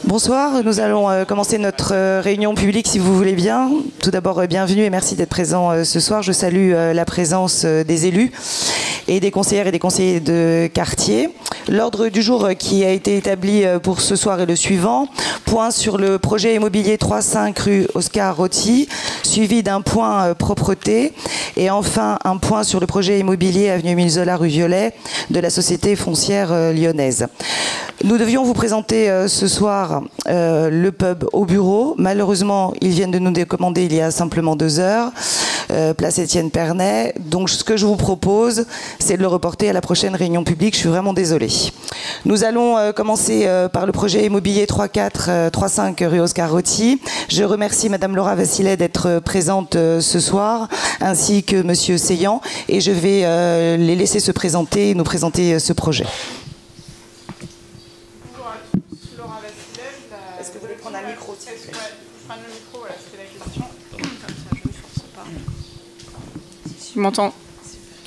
Bonsoir, nous allons commencer notre réunion publique si vous voulez bien. Tout d'abord, bienvenue et merci d'être présent ce soir. Je salue la présence des élus et des conseillères et des conseillers de quartier. L'ordre du jour qui a été établi pour ce soir est le suivant. Point sur le projet immobilier 3-5 rue Oscar Rotti, suivi d'un point propreté. Et enfin, un point sur le projet immobilier avenue Émile Zola rue Violet de la société foncière lyonnaise. Nous devions vous présenter ce soir le pub au bureau. Malheureusement, ils viennent de nous décommander il y a simplement 2 heures, place Étienne Pernet. Donc ce que je vous propose, c'est de le reporter à la prochaine réunion publique. Je suis vraiment désolée. Nous allons commencer par le projet immobilier 3-5 rue Oscar Rotti. Je remercie Madame Laura Vassilet d'être présente ce soir, ainsi que Monsieur Seillant. Et je vais les laisser se présenter et nous présenter ce projet. Est-ce que vous voulez prendre un micro? Ouais, je prends le micro, voilà, c'était la question. Comme ça, je ne force pas. Tu m'entends?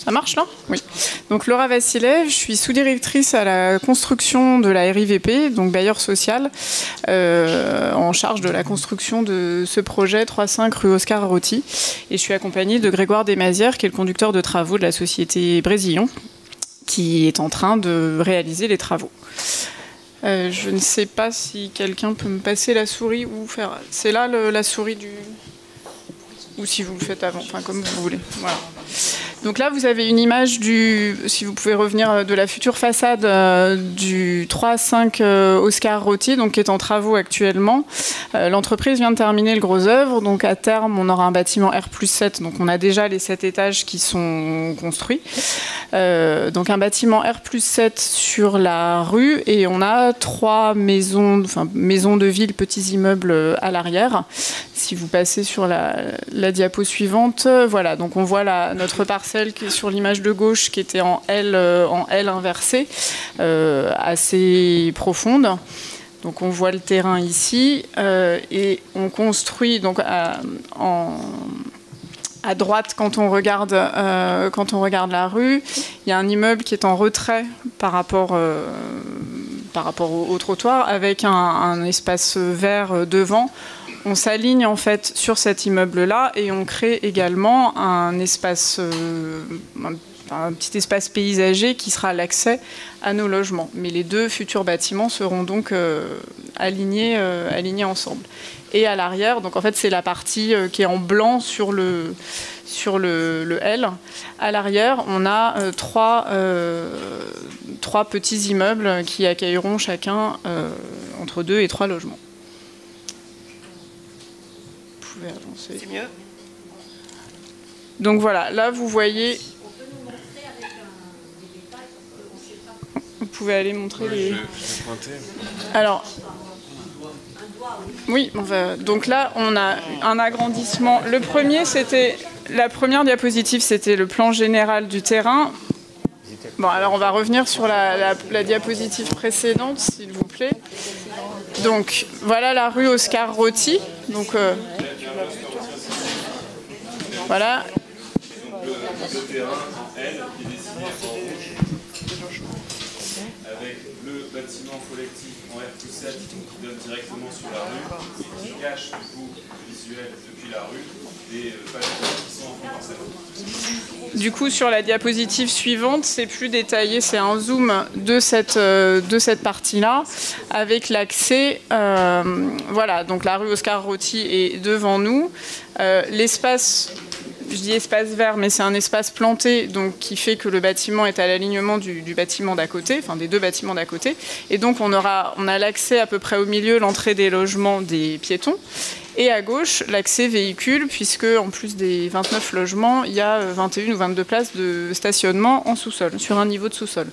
Ça marche là? Oui. Donc Laura Vassilet, je suis sous-directrice à la construction de la RIVP, donc bailleur social, en charge de la construction de ce projet 3-5 rue Oscar Rotti. Et je suis accompagnée de Grégoire Desmazières, qui est le conducteur de travaux de la société Brésillon, qui est en train de réaliser les travaux. Je ne sais pas si quelqu'un peut me passer la souris ou faire... C'est là la souris du... Ou si vous le faites avant, enfin comme vous voulez. Voilà. Donc là, vous avez une image du... Si vous pouvez revenir de la future façade du 3-5 Oscar Rotti, donc qui est en travaux actuellement. L'entreprise vient de terminer le gros œuvre, donc à terme, on aura un bâtiment R+7, donc on a déjà les 7 étages qui sont construits. Donc un bâtiment R+7 sur la rue et on a 3 maisons, enfin maisons de ville, petits immeubles à l'arrière. Si vous passez sur la diapo suivante, voilà, donc on voit notre parcelle qui est sur l'image de gauche qui était en L inversée, assez profonde. Donc on voit le terrain ici et on construit donc à droite, quand on regarde la rue, il y a un immeuble qui est en retrait par rapport au trottoir, avec un espace vert devant. On s'aligne en fait sur cet immeuble-là et on crée également un espace, un petit espace paysager qui sera l'accès à nos logements. Mais les 2 futurs bâtiments seront donc alignés ensemble. Et à l'arrière, donc en fait c'est la partie qui est en blanc sur le L. À l'arrière, on a 3 petits immeubles qui accueilleront chacun entre 2 et 3 logements. Vous pouvez avancer. C'est mieux. Donc voilà, là vous voyez... Vous pouvez aller montrer les... Alors... Oui, donc là, on a un agrandissement. Le premier, c'était... La première diapositive, c'était le plan général du terrain. Bon, alors on va revenir sur la diapositive précédente, s'il vous plaît. Donc, voilà la rue Oscar Rotti. Donc, voilà. Le terrain en L qui est dessiné en rouge avec le bâtiment collectif en R+7 qui donne directement sur la rue et qui cache du coup le visuel depuis la rue des pavillons qui sont en fond par cette. Du coup, sur la diapositive suivante, c'est plus détaillé, c'est un zoom de cette partie-là, avec l'accès, voilà, donc la rue Oscar Rotti est devant nous. L'espace, je dis espace vert, mais c'est un espace planté, donc qui fait que le bâtiment est à l'alignement du bâtiment d'à côté, enfin des 2 bâtiments d'à côté. Et donc on a l'accès à peu près au milieu, l'entrée des logements des piétons. Et à gauche, l'accès véhicule, puisque en plus des 29 logements, il y a 21 ou 22 places de stationnement en sous-sol, sur un niveau de sous-sol.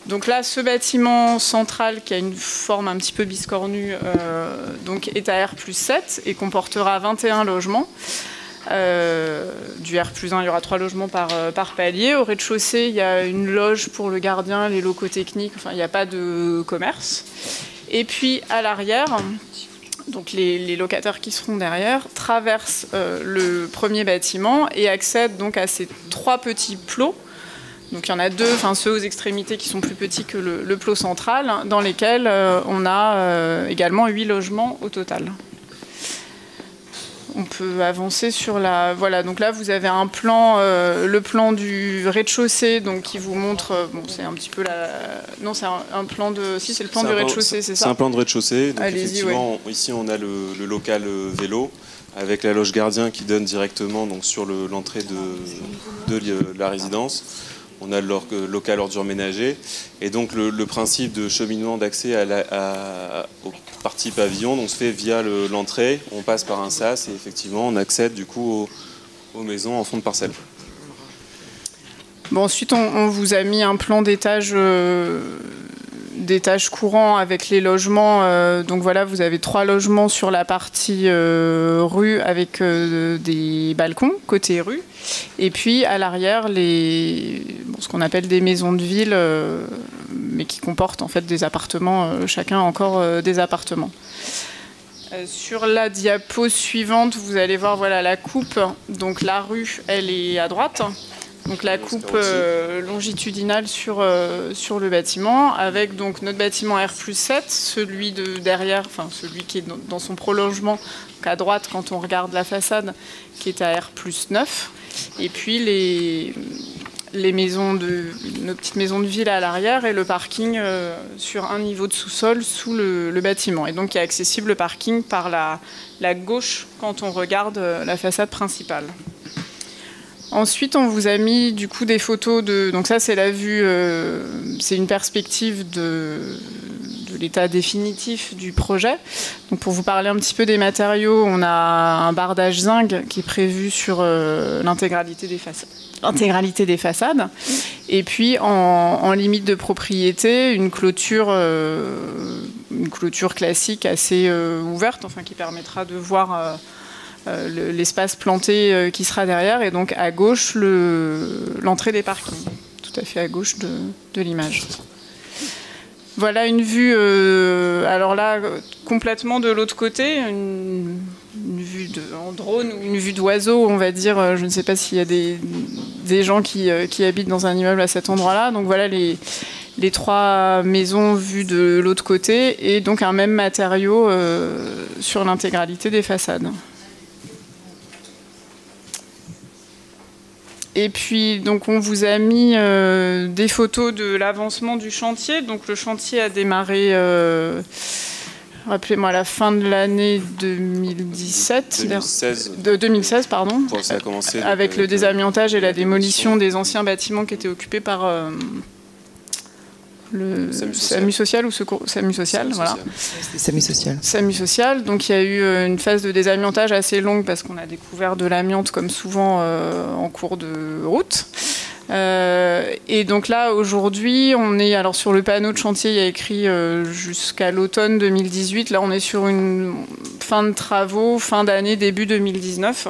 Donc là, ce bâtiment central, qui a une forme un petit peu biscornue, donc est à R+7 et comportera 21 logements. Du R+1, il y aura 3 logements par palier. Au rez-de-chaussée, il y a une loge pour le gardien, les locaux techniques, enfin il n'y a pas de commerce. Et puis à l'arrière... Donc les locataires qui seront derrière traversent le premier bâtiment et accèdent donc à ces 3 petits plots Donc il y en a deux, enfin ceux aux extrémités qui sont plus petits que le plot central, dans lesquels on a également 8 logements au total. On peut avancer sur la... Voilà, donc là vous avez un plan, le plan du rez-de-chaussée, donc qui vous montre... bon, c'est un petit peu la... Non, c'est un plan de... Si, c'est le plan du rez-de-chaussée, c'est ça? C'est un plan de rez-de-chaussée. Donc effectivement, ouais. Ici on a le local vélo, avec la loge gardien qui donne directement donc, sur l'entrée de la résidence. On a le local ordures ménagères. Et donc le principe de cheminement d'accès aux parties pavillon donc, se fait via l'entrée. On passe par un sas et effectivement on accède du coup aux maisons en fond de parcelle. Bon, ensuite on vous a mis un plan d'étage courant avec les logements. Donc voilà, vous avez 3 logements sur la partie rue avec des balcons côté rue. Et puis à l'arrière, ce qu'on appelle des maisons de ville, mais qui comportent en fait des appartements, chacun encore des appartements. Sur la diapo suivante, vous allez voir voilà, la coupe. Donc la rue, elle est à droite. Donc la coupe longitudinale sur le bâtiment, avec donc notre bâtiment R+7, celui de derrière, enfin celui qui est dans son prolongement, donc à droite quand on regarde la façade, qui est à R+9, et puis les maisons nos petites maisons de ville à l'arrière et le parking sur un niveau de sous-sol sous le bâtiment. Et donc il y a accessible le parking par la gauche quand on regarde la façade principale. Ensuite, on vous a mis du coup des photos de... Donc ça, c'est la vue, c'est une perspective de l'état définitif du projet. Donc pour vous parler un petit peu des matériaux, on a un bardage zinc qui est prévu sur l'intégralité des façades. Et puis en limite de propriété, une clôture classique assez ouverte, enfin qui permettra de voir l'espace planté qui sera derrière, et donc à gauche l'entrée des parkings, tout à fait à gauche de l'image. Voilà une vue, alors là, complètement de l'autre côté, une vue en drone ou une vue d'oiseau, on va dire. Je ne sais pas s'il y a des gens qui habitent dans un immeuble à cet endroit-là. Donc voilà les 3 maisons vues de l'autre côté, et donc un même matériau sur l'intégralité des façades. Et puis, donc, on vous a mis des photos de l'avancement du chantier. Donc, le chantier a démarré, rappelez-moi, à la fin de l'année 2017. 2016, pardon. Ça a commencé avec le désamiantage et la démolition des anciens bâtiments qui étaient occupés par le SAMU social ou Secours SAMU social, voilà. SAMU social. SAMU social. Donc il y a eu une phase de désamiantage assez longue parce qu'on a découvert de l'amiante comme souvent en cours de route. Et donc là aujourd'hui on est, alors sur le panneau de chantier il y a écrit jusqu'à l'automne 2018. Là on est sur une fin de travaux, fin d'année, début 2019.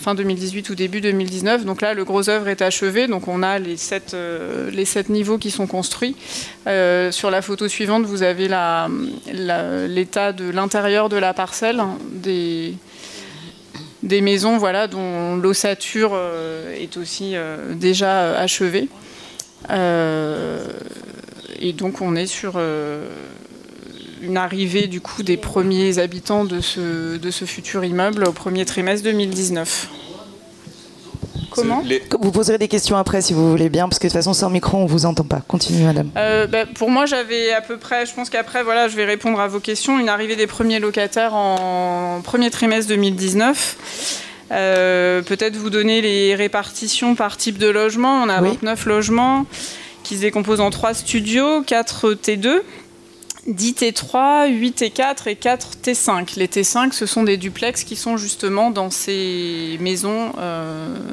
Fin 2018 ou début 2019. Donc là, le gros œuvre est achevé. Donc on a les 7 niveaux qui sont construits. Sur la photo suivante, vous avez l'état de l'intérieur de la parcelle, des maisons voilà, dont l'ossature est aussi déjà achevée. Et donc on est sur... une arrivée du coup des premiers habitants de ce futur immeuble au premier trimestre 2019. Comment ? Vous poserez des questions après si vous voulez bien, parce que de toute façon sans micro on vous entend pas. Continuez madame. Pour moi j'avais à peu près, je pense qu'après voilà, je vais répondre à vos questions, une arrivée des premiers locataires en premier trimestre 2019. Peut-être vous donner les répartitions par type de logement. On a 29 logements qui se décomposent en 3 studios, 4 T2. 10 T3, 8 T4 et 4 T5. Les T5, ce sont des duplex qui sont justement dans ces maisons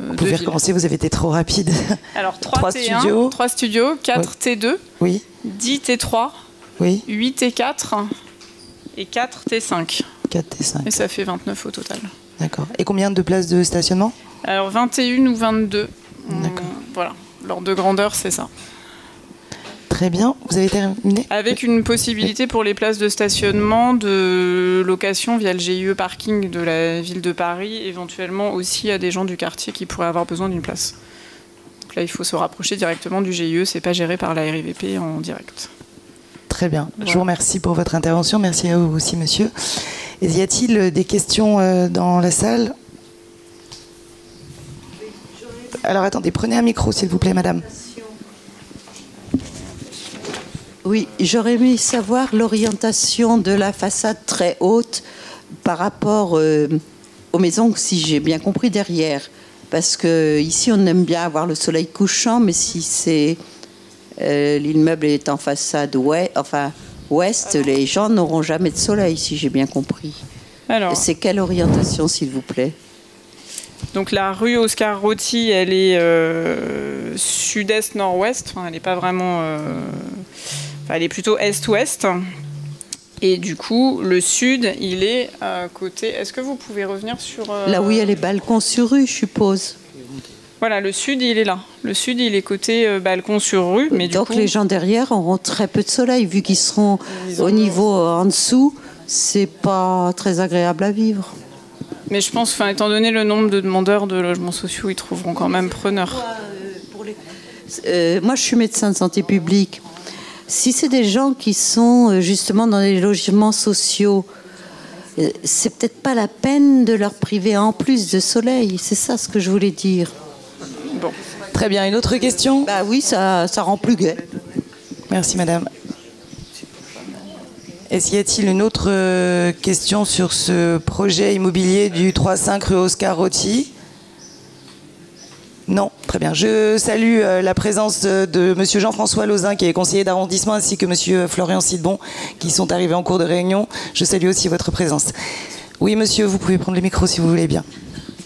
Vous pouvez recommencer, vous avez été trop rapide. Alors 3 T1, 3 studios, 4 T2, oui. 10 T3, oui. 8 T4 et 4 T5. 4 T5. Et ça fait 29 au total. D'accord. Et combien de places de stationnement ? Alors 21 ou 22. D'accord. Voilà, l'ordre de grandeur, c'est ça. Très bien, vous avez terminé ? Avec une possibilité pour les places de stationnement de location via le GIE parking de la ville de Paris, éventuellement aussi à des gens du quartier qui pourraient avoir besoin d'une place. Donc là, il faut se rapprocher directement du GIE. C'est pas géré par la RIVP en direct. Très bien. Voilà. Je vous remercie pour votre intervention. Merci à vous aussi, monsieur. Et y a-t-il des questions dans la salle? Alors, attendez, prenez un micro, s'il vous plaît, madame. Oui, j'aurais aimé savoir l'orientation de la façade très haute par rapport aux maisons, si j'ai bien compris, derrière. Parce que ici, on aime bien avoir le soleil couchant, mais si c'est l'immeuble est en façade ouest, les gens n'auront jamais de soleil, si j'ai bien compris. Alors, c'est quelle orientation, s'il vous plaît? donc la rue Oscar Rotti, elle est sud-est-nord-ouest. Enfin, elle n'est pas vraiment... elle est plutôt est-ouest. Et du coup, le sud, il est à côté... Est-ce que vous pouvez revenir sur... Là où il y a les balcons sur rue, je suppose. Voilà, le sud, il est là. Le sud, il est côté balcon sur rue. Mais donc du coup, les gens derrière auront très peu de soleil, vu qu'ils seront au niveau en dessous. C'est pas très agréable à vivre. mais je pense, étant donné le nombre de demandeurs de logements sociaux, ils trouveront quand même preneur. Moi, je suis médecin de santé publique. Si c'est des gens qui sont justement dans les logements sociaux, c'est peut-être pas la peine de leur priver en plus de soleil. C'est ça ce que je voulais dire. Bon. Très bien. Une autre question? Bah oui, ça rend plus gai. Merci, madame. Est-ce qu'il y a-t-il une autre question sur ce projet immobilier du 3-5 rue Oscar Rotti? Non, très bien. Je salue la présence de monsieur Jean-François Lauzin, qui est conseiller d'arrondissement, ainsi que monsieur Florian Sidbon, qui sont arrivés en cours de réunion. Je salue aussi votre présence. Oui, monsieur, vous pouvez prendre le micro si vous voulez bien.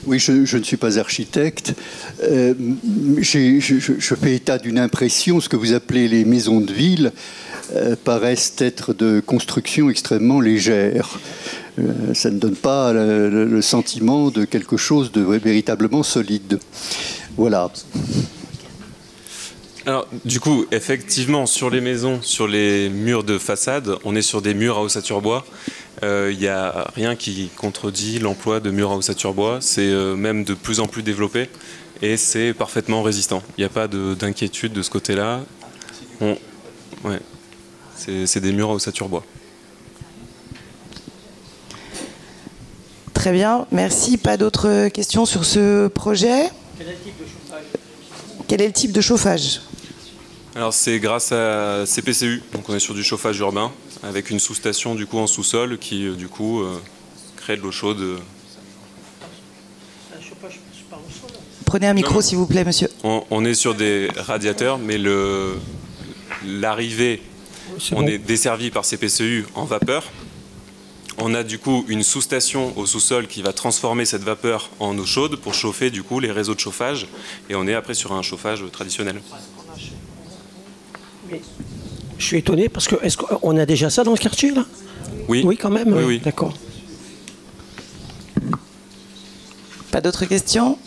Oui, je ne suis pas architecte. Je fais état d'une impression. Ce que vous appelez les maisons de ville paraissent être de construction extrêmement légère. Ça ne donne pas le sentiment de quelque chose de véritablement solide. Voilà. Alors, du coup, effectivement, sur les maisons, sur les murs de façade, on est sur des murs à ossature bois. Il n'y a rien qui contredit l'emploi de murs à ossature bois. C'est même de plus en plus développé et c'est parfaitement résistant. Il n'y a pas d'inquiétude de ce côté-là. Ouais. C'est des murs à ossature bois. Très bien, merci. Pas d'autres questions sur ce projet? Quel est le type de chauffage? Alors c'est grâce à CPCU, donc on est sur du chauffage urbain, avec une sous-station du coup en sous-sol qui du coup crée de l'eau chaude. Prenez un micro s'il vous plaît, monsieur. On est sur des radiateurs, mais l'arrivée, on est desservi par CPCU en vapeur. On a du coup une sous-station au sous-sol qui va transformer cette vapeur en eau chaude pour chauffer du coup les réseaux de chauffage. Et on est après sur un chauffage traditionnel. Mais je suis étonné parce que est-ce qu'on a déjà ça dans le quartier là? Oui. Oui, quand même. Oui. D'accord. Pas d'autres questions?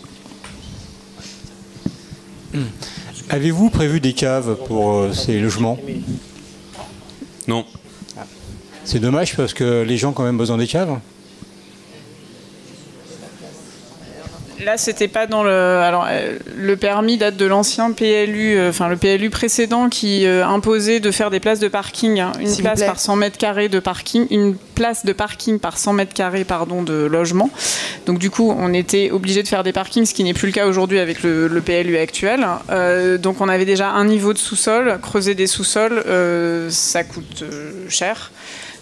Avez-vous prévu des caves pour ces logements? Non. C'est dommage parce que les gens ont quand même besoin des caves. Là, c'était pas dans le... Alors, le permis date de l'ancien PLU, le PLU précédent qui imposait de faire des places de parking, hein, une place par 100 mètres carrés de parking, une place de parking par 100 mètres carrés, de logement. Donc, du coup, on était obligé de faire des parkings, ce qui n'est plus le cas aujourd'hui avec le PLU actuel. Donc, on avait déjà un niveau de sous-sol. Creuser des sous-sols, ça coûte cher.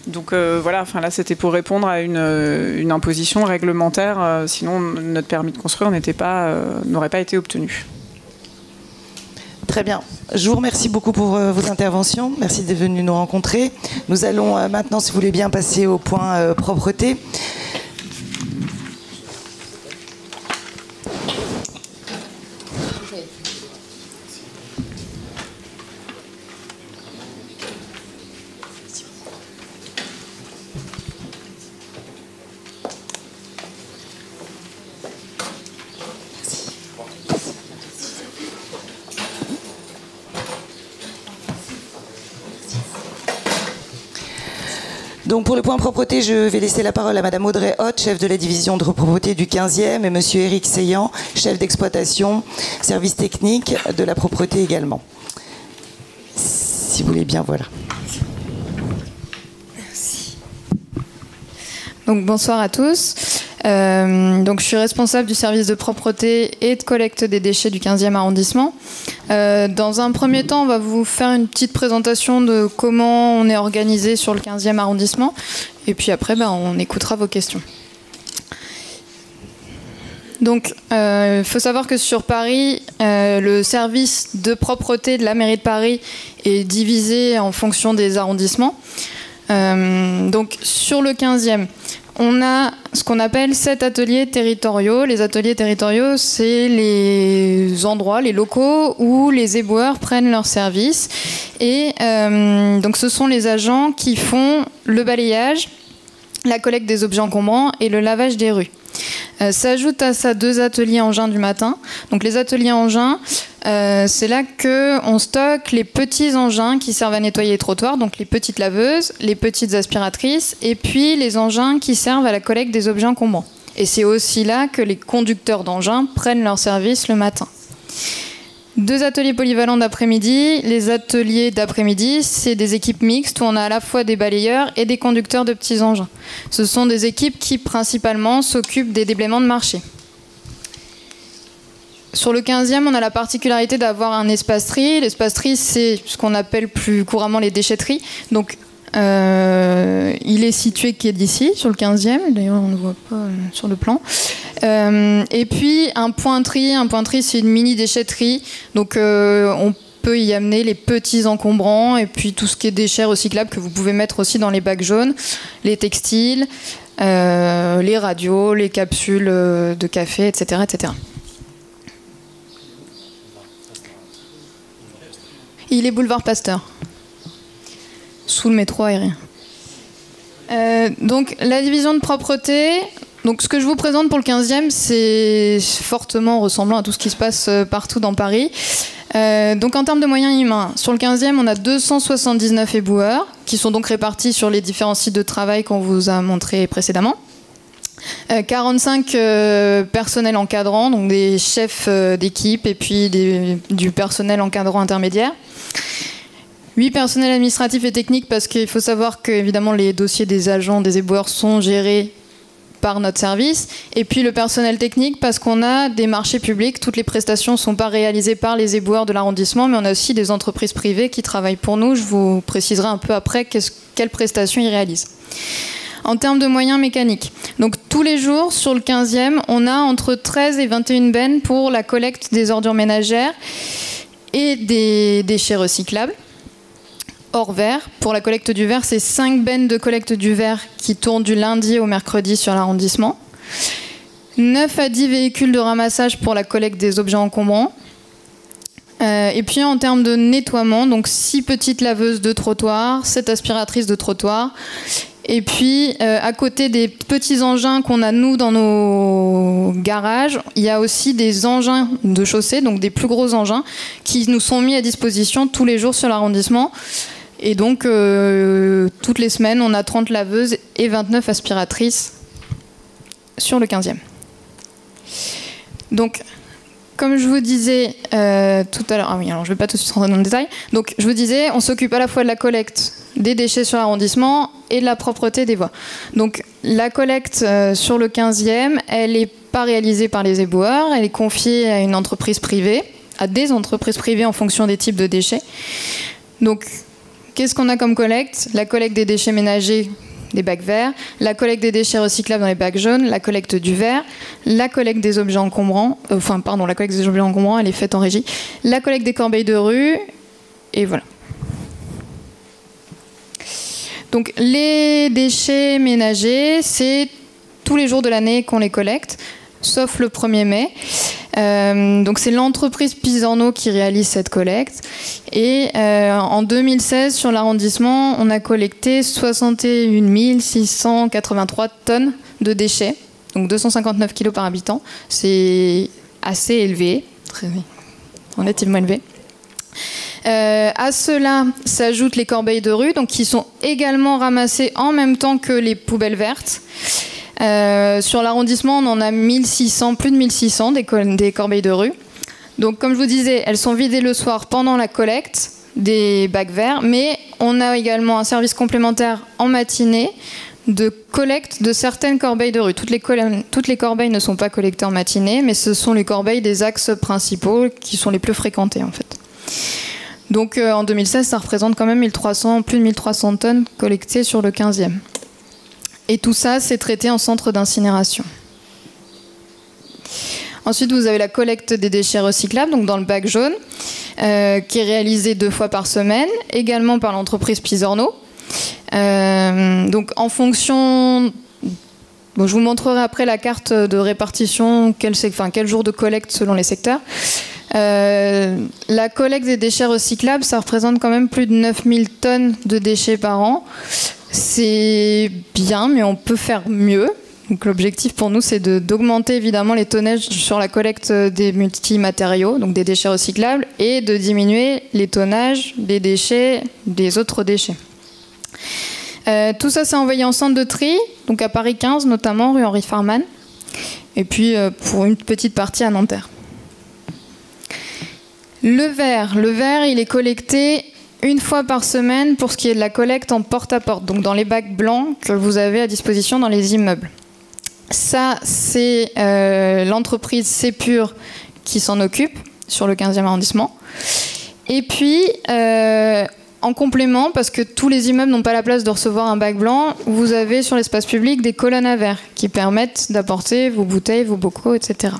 Donc voilà, là c'était pour répondre à une imposition réglementaire, sinon notre permis de construire n'aurait pas été obtenu. Très bien. Je vous remercie beaucoup pour vos interventions. Merci d'être venu nous rencontrer. Nous allons maintenant, si vous voulez bien, passer au point propreté. Donc pour le point propreté, je vais laisser la parole à Madame Audrey Hoth, chef de la division de propreté du 15e, et Monsieur Éric Seillant, chef d'exploitation, service technique de la propreté également. Si vous voulez bien, voilà. Merci. Donc bonsoir à tous. Donc je suis responsable du service de propreté et de collecte des déchets du 15e arrondissement. Dans un premier temps, on va vous faire une petite présentation de comment on est organisé sur le 15e arrondissement. Et puis après, on écoutera vos questions. Donc, il faut savoir que sur Paris, le service de propreté de la mairie de Paris est divisé en fonction des arrondissements. Donc, sur le 15e, on a ce qu'on appelle 7 ateliers territoriaux. Les ateliers territoriaux, c'est les endroits, les locaux où les éboueurs prennent leur service. Et donc, ce sont les agents qui font le balayage, la collecte des objets encombrants et le lavage des rues. S'ajoutent à ça 2 ateliers engins du matin. Donc les ateliers engins, c'est là qu'on stocke les petits engins qui servent à nettoyer les trottoirs, donc les petites laveuses, les petites aspiratrices, et puis les engins qui servent à la collecte des objets encombrants. Et c'est aussi là que les conducteurs d'engins prennent leur service le matin. 2 ateliers polyvalents d'après-midi. Les ateliers d'après-midi, c'est des équipes mixtes où on a à la fois des balayeurs et des conducteurs de petits engins. Ce sont des équipes qui principalement s'occupent des déblaiements de marché. Sur le 15e, on a la particularité d'avoir un espace-tri. L'espace-tri, c'est ce qu'on appelle plus couramment les déchetteries. Donc, il est situé qui est d'ici, sur le 15e. D'ailleurs, on ne le voit pas sur le plan. Et puis, un point-tri. Un point-tri, c'est une mini-déchetterie. Donc, on peut y amener les petits encombrants et puis tout ce qui est déchets recyclables que vous pouvez mettre aussi dans les bacs jaunes, les textiles, les radios, les capsules de café, etc., etc. Il est boulevard Pasteur, sous le métro aérien. Donc la division de propreté, donc ce que je vous présente pour le 15e, c'est fortement ressemblant à tout ce qui se passe partout dans Paris. Donc en termes de moyens humains, sur le 15e, on a 279 éboueurs qui sont donc répartis sur les différents sites de travail qu'on vous a montrés précédemment. 45 personnels encadrants, donc des chefs d'équipe et puis du personnel encadrant intermédiaire. 8 personnels administratifs et techniques parce qu'il faut savoir que évidemment les dossiers des agents, des éboueurs sont gérés par notre service. Et puis le personnel technique parce qu'on a des marchés publics. Toutes les prestations ne sont pas réalisées par les éboueurs de l'arrondissement, mais on a aussi des entreprises privées qui travaillent pour nous. Je vous préciserai un peu après quelles prestations ils réalisent. En termes de moyens mécaniques, donc tous les jours sur le 15e, on a entre 13 et 21 bennes pour la collecte des ordures ménagères et des déchets recyclables. Hors verre, pour la collecte du verre, c'est 5 bennes de collecte du verre qui tournent du lundi au mercredi sur l'arrondissement. 9 à 10 véhicules de ramassage pour la collecte des objets encombrants. Et puis en termes de nettoiement, donc 6 petites laveuses de trottoir, 7 aspiratrices de trottoir. Et puis, à côté des petits engins qu'on a, nous, dans nos garages, il y a aussi des engins de chaussée, donc des plus gros engins, qui nous sont mis à disposition tous les jours sur l'arrondissement. Et donc, toutes les semaines, on a 30 laveuses et 29 aspiratrices sur le 15e. Donc, comme je vous disais tout à l'heure, ah oui, alors je ne vais pas tout de suite rentrer dans le détail. Donc, je vous disais, on s'occupe à la fois de la collecte des déchets sur l'arrondissement et de la propreté des voies. Donc, la collecte sur le 15e, elle n'est pas réalisée par les éboueurs, elle est confiée à une entreprise privée, à des entreprises privées en fonction des types de déchets. Donc, qu'est-ce qu'on a comme collecte? La collecte des déchets ménagers, des bacs verts, la collecte des déchets recyclables dans les bacs jaunes, la collecte du verre, la collecte des objets encombrants, la collecte des objets encombrants, elle est faite en régie, la collecte des corbeilles de rue, et voilà. Donc les déchets ménagers, c'est tous les jours de l'année qu'on les collecte, sauf le 1er mai. Donc c'est l'entreprise Pisorno qui réalise cette collecte. Et en 2016, sur l'arrondissement, on a collecté 61 683 tonnes de déchets, donc 259 kilos par habitant. C'est assez élevé, très relativement élevé. À cela s'ajoutent les corbeilles de rue, donc qui sont également ramassées en même temps que les poubelles vertes. Sur l'arrondissement, on en a 1600, plus de 1600 des corbeilles de rue. Donc, comme je vous disais, elles sont vidées le soir pendant la collecte des bacs verts, mais on a également un service complémentaire en matinée de collecte de certaines corbeilles de rue. Toutes les corbeilles ne sont pas collectées en matinée, mais ce sont les corbeilles des axes principaux qui sont les plus fréquentées en fait. Donc en 2016, ça représente quand même plus de 1300 tonnes collectées sur le 15e. Et tout ça, c'est traité en centre d'incinération. Ensuite, vous avez la collecte des déchets recyclables, donc dans le bac jaune, qui est réalisée 2 fois par semaine, également par l'entreprise Pisorno. Donc en fonction... Bon, je vous montrerai après la carte de répartition, quel jour de collecte selon les secteurs. La collecte des déchets recyclables, ça représente quand même plus de 9000 tonnes de déchets par an. C'est bien, mais on peut faire mieux. Donc l'objectif pour nous, c'est d'augmenter évidemment les tonnages sur la collecte des multimatériaux, donc des déchets recyclables, et de diminuer les tonnages des déchets, des autres déchets. Tout ça, c'est envoyé en centre de tri, donc à Paris 15 notamment, rue Henri Farman, et puis pour une petite partie à Nanterre. Le verre, il est collecté une fois par semaine pour ce qui est de la collecte en porte-à-porte, donc dans les bacs blancs que vous avez à disposition dans les immeubles. Ça, c'est l'entreprise Sepur qui s'en occupe sur le 15e arrondissement. Et puis, en complément, parce que tous les immeubles n'ont pas la place de recevoir un bac blanc, vous avez sur l'espace public des colonnes à verre qui permettent d'apporter vos bouteilles, vos bocaux, etc.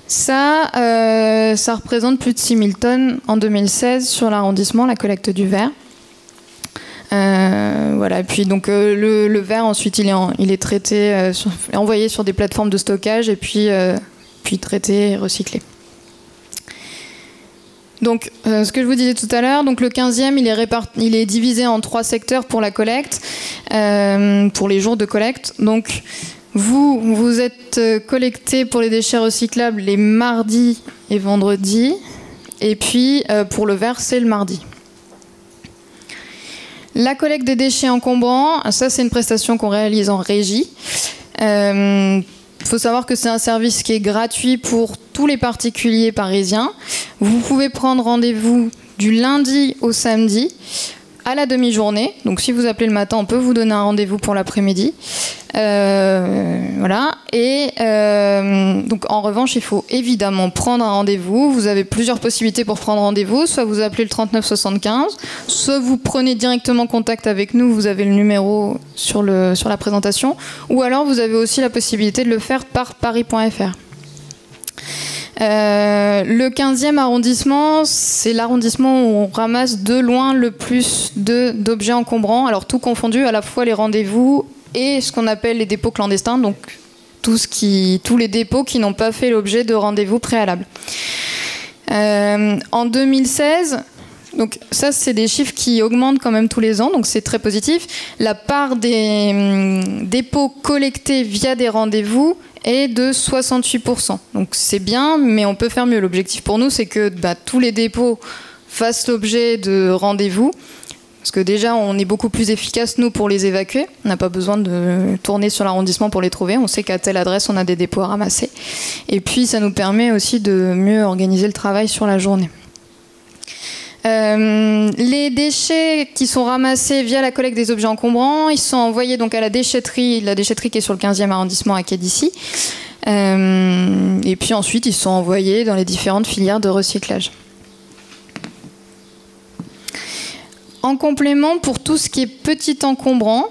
Ça représente plus de 6000 tonnes en 2016 sur l'arrondissement, la collecte du verre. Voilà. Puis donc le verre ensuite il est traité, envoyé sur des plateformes de stockage et puis traité et recyclé. Donc ce que je vous disais tout à l'heure, donc le 15e il est divisé en 3 secteurs pour la collecte, pour les jours de collecte. Donc vous êtes collecté pour les déchets recyclables les mardis et vendredis, et puis pour le verre c'est le mardi. La collecte des déchets encombrants, ça c'est une prestation qu'on réalise en régie. Faut savoir que c'est un service qui est gratuit pour tous les particuliers parisiens. Vous pouvez prendre rendez-vous du lundi au samedi à la demi-journée. Donc si vous appelez le matin, on peut vous donner un rendez-vous pour l'après-midi. Voilà. Et donc en revanche, il faut évidemment prendre un rendez-vous. Vous avez plusieurs possibilités pour prendre rendez-vous. Soit vous appelez le 3975, soit vous prenez directement contact avec nous. Vous avez le numéro sur la présentation. Ou alors vous avez aussi la possibilité de le faire par paris.fr. Le 15e arrondissement, c'est l'arrondissement où on ramasse de loin le plus d'objets encombrants. Alors tout confondu, à la fois les rendez-vous et ce qu'on appelle les dépôts clandestins, donc tous les dépôts qui n'ont pas fait l'objet de rendez-vous préalables. En 2016, donc ça c'est des chiffres qui augmentent quand même tous les ans, donc c'est très positif. La part des dépôts collectés via des rendez-vous est de 68%. Donc c'est bien, mais on peut faire mieux. L'objectif pour nous, c'est que tous les dépôts fassent l'objet de rendez-vous. Parce que déjà, on est beaucoup plus efficace, nous, pour les évacuer. On n'a pas besoin de tourner sur l'arrondissement pour les trouver. On sait qu'à telle adresse, on a des dépôts à ramasser. Et puis, ça nous permet aussi de mieux organiser le travail sur la journée. Les déchets qui sont ramassés via la collecte des objets encombrants, ils sont envoyés donc à la déchetterie qui est sur le 15e arrondissement à quai d'Issy. Et puis ensuite, ils sont envoyés dans les différentes filières de recyclage. En complément, pour tout ce qui est petit encombrant,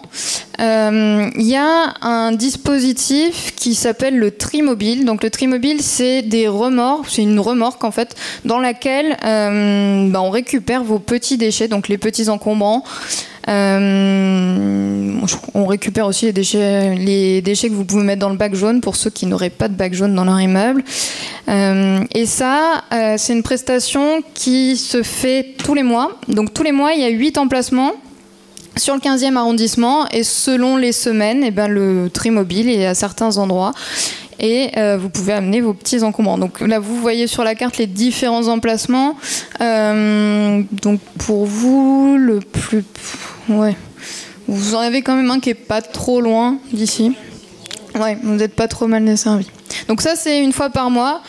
il y a un dispositif qui s'appelle le Trimobile. Donc le Trimobile, c'est des remorques, c'est une remorque en fait, dans laquelle on récupère vos petits déchets, donc les petits encombrants. On récupère aussi les déchets que vous pouvez mettre dans le bac jaune pour ceux qui n'auraient pas de bac jaune dans leur immeuble. Et ça, c'est une prestation qui se fait tous les mois. Donc tous les mois, il y a 8 emplacements sur le 15e arrondissement, et selon les semaines, le Trimobile est à certains endroits. et vous pouvez amener vos petits encombrants. Donc là, vous voyez sur la carte les différents emplacements. Donc pour vous, le plus... Ouais. Vous en avez quand même un qui est pas trop loin d'ici. Ouais, vous n'êtes pas trop mal desservi. Donc ça, c'est une fois par mois.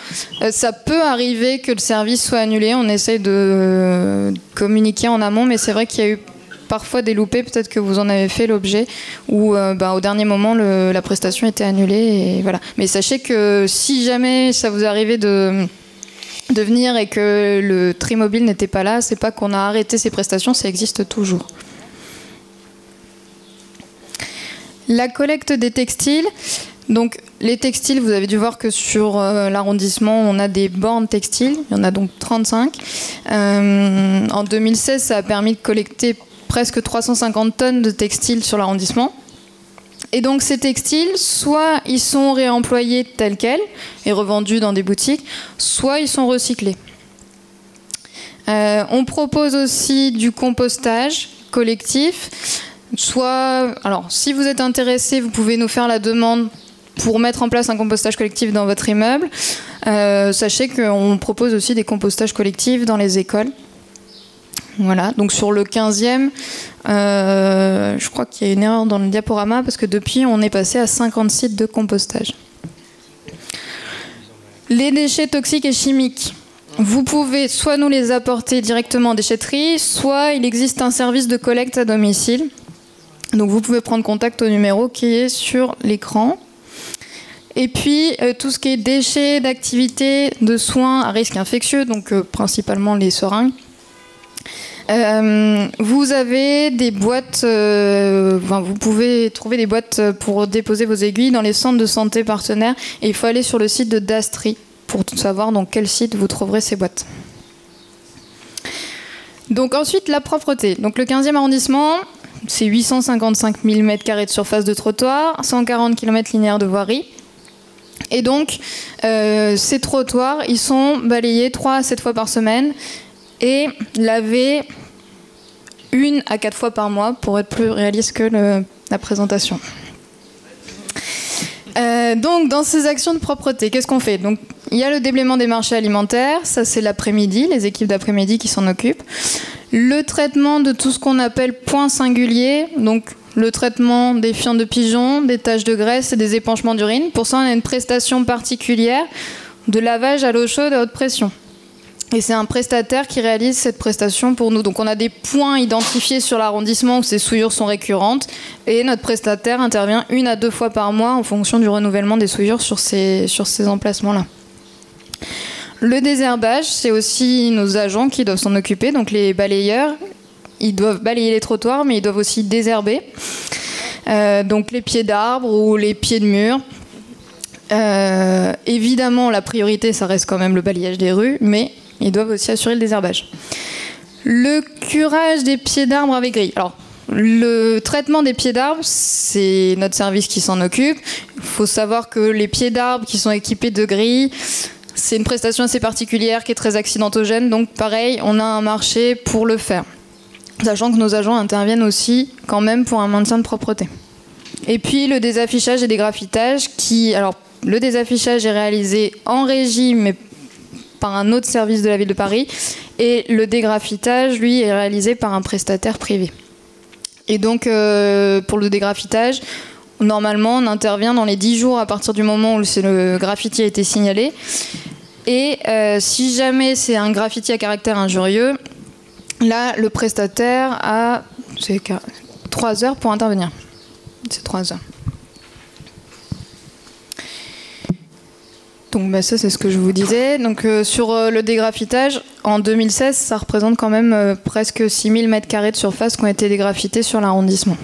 Ça peut arriver que le service soit annulé. On essaye de communiquer en amont, mais c'est vrai qu'il y a eu parfois des loupés. Peut-être que vous en avez fait l'objet, où au dernier moment, la prestation était annulée. Et voilà. Mais sachez que si jamais ça vous arrivait de venir et que le Trimobile n'était pas là, c'est pas qu'on a arrêté ces prestations, ça existe toujours. La collecte des textiles. Donc les textiles, vous avez dû voir que sur l'arrondissement, on a des bornes textiles. Il y en a donc 35. En 2016, ça a permis de collecter presque 350 tonnes de textiles sur l'arrondissement. Et donc ces textiles, soit ils sont réemployés tels quels et revendus dans des boutiques, soit ils sont recyclés. On propose aussi du compostage collectif. Soit, alors, si vous êtes intéressé, vous pouvez nous faire la demande pour mettre en place un compostage collectif dans votre immeuble. Sachez qu'on propose aussi des compostages collectifs dans les écoles. Voilà, donc sur le 15e, je crois qu'il y a une erreur dans le diaporama parce que depuis, on est passé à 50 sites de compostage. Les déchets toxiques et chimiques. Vous pouvez soit nous les apporter directement en déchetterie, soit il existe un service de collecte à domicile. Donc vous pouvez prendre contact au numéro qui est sur l'écran. Et puis tout ce qui est déchets d'activités de soins à risque infectieux, donc principalement les seringues. Vous avez des boîtes, vous pouvez trouver des boîtes pour déposer vos aiguilles dans les centres de santé partenaires. Et il faut aller sur le site de Dastri pour savoir dans quel site vous trouverez ces boîtes. Donc ensuite, la propreté. Donc le 15e arrondissement, c'est 855 000 m² de surface de trottoir, 140 km linéaires de voirie. Et donc, ces trottoirs, ils sont balayés 3 à 7 fois par semaine et lavés 1 à 4 fois par mois pour être plus réaliste que la présentation. Donc, dans ces actions de propreté, qu'est-ce qu'on fait? Donc, il y a le déblaiement des marchés alimentaires, ça c'est l'après-midi, les équipes d'après-midi qui s'en occupent. Le traitement de tout ce qu'on appelle points singuliers, donc le traitement des fientes de pigeons, des taches de graisse et des épanchements d'urine. Pour ça, on a une prestation particulière de lavage à l'eau chaude à haute pression. Et c'est un prestataire qui réalise cette prestation pour nous. Donc on a des points identifiés sur l'arrondissement où ces souillures sont récurrentes et notre prestataire intervient 1 à 2 fois par mois en fonction du renouvellement des souillures sur ces emplacements-là. Le désherbage, c'est aussi nos agents qui doivent s'en occuper, donc les balayeurs. Ils doivent balayer les trottoirs, mais ils doivent aussi désherber. Donc les pieds d'arbres ou les pieds de mur. Évidemment, la priorité, ça reste quand même le balayage des rues, mais ils doivent aussi assurer le désherbage. Le curage des pieds d'arbres avec grille. Alors, le traitement des pieds d'arbres, c'est notre service qui s'en occupe. Il faut savoir que les pieds d'arbres qui sont équipés de grilles, c'est une prestation assez particulière qui est très accidentogène. Donc pareil, on a un marché pour le faire. Sachant que nos agents interviennent aussi quand même pour un maintien de propreté. Et puis le désaffichage et dégraffitages alors le désaffichage est réalisé en régie mais par un autre service de la ville de Paris et le dégraffitage lui est réalisé par un prestataire privé. Et donc pour le dégraffitage, normalement on intervient dans les 10 jours à partir du moment où le graffiti a été signalé. Et si jamais c'est un graffiti à caractère injurieux, là, le prestataire a 3 heures pour intervenir. C'est 3 heures. Donc ça, c'est ce que je vous disais. Donc, sur le dégraffitage, en 2016, ça représente quand même presque 6000 m² de surface qui ont été dégraffités sur l'arrondissement.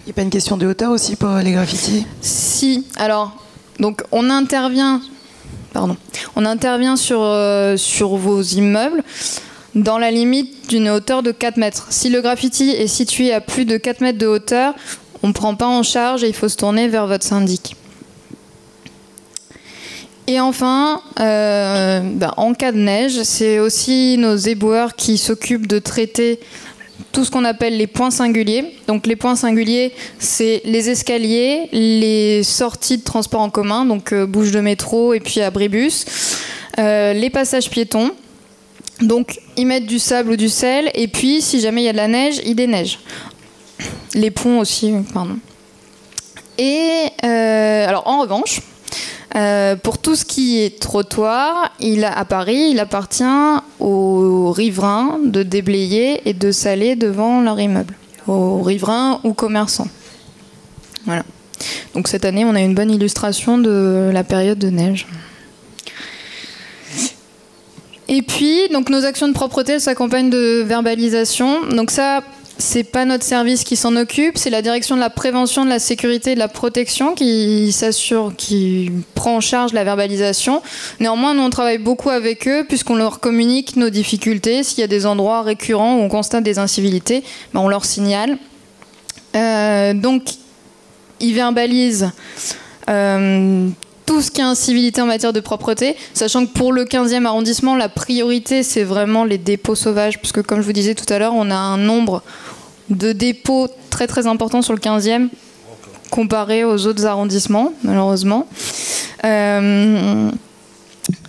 Il n'y a pas une question de hauteur aussi pour les graffitis? Si. Alors, donc, on intervient sur vos immeubles dans la limite d'une hauteur de 4 mètres. Si le graffiti est situé à plus de 4 mètres de hauteur, on ne prend pas en charge et il faut se tourner vers votre syndic. Et enfin, en cas de neige, c'est aussi nos éboueurs qui s'occupent de traiter tout ce qu'on appelle les points singuliers. Donc les points singuliers, c'est les escaliers, les sorties de transport en commun, donc bouche de métro et puis abribus, les passages piétons. Donc ils mettent du sable ou du sel, et puis si jamais il y a de la neige, ils déneigent. Les ponts aussi, pardon. Et alors en revanche, pour tout ce qui est trottoir, à Paris, il appartient aux riverains de déblayer et de saler devant leur immeuble, aux riverains ou commerçants. Voilà. Donc cette année, on a une bonne illustration de la période de neige. Et puis, donc nos actions de propreté, elles s'accompagnent de verbalisation. Donc ça, c'est pas notre service qui s'en occupe, c'est la direction de la prévention, de la sécurité et de la protection qui prend en charge la verbalisation. Néanmoins, nous on travaille beaucoup avec eux puisqu'on leur communique nos difficultés. S'il y a des endroits récurrents où on constate des incivilités, ben on leur signale. Donc, ils verbalisent tout ce qui est incivilité en matière de propreté, sachant que pour le 15e arrondissement, la priorité, c'est vraiment les dépôts sauvages, puisque comme je vous disais tout à l'heure, on a un nombre de dépôts très très important sur le 15e, comparé aux autres arrondissements, malheureusement.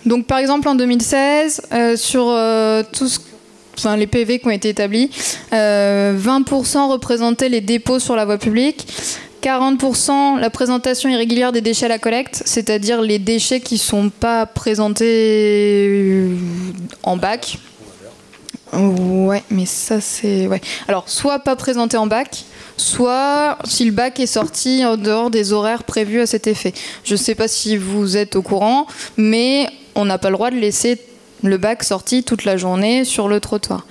Donc par exemple, en 2016, sur les PV qui ont été établis, 20% représentaient les dépôts sur la voie publique, 40% la présentation irrégulière des déchets à la collecte, c'est-à-dire les déchets qui ne sont pas présentés en bac. Ouais, mais ça c'est... Ouais. Alors, soit pas présenté en bac, soit si le bac est sorti en dehors des horaires prévus à cet effet. Je ne sais pas si vous êtes au courant, mais on n'a pas le droit de laisser le bac sorti toute la journée sur le trottoir.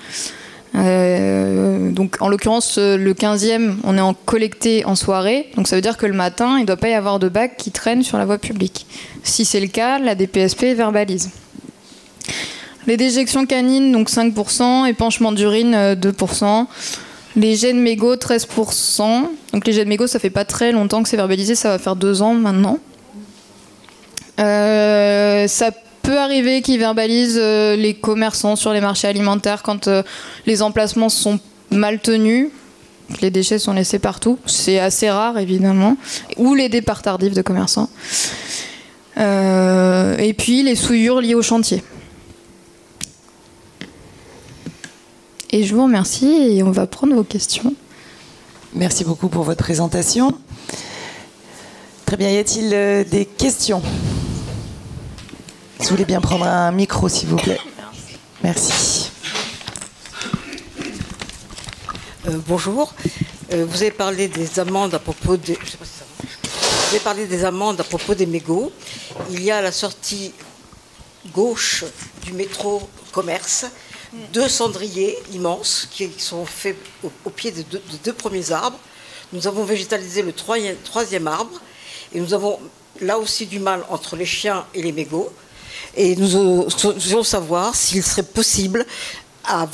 Donc en l'occurrence le 15e on est en collecté en soirée, donc ça veut dire que le matin il ne doit pas y avoir de bac qui traîne sur la voie publique. Si c'est le cas, la DPSP verbalise. Les déjections canines, donc 5%, épanchement d'urine 2%, les jets de mégots 13%. Donc les jets de mégots, ça fait pas très longtemps que c'est verbalisé, ça va faire 2 ans maintenant. Ça peut arriver qu'ils verbalisent les commerçants sur les marchés alimentaires quand les emplacements sont mal tenus, les déchets sont laissés partout, c'est assez rare évidemment, ou les départs tardifs de commerçants. Et puis les souillures liées au chantier. Et je vous remercie et on va prendre vos questions. Merci beaucoup pour votre présentation. Très bien, y a-t-il des questions ? Si vous voulez bien prendre un micro, s'il vous plaît. Merci. Bonjour. Vous avez parlé des amendes à propos des... Je sais pas si ça marche. Vous avez parlé des amendes à propos des mégots. Il y a à la sortie gauche du métro Commerce 2 cendriers immenses qui sont faits au pied des 2 premiers arbres. Nous avons végétalisé le 3e arbre et nous avons là aussi du mal entre les chiens et les mégots. Et nous voulons savoir s'il serait possible, à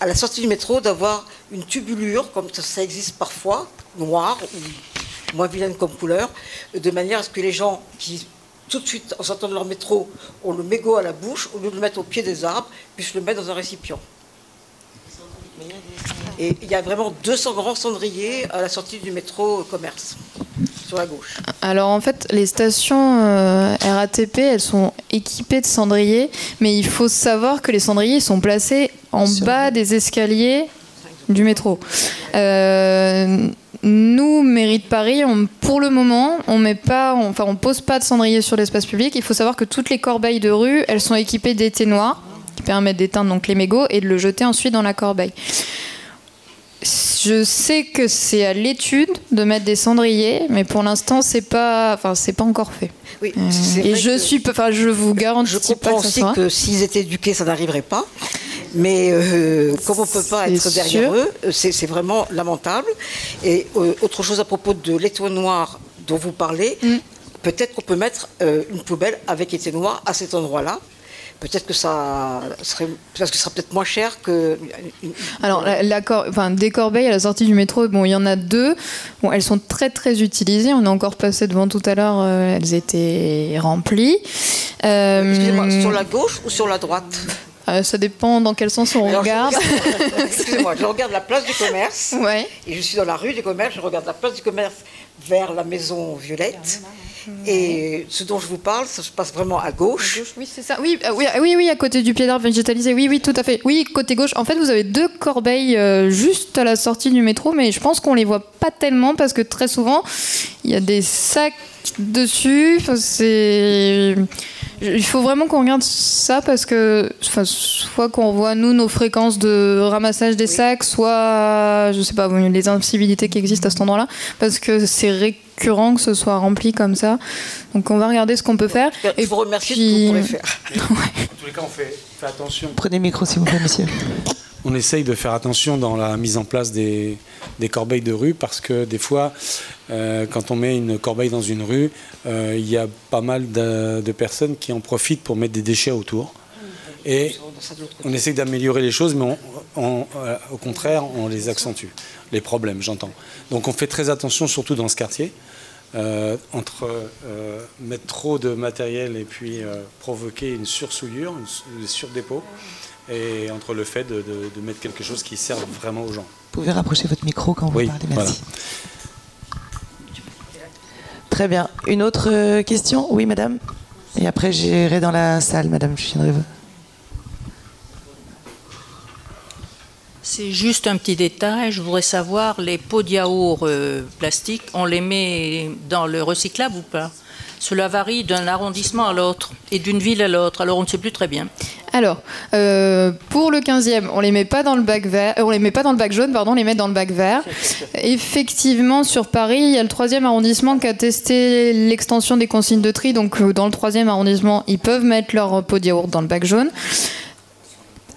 la sortie du métro, d'avoir une tubulure, comme ça existe parfois, noire ou moins vilaine comme couleur, de manière à ce que les gens qui, tout de suite, en sortant de leur métro, ont le mégot à la bouche, au lieu de le mettre au pied des arbres, puissent le mettre dans un récipient. Et il y a vraiment 200 grands cendriers à la sortie du métro Commerce, sur la gauche. Alors en fait, les stations RATP, elles sont équipées de cendriers, mais il faut savoir que les cendriers sont placés en bas des escaliers du métro. Nous, mairie de Paris, pour le moment, on pose pas de cendrier sur l'espace public. Il faut savoir que toutes les corbeilles de rue, elles sont équipées d'éteignoirs qui permettent d'éteindre donc les mégots et de le jeter ensuite dans la corbeille. Je sais que c'est à l'étude de mettre des cendriers, mais pour l'instant c'est pas encore fait. Oui, et je vous garantis je comprends pas que ça aussi que s'ils étaient éduqués, ça n'arriverait pas. Mais comme on ne peut pas être derrière eux, c'est vraiment lamentable. Et autre chose à propos de l'éteignoir dont vous parlez, peut-être qu'on peut mettre une poubelle avec éteignoir à cet endroit-là. Peut-être que ça serait peut-être moins cher que... Alors, des corbeilles à la sortie du métro, bon, il y en a 2. Bon, elles sont très très utilisées. On est encore passé devant tout à l'heure. Elles étaient remplies. Excusez-moi, sur la gauche ou sur la droite ? Ça dépend dans quel sens on regarde. Excusez-moi, je regarde la place du commerce. Ouais. Et je suis dans la rue du commerce, je regarde la place du commerce vers la maison Violette. Et ce dont je vous parle, ça se passe vraiment à gauche. Oui, c'est ça. Oui, oui, à côté du pied d'arbre végétalisé. Oui, tout à fait. Oui, côté gauche. En fait, vous avez 2 corbeilles juste à la sortie du métro, mais je pense qu'on les voit pas tellement parce que très souvent, il y a des sacs dessus. Il faut vraiment qu'on regarde ça parce que soit qu'on voit nous nos fréquences de ramassage des sacs, soit je sais pas les incivilités qui existent à cet endroit-là, parce que c'est récurrent que ce soit rempli comme ça. Donc on va regarder ce qu'on peut faire. Et je vous remercie de ce que vous pourrez faire. En tous les cas, on fait attention. Prenez le micro s'il vous plaît, monsieur. On essaye de faire attention dans la mise en place des corbeilles de rue parce que des fois, quand on met une corbeille dans une rue, il y a pas mal de personnes qui en profitent pour mettre des déchets autour. Et on essaye d'améliorer les choses, mais au contraire, on les accentue. Les problèmes, j'entends. Donc on fait très attention, surtout dans ce quartier, entre mettre trop de matériel et puis provoquer une sursouillure, un surdépôt. Et entre le fait de mettre quelque chose qui serve vraiment aux gens. Vous pouvez rapprocher votre micro quand vous parlez, merci. Voilà. Très bien. Une autre question? Oui, madame. Et après, j'irai dans la salle, madame. Je viendrai vous. C'est juste un petit détail. Je voudrais savoir, les pots de yaourt plastiques, on les met dans le recyclable ou pas? Cela varie d'un arrondissement à l'autre et d'une ville à l'autre. Alors on ne sait plus très bien. Alors, pour le 15e, on les met pas dans le bac vert, on les met pas dans le bac jaune, pardon, on les met dans le bac vert. Effectivement, sur Paris, il y a le 3e arrondissement qui a testé l'extension des consignes de tri. Donc, dans le 3e arrondissement, ils peuvent mettre leur pot de yaourt dans le bac jaune.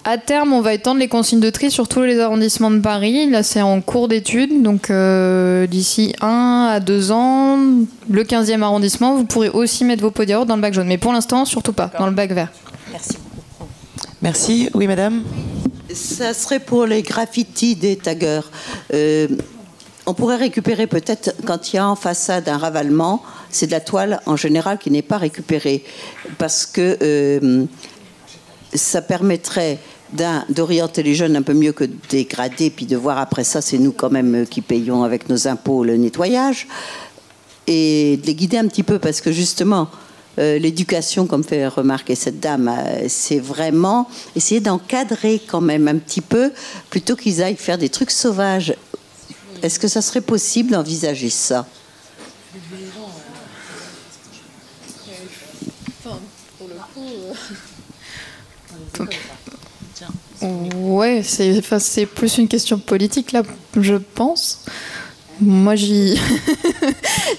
À terme, on va étendre les consignes de tri sur tous les arrondissements de Paris. Là, c'est en cours d'étude. Donc, d'ici 1 à 2 ans, le 15e arrondissement, vous pourrez aussi mettre vos pots de yaourt dans le bac jaune. Mais pour l'instant, surtout pas, dans le bac vert. Merci. Merci. Oui, madame. Ça serait pour les graffitis des taggers. On pourrait récupérer peut-être, quand il y a en façade un ravalement, c'est de la toile en général qui n'est pas récupérée. Parce que ça permettrait d'orienter les jeunes un peu mieux que de dégrader, puis de voir après ça, c'est nous quand même qui payons avec nos impôts le nettoyage, et de les guider un petit peu, parce que justement, l'éducation, comme fait remarquer cette dame, c'est vraiment essayer d'encadrer quand même un petit peu, plutôt qu'ils aillent faire des trucs sauvages. Est-ce que ça serait possible d'envisager ça? Ouais, c'est plus une question politique là, je pense. Moi,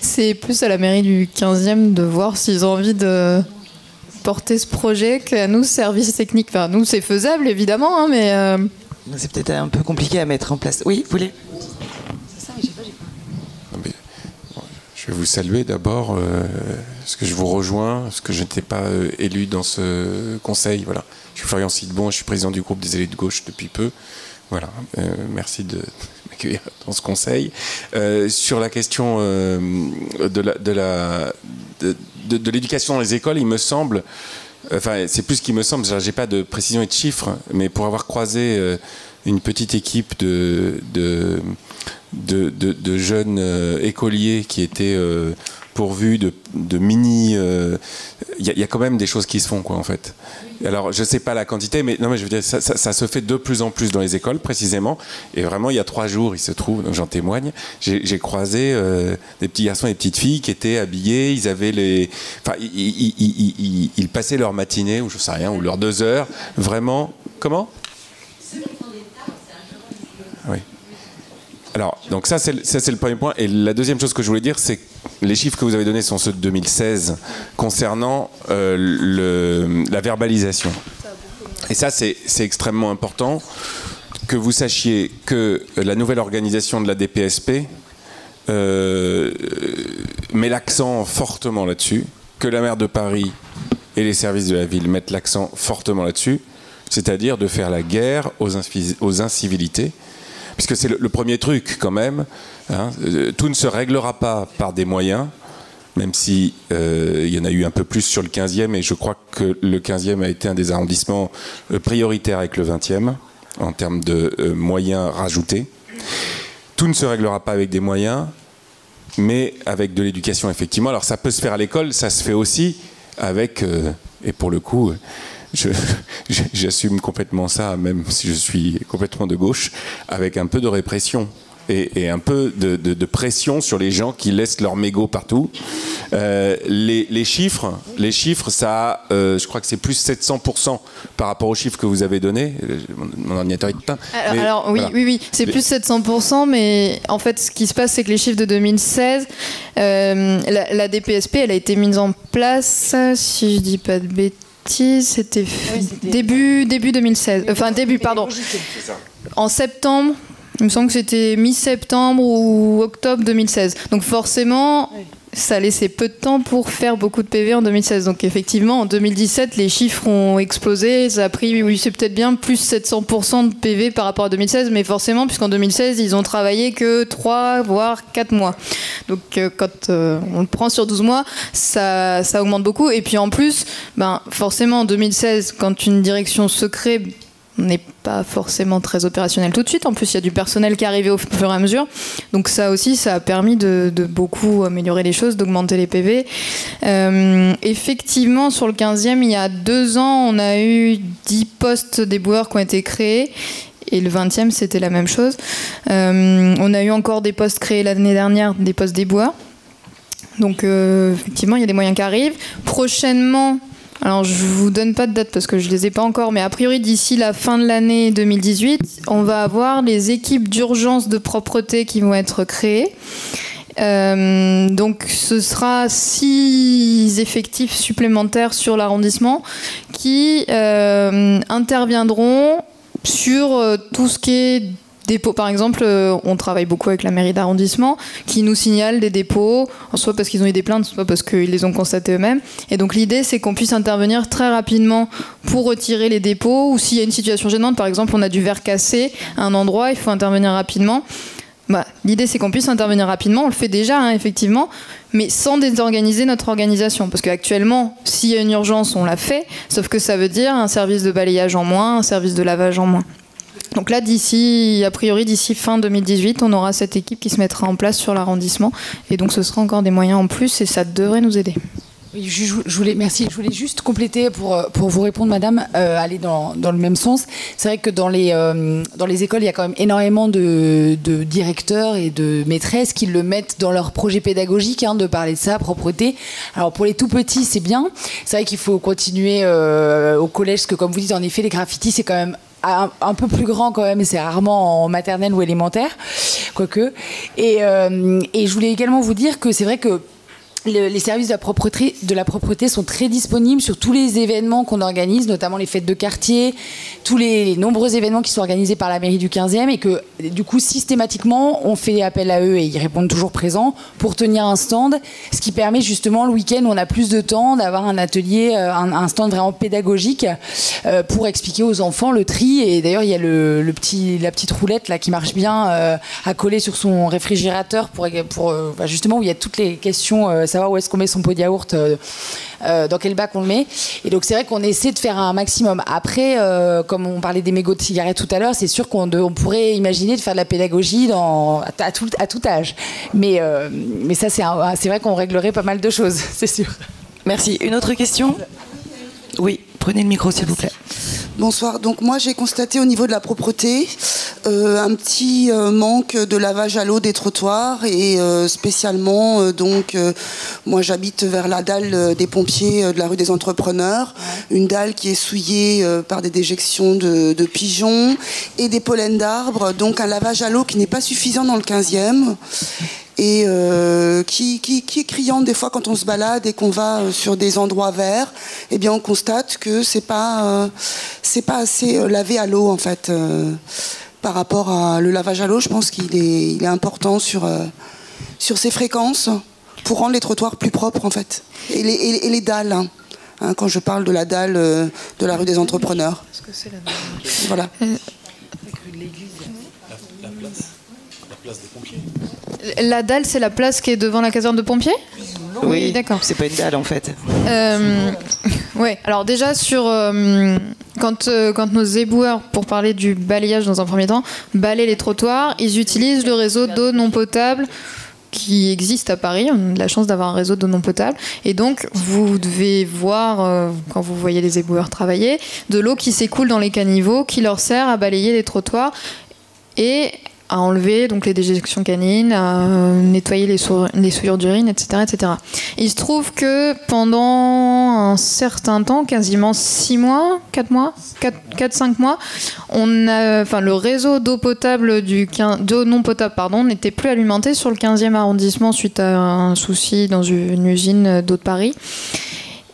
c'est plus à la mairie du 15e de voir s'ils ont envie de porter ce projet qu'à nous, services techniques. Enfin, nous, c'est faisable, évidemment, hein, mais... C'est peut-être un peu compliqué à mettre en place. Oui, vous voulez? Je vais vous saluer d'abord, parce que je vous rejoins, parce que je n'étais pas élu dans ce conseil. Voilà. Je suis Florian Sidbon, je suis président du groupe des élus de gauche depuis peu. Voilà. Merci de m'accueillir dans ce conseil. Sur la question de l'éducation dans les écoles, il me semble, enfin c'est plus qu'il me semble, j'ai pas de précision et de chiffres, mais pour avoir croisé une petite équipe de jeunes écoliers qui étaient pourvus de mini... Il y a quand même des choses qui se font, quoi, en fait. Alors, je ne sais pas la quantité, mais non, mais je veux dire, ça se fait de plus en plus dans les écoles, précisément. Et vraiment, il y a 3 jours, il se trouve, donc j'en témoigne, j'ai croisé des petits garçons et des petites filles qui étaient habillés, ils avaient les... Enfin, ils passaient leur matinée, ou je sais rien, ou leurs 2 heures, vraiment... Comment ? Oui. Alors, donc ça c'est le premier point. Et la deuxième chose que je voulais dire, c'est que les chiffres que vous avez donnés sont ceux de 2016 concernant la verbalisation. Et ça, c'est extrêmement important que vous sachiez que la nouvelle organisation de la DPSP met l'accent fortement là-dessus, que la maire de Paris et les services de la ville mettent l'accent fortement là-dessus, c'est-à-dire de faire la guerre aux incivilités. Puisque c'est le premier truc quand même, hein. Tout ne se réglera pas par des moyens, même si il y en a eu un peu plus sur le 15e, et je crois que le 15e a été un des arrondissements prioritaires avec le 20e, en termes de moyens rajoutés. Tout ne se réglera pas avec des moyens, mais avec de l'éducation, effectivement. Alors ça peut se faire à l'école, ça se fait aussi avec, et pour le coup, j'assume complètement ça, même si je suis complètement de gauche, avec un peu de répression. Et un peu de pression sur les gens qui laissent leurs mégots partout. Les chiffres, ça, je crois que c'est plus 700% par rapport aux chiffres que vous avez donnés. Mon ordinateur est éteint. Alors oui, voilà. oui, c'est plus 700%, mais en fait, ce qui se passe, c'est que les chiffres de 2016, la DPSP, elle a été mise en place, si je dis pas de bêtises, c'était début 2016. Enfin, pardon. En septembre. Il me semble que c'était mi-septembre ou octobre 2016. Donc forcément, ça laissait peu de temps pour faire beaucoup de PV en 2016. Donc effectivement, en 2017, les chiffres ont explosé. Ça a pris, oui, c'est peut-être bien plus 700% de PV par rapport à 2016. Mais forcément, puisqu'en 2016, ils ont travaillé que 3, voire 4 mois. Donc quand on le prend sur 12 mois, ça augmente beaucoup. Et puis en plus, forcément, en 2016, quand une direction se crée, on n'est pas forcément très opérationnel tout de suite. En plus, il y a du personnel qui est arrivé au fur et à mesure. Donc ça aussi, ça a permis de beaucoup améliorer les choses, d'augmenter les PV. Effectivement, sur le 15e, il y a 2 ans, on a eu 10 postes d'éboueurs qui ont été créés. Et le 20e, c'était la même chose. On a eu encore des postes créés l'année dernière, des postes d'éboueurs. Donc effectivement, il y a des moyens qui arrivent. Prochainement... Alors, je ne vous donne pas de date parce que je ne les ai pas encore, mais a priori, d'ici la fin de l'année 2018, on va avoir les équipes d'urgence de propreté qui vont être créées. Donc, ce sera 6 effectifs supplémentaires sur l'arrondissement qui interviendront sur tout ce qui est dépôts. Par exemple, on travaille beaucoup avec la mairie d'arrondissement qui nous signale des dépôts, soit parce qu'ils ont eu des plaintes, soit parce qu'ils les ont constatés eux-mêmes. Et donc l'idée, c'est qu'on puisse intervenir très rapidement pour retirer les dépôts, ou s'il y a une situation gênante, par exemple, on a du verre cassé à un endroit, il faut intervenir rapidement. L'idée, c'est qu'on puisse intervenir rapidement. On le fait déjà, effectivement, mais sans désorganiser notre organisation. Parce qu'actuellement, s'il y a une urgence, on l'a fait, sauf que ça veut dire un service de balayage en moins, un service de lavage en moins. Donc là, a priori, d'ici fin 2018, on aura cette équipe qui se mettra en place sur l'arrondissement. Et donc, ce sera encore des moyens en plus et ça devrait nous aider. Oui, merci. Je voulais juste compléter pour vous répondre, madame, aller dans le même sens. C'est vrai que dans les écoles, il y a quand même énormément de directeurs et de maîtresses qui le mettent dans leur projet pédagogique, de parler de ça, propreté. Alors pour les tout petits, c'est bien. C'est vrai qu'il faut continuer au collège, parce que comme vous dites, en effet, les graffitis, c'est quand même un peu plus grand quand même, et c'est rarement en maternelle ou élémentaire, quoique. Et je voulais également vous dire que c'est vrai que les services de la propreté sont très disponibles sur tous les événements qu'on organise, notamment les fêtes de quartier, tous les nombreux événements qui sont organisés par la mairie du 15e, et que du coup systématiquement on fait appel à eux et ils répondent toujours présents pour tenir un stand, ce qui permet justement le week-end où on a plus de temps d'avoir un atelier, un stand vraiment pédagogique pour expliquer aux enfants le tri. Et d'ailleurs il y a la petite roulette là qui marche bien à coller sur son réfrigérateur pour justement où il y a toutes les questions, savoir où est-ce qu'on met son pot de yaourt, dans quel bac on le met. Et donc c'est vrai qu'on essaie de faire un maximum. Après, comme on parlait des mégots de cigarettes tout à l'heure, c'est sûr qu'on pourrait imaginer de faire de la pédagogie à tout âge. Mais ça, c'est vrai qu'on réglerait pas mal de choses, c'est sûr. Merci. Une autre question ? Oui, prenez le micro, s'il vous plaît. Bonsoir. Donc moi, j'ai constaté au niveau de la propreté un petit manque de lavage à l'eau des trottoirs et spécialement, moi j'habite vers la dalle des pompiers de la rue des Entrepreneurs, une dalle qui est souillée par des déjections de pigeons et des pollens d'arbres, donc un lavage à l'eau qui n'est pas suffisant dans le 15e. Et qui est criant des fois quand on se balade et qu'on va sur des endroits verts, eh bien on constate que c'est pas assez lavé à l'eau en fait. Par rapport à le lavage à l'eau, je pense qu'il est important sur ces fréquences pour rendre les trottoirs plus propres en fait. Et les dalles, quand je parle de la dalle de la rue des Entrepreneurs. Est-ce que c'est la dalle ? Voilà. La dalle, c'est la place qui est devant la caserne de pompiers ? Oui, d'accord. C'est pas une dalle en fait. Ouais, alors déjà sur quand nos éboueurs, pour parler du balayage dans un premier temps, balayent les trottoirs, ils utilisent le réseau d'eau non potable qui existe à Paris. On a de la chance d'avoir un réseau d'eau non potable. Et donc, vous devez voir, quand vous voyez les éboueurs travailler, de l'eau qui s'écoule dans les caniveaux, qui leur sert à balayer les trottoirs et à enlever donc les déjections canines, à nettoyer les souillures d'urine, etc., etc. Et il se trouve que pendant un certain temps, quasiment 6 mois, 4-5 mois, le réseau d'eau potable d'eau non potable, n'était plus alimenté sur le 15e arrondissement suite à un souci dans une usine d'eau de Paris.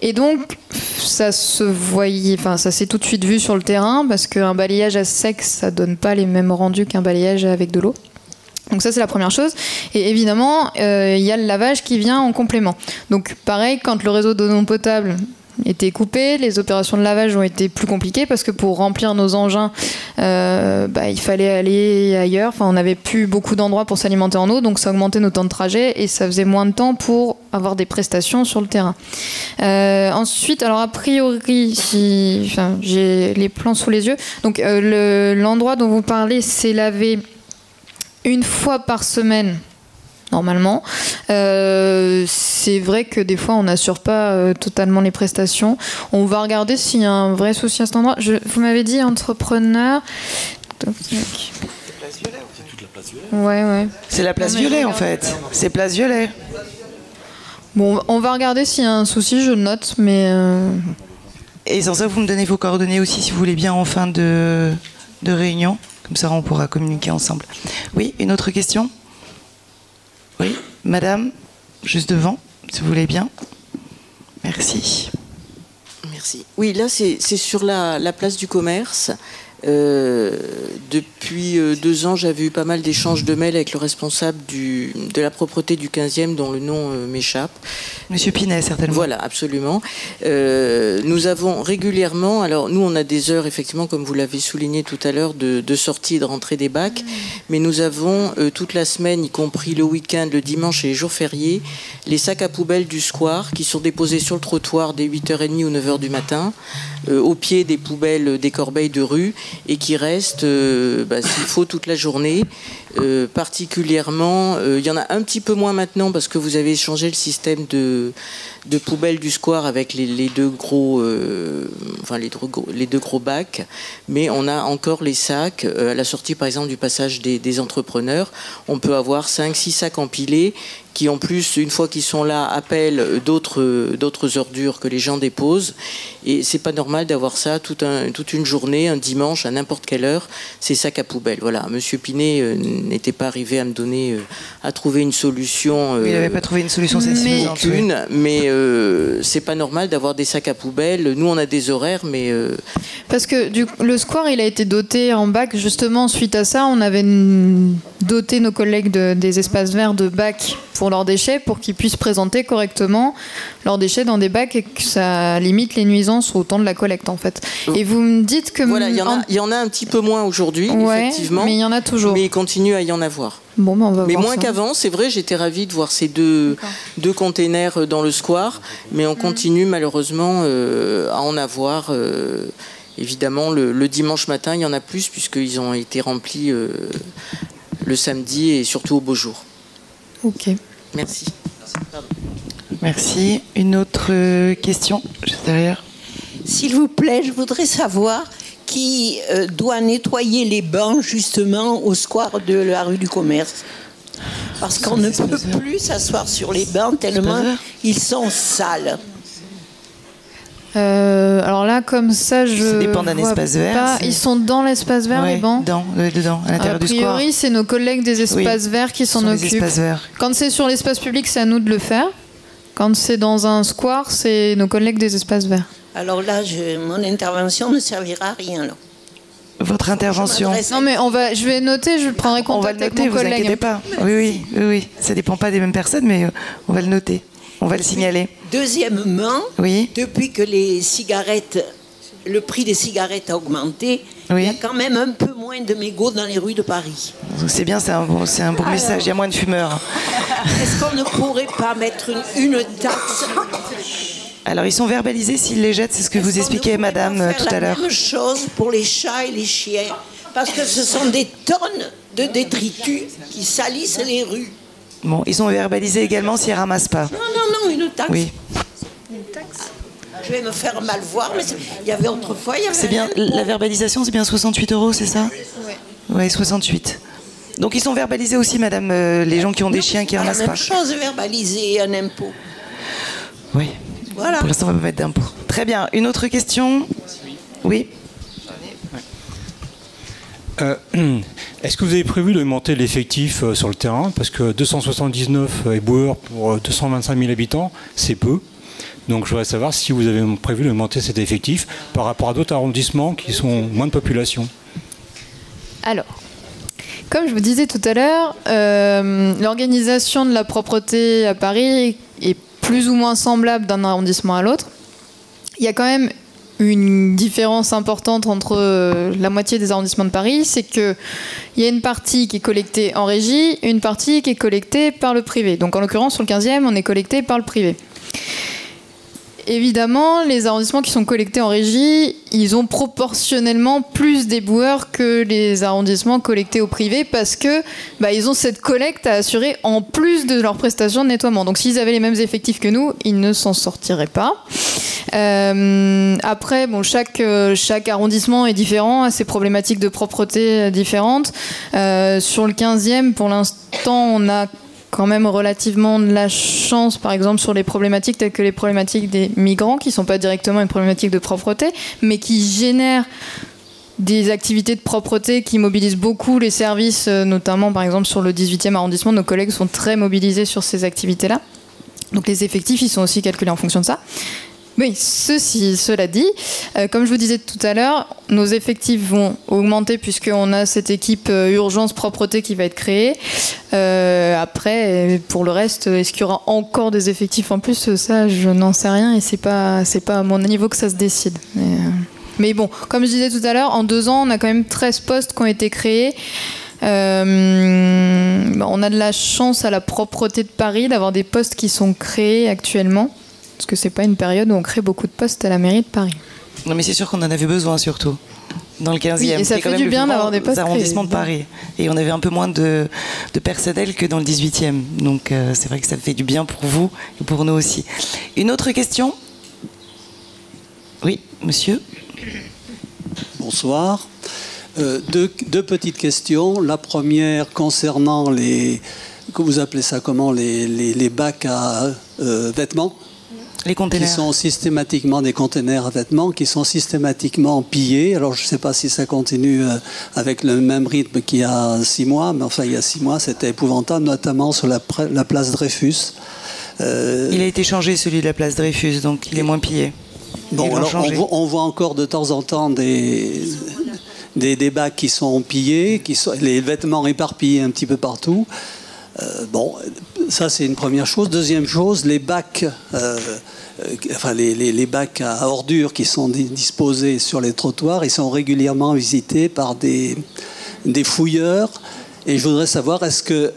Et donc, ça s'est tout de suite vu sur le terrain, parce qu'un balayage à sec, ça donne pas les mêmes rendus qu'un balayage avec de l'eau. Donc ça, c'est la première chose. Et évidemment, il y a le lavage qui vient en complément. Donc pareil, quand le réseau d'eau non potable était coupé, les opérations de lavage ont été plus compliquées, parce que pour remplir nos engins, il fallait aller ailleurs. Enfin, on n'avait plus beaucoup d'endroits pour s'alimenter en eau, donc ça augmentait nos temps de trajet et ça faisait moins de temps pour avoir des prestations sur le terrain. Ensuite, alors a priori, j'ai les plans sous les yeux. Donc l'endroit dont vous parlez, c'est lavé une fois par semaine. Normalement. C'est vrai que des fois, on n'assure pas totalement les prestations. On va regarder s'il y a un vrai souci à cet endroit. Vous m'avez dit entrepreneur. Ouais. C'est la place Violet, en fait. C'est place Violet. Bon, on va regarder s'il y a un souci, je le note, mais... Et sans ça, vous me donnez vos coordonnées aussi, si vous voulez bien, en fin de réunion. Comme ça, on pourra communiquer ensemble. Oui, une autre question ? Oui, madame, juste devant, si vous voulez bien. Merci. Merci. Oui, là, c'est sur la place du commerce. Depuis 2 ans, j'avais eu pas mal d'échanges de mails avec le responsable de la propreté du 15e, dont le nom m'échappe. Monsieur Pinet, certainement. Voilà, absolument. Nous avons régulièrement, alors nous on a des heures, effectivement, comme vous l'avez souligné tout à l'heure, de sortie et de rentrée des bacs, mais nous avons toute la semaine, y compris le week-end, le dimanche et les jours fériés, les sacs à poubelle du square qui sont déposés sur le trottoir dès 8h30 ou 9h du matin, au pied des poubelles des corbeilles de rue, et qui restent, s'il faut, toute la journée. Particulièrement, il y en a un petit peu moins maintenant parce que vous avez changé le système de poubelles du square avec les deux gros bacs, mais on a encore les sacs. À la sortie, par exemple, du passage des entrepreneurs, on peut avoir 5-6 sacs empilés qui, en plus, une fois qu'ils sont là, appellent d'autres ordures que les gens déposent. Et c'est pas normal d'avoir ça toute une journée, un dimanche, à n'importe quelle heure, ces sacs à poubelle. Voilà, Monsieur Pinet n'était pas arrivé à me donner, à trouver une solution. Il n'avait pas trouvé une solution satisfaisante. Mais c'est pas normal d'avoir des sacs à poubelle. Nous, on a des horaires, mais... Parce que le square, il a été doté en bac, justement, suite à ça, on avait doté nos collègues des espaces verts de bacs pour leurs déchets, pour qu'ils puissent présenter correctement leurs déchets dans des bacs et que ça limite les nuisances au temps de la collecte, en fait. Et vous me dites que... Voilà, il y en a un petit peu moins aujourd'hui, effectivement. Mais il y en a toujours. Mais il continue à y en avoir. Bon, on va mais voir moins ça. qu'avant, c'est vrai, j'étais ravie de voir ces deux containers dans le square, mais on continue malheureusement à en avoir. Évidemment, le dimanche matin, il y en a plus, puisqu'ils ont été remplis le samedi et surtout au beau jour. Ok. Merci. Merci. Une autre question, juste derrière. S'il vous plaît, je voudrais savoir qui doit nettoyer les bancs justement au square de la rue du Commerce. Parce qu'on ne peut plus s'asseoir sur les bancs tellement ils sont sales. Alors là, comme ça, Ça dépend d'un espace vert. Ils sont dans l'espace vert, les bancs dedans, à l'intérieur du square. A priori, c'est nos collègues des espaces verts qui s'en occupent. Quand c'est sur l'espace public, c'est à nous de le faire. Quand c'est dans un square, c'est nos collègues des espaces verts. Alors là, mon intervention ne servira à rien. Là. Votre intervention. Non, mais je vais noter, je prendrai contact avec mon collègue. Vous inquiétez pas. Oui. Ça dépend pas des mêmes personnes, mais on va le noter. On va le signaler. Deuxièmement, oui. Depuis que les cigarettes le prix des cigarettes a augmenté, il y a quand même un peu moins de mégots dans les rues de Paris. C'est bien, c'est un bon message, il y a moins de fumeurs. Est-ce qu'on ne pourrait pas mettre une taxe? Alors, ils sont verbalisés s'ils les jettent, c'est ce que vous expliquiez, madame, tout à l'heure. La même chose pour les chats et les chiens, parce que ce sont des tonnes de détritus qui salissent les rues. Bon, ils sont verbalisés également s'ils ne ramassent pas. Non, une taxe. Oui. Une taxe. Je vais me faire mal voir, mais il y avait autrefois... C'est bien, la verbalisation, c'est bien 68 €, c'est ça? Oui, 68. Donc ils sont verbalisés aussi, madame, les gens qui ont des chiens qui ne ramassent pas. La même chose, verbaliser un impôt. Oui. Voilà. Pour l'instant, on va pas mettre d'impôt. Très bien. Une autre question? Oui. Est-ce que vous avez prévu d'augmenter l'effectif sur le terrain? Parce que 279 éboueurs pour 225 000 habitants, c'est peu. Donc je voudrais savoir si vous avez prévu d'augmenter cet effectif par rapport à d'autres arrondissements qui sont moins de population. Alors, comme je vous disais tout à l'heure, l'organisation de la propreté à Paris est plus ou moins semblable d'un arrondissement à l'autre. Il y a quand même une différence importante entre la moitié des arrondissements de Paris, c'est qu'il y a une partie qui est collectée en régie, une partie qui est collectée par le privé. Donc en l'occurrence, sur le 15e, on est collecté par le privé. Évidemment, les arrondissements qui sont collectés en régie, ils ont proportionnellement plus d'éboueurs que les arrondissements collectés au privé parce que ils ont cette collecte à assurer en plus de leurs prestations de nettoiement. Donc s'ils avaient les mêmes effectifs que nous, ils ne s'en sortiraient pas. Après, chaque arrondissement est différent, a ses problématiques de propreté différentes. Sur le 15e, pour l'instant, on a quand même relativement de la chance, par exemple, sur les problématiques telles que les problématiques des migrants, qui ne sont pas directement une problématique de propreté, mais qui génèrent des activités de propreté qui mobilisent beaucoup les services, notamment, par exemple, sur le 18e arrondissement, nos collègues sont très mobilisés sur ces activités-là. Donc les effectifs, ils sont aussi calculés en fonction de ça. Oui, cela dit, comme je vous disais tout à l'heure, nos effectifs vont augmenter puisqu'on a cette équipe urgence propreté qui va être créée. Après, pour le reste, est-ce qu'il y aura encore des effectifs en plus? Ça, je n'en sais rien et c'est pas à mon niveau que ça se décide. Mais bon, comme je disais tout à l'heure, en 2 ans, on a quand même 13 postes qui ont été créés. On a de la chance à la propreté de Paris d'avoir des postes qui sont créés actuellement. Parce que c'est pas une période où on crée beaucoup de postes à la mairie de Paris. Non, mais c'est sûr qu'on en avait besoin, surtout. Dans le 15e. Oui, et ça fait du bien d'avoir des postes arrondissements de Paris. Et on avait un peu moins de personnel que dans le 18e. Donc c'est vrai que ça fait du bien pour vous et pour nous aussi. Une autre question? Oui, monsieur. Bonsoir. Deux petites questions. La première concernant que vous appelez ça comment, les bacs à vêtements. Les containers. Qui sont systématiquement des containers à vêtements, qui sont systématiquement pillés. Alors je ne sais pas si ça continue avec le même rythme qu'il y a 6 mois, mais enfin il y a 6 mois c'était épouvantable, notamment sur la place Dreyfus. Il a été changé celui de la place Dreyfus, donc il est moins pillé. Bon, alors on voit encore de temps en temps des bacs qui sont pillés, les vêtements éparpillés un petit peu partout. Bon, ça c'est une première chose. Deuxième chose, les bacs, les bacs à ordures qui sont disposés sur les trottoirs, ils sont régulièrement visités par des fouilleurs. Et je voudrais savoir, est-ce que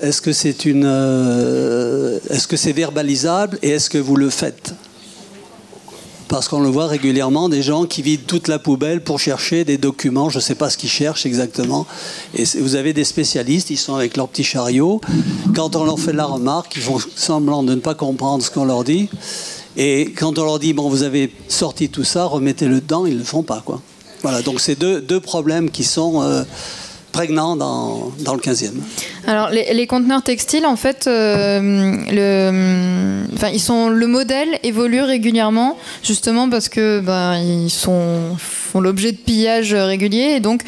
c'est verbalisable et est-ce que vous le faites? Parce qu'on le voit régulièrement, des gens qui vident toute la poubelle pour chercher des documents, je ne sais pas ce qu'ils cherchent exactement. Et vous avez des spécialistes, ils sont avec leur petit chariot. Quand on leur fait la remarque, ils font semblant de ne pas comprendre ce qu'on leur dit. Et quand on leur dit, bon, vous avez sorti tout ça, remettez-le dedans, ils ne le font pas, quoi. Voilà, donc c'est deux problèmes qui sont prégnants dans le 15e. Alors, les conteneurs textiles, en fait, le modèle évolue régulièrement, justement parce que ils font l'objet de pillages réguliers, et donc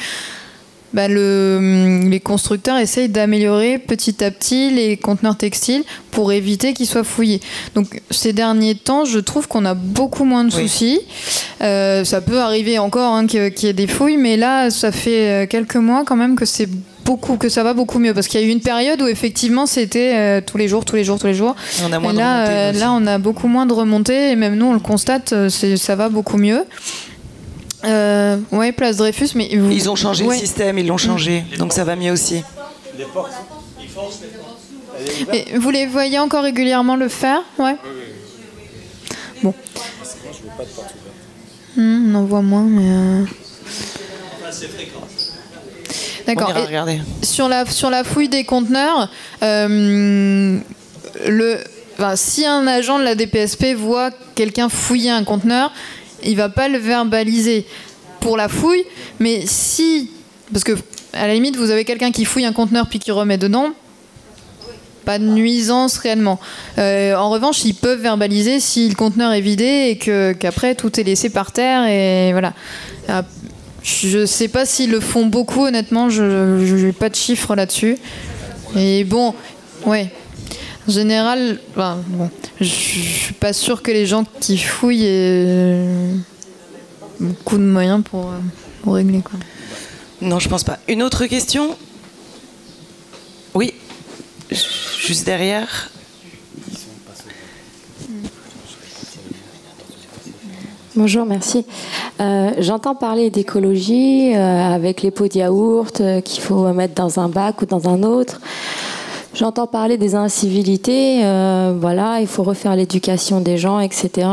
les constructeurs essayent d'améliorer petit à petit les conteneurs textiles pour éviter qu'ils soient fouillés. Donc ces derniers temps, je trouve qu'on a beaucoup moins de soucis. Ça peut arriver encore qu'il y ait des fouilles, mais là, ça fait quelques mois quand même que ça va beaucoup mieux, parce qu'il y a eu une période où effectivement c'était tous les jours. Et on a moins de remontées. Là, on a beaucoup moins de remontées, et même nous on le constate, ça va beaucoup mieux. Oui, place Dreyfus, mais... Ils ont changé le système, ils l'ont changé, donc ça va mieux aussi. Les portes, ils forcent les portes. Et vous les voyez encore régulièrement le faire? Ouais. Bon. On en voit moins, mais... C'est fréquent. D'accord. Regardez. Sur la fouille des conteneurs, si un agent de la DPSP voit quelqu'un fouiller un conteneur, il va pas le verbaliser pour la fouille, mais si... Parce que, à la limite, vous avez quelqu'un qui fouille un conteneur puis qui remet dedans, pas de nuisance réellement. En revanche, ils peuvent verbaliser si le conteneur est vidé et qu'après tout est laissé par terre et voilà. Je sais pas s'ils le font beaucoup, honnêtement, je n'ai pas de chiffres là-dessus. Et bon, ouais. En général, je suis pas sûre que les gens qui fouillent aient beaucoup de moyens pour régler, quoi. Non, je pense pas. Une autre question? Oui. Juste derrière. Bonjour, merci. J'entends parler d'écologie avec les pots de yaourt qu'il faut mettre dans un bac ou dans un autre. J'entends parler des incivilités, voilà, il faut refaire l'éducation des gens, etc.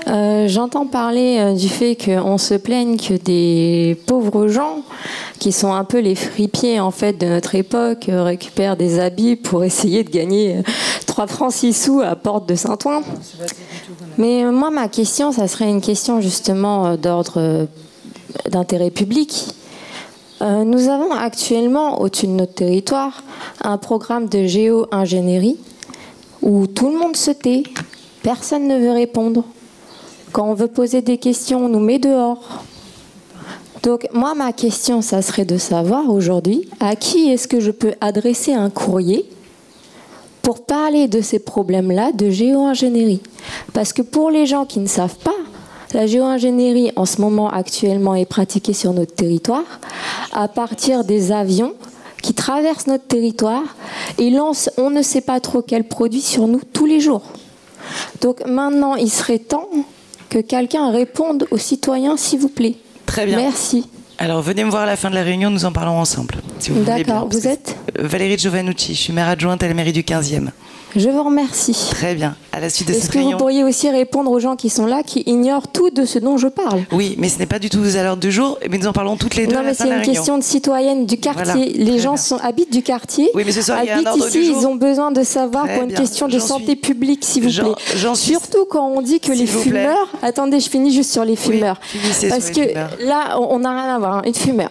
J'entends parler du fait qu'on se plaigne que des pauvres gens, qui sont un peu les fripiers en fait de notre époque, récupèrent des habits pour essayer de gagner 3 francs 6 sous à Porte de Saint-Ouen. Mais moi, ma question, ça serait une question justement d'ordre d'intérêt public. Nous avons actuellement au-dessus de notre territoire un programme de géo-ingénierie où tout le monde se tait, personne ne veut répondre. Quand on veut poser des questions, on nous met dehors. Donc moi, ma question, ça serait de savoir aujourd'hui à qui est-ce que je peux adresser un courrier pour parler de ces problèmes-là de géo-ingénierie. Parce que pour les gens qui ne savent pas, la géo-ingénierie en ce moment actuellement est pratiquée sur notre territoire à partir des avions qui traversent notre territoire et lancent on ne sait pas trop quel produit sur nous tous les jours. Donc maintenant, il serait temps que quelqu'un réponde aux citoyens, s'il vous plaît. Très bien. Merci. Alors, venez me voir à la fin de la réunion, nous en parlons ensemble. Si vous voulez bien. D'accord, vous êtes Valérie Giovannucci, je suis maire adjointe à la mairie du 15e. Je vous remercie. Très bien. À la suite de cette Est-ce que réunion... vous pourriez aussi répondre aux gens qui sont là, qui ignorent tout de ce dont je parle? Oui, mais ce n'est pas du tout à l'heure du jour, mais nous en parlons toutes les deux Non, à la mais fin de la c'est une réunion. question de citoyenne du quartier. Voilà. Les gens habitent du quartier, Oui, mais ce soir, il y a un habitent ordre du ici, jour. ils ont besoin de savoir Très pour une bien. question de santé publique, s'il vous plaît. j'en suis- Surtout quand on dit que les S'il vous plaît. fumeurs... Attendez, je finis juste sur les fumeurs. finissez Parce sur que les fumeurs. là, on n'a rien à voir, hein, une fumeur.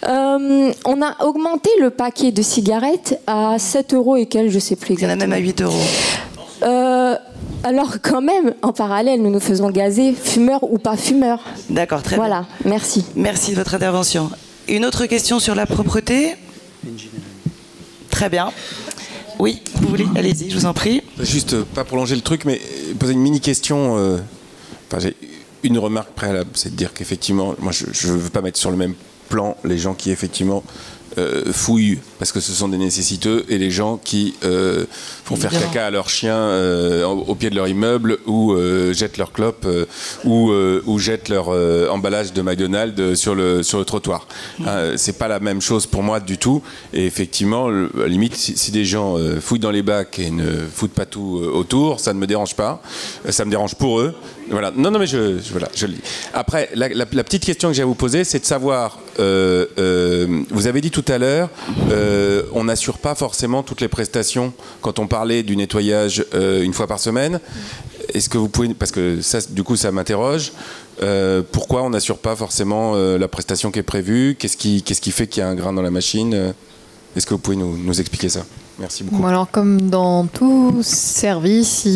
On a augmenté le paquet de cigarettes à 7 € et quelques, je ne sais plus exactement. Il y en a même à 8 €. Alors quand même, en parallèle, nous nous faisons gazer, fumeurs ou pas fumeurs. D'accord, très bien. Voilà, merci. Merci de votre intervention. Une autre question sur la propreté? Très bien. Oui, vous voulez? Allez-y, je vous en prie. Juste, pas prolonger le truc, mais poser une mini-question. Enfin, j'ai une remarque préalable, c'est de dire qu'effectivement, moi, je ne veux pas mettre sur le même plan les gens qui, effectivement, fouillent parce que ce sont des nécessiteux et les gens qui font faire caca à leurs chiens au pied de leur immeuble ou jettent leur clope ou jettent leur emballage de McDonald's sur le trottoir. C'est pas la même chose pour moi du tout. Et effectivement, à la limite, si des gens fouillent dans les bacs et ne foutent pas tout autour, ça ne me dérange pas. Ça me dérange pour eux. Voilà. Non, mais je le dis. Après, la petite question que j'ai à vous poser, c'est de savoir. Vous avez dit tout à l'heure, on n'assure pas forcément toutes les prestations quand on parlait du nettoyage une fois par semaine. Est-ce que vous pouvez, parce que ça, du coup, ça m'interroge. Pourquoi on n'assure pas forcément la prestation qui est prévue? Qu'est-ce qui fait qu'il y a un grain dans la machine? Est-ce que vous pouvez nous expliquer ça? Merci beaucoup. Bon, alors, comme dans tout service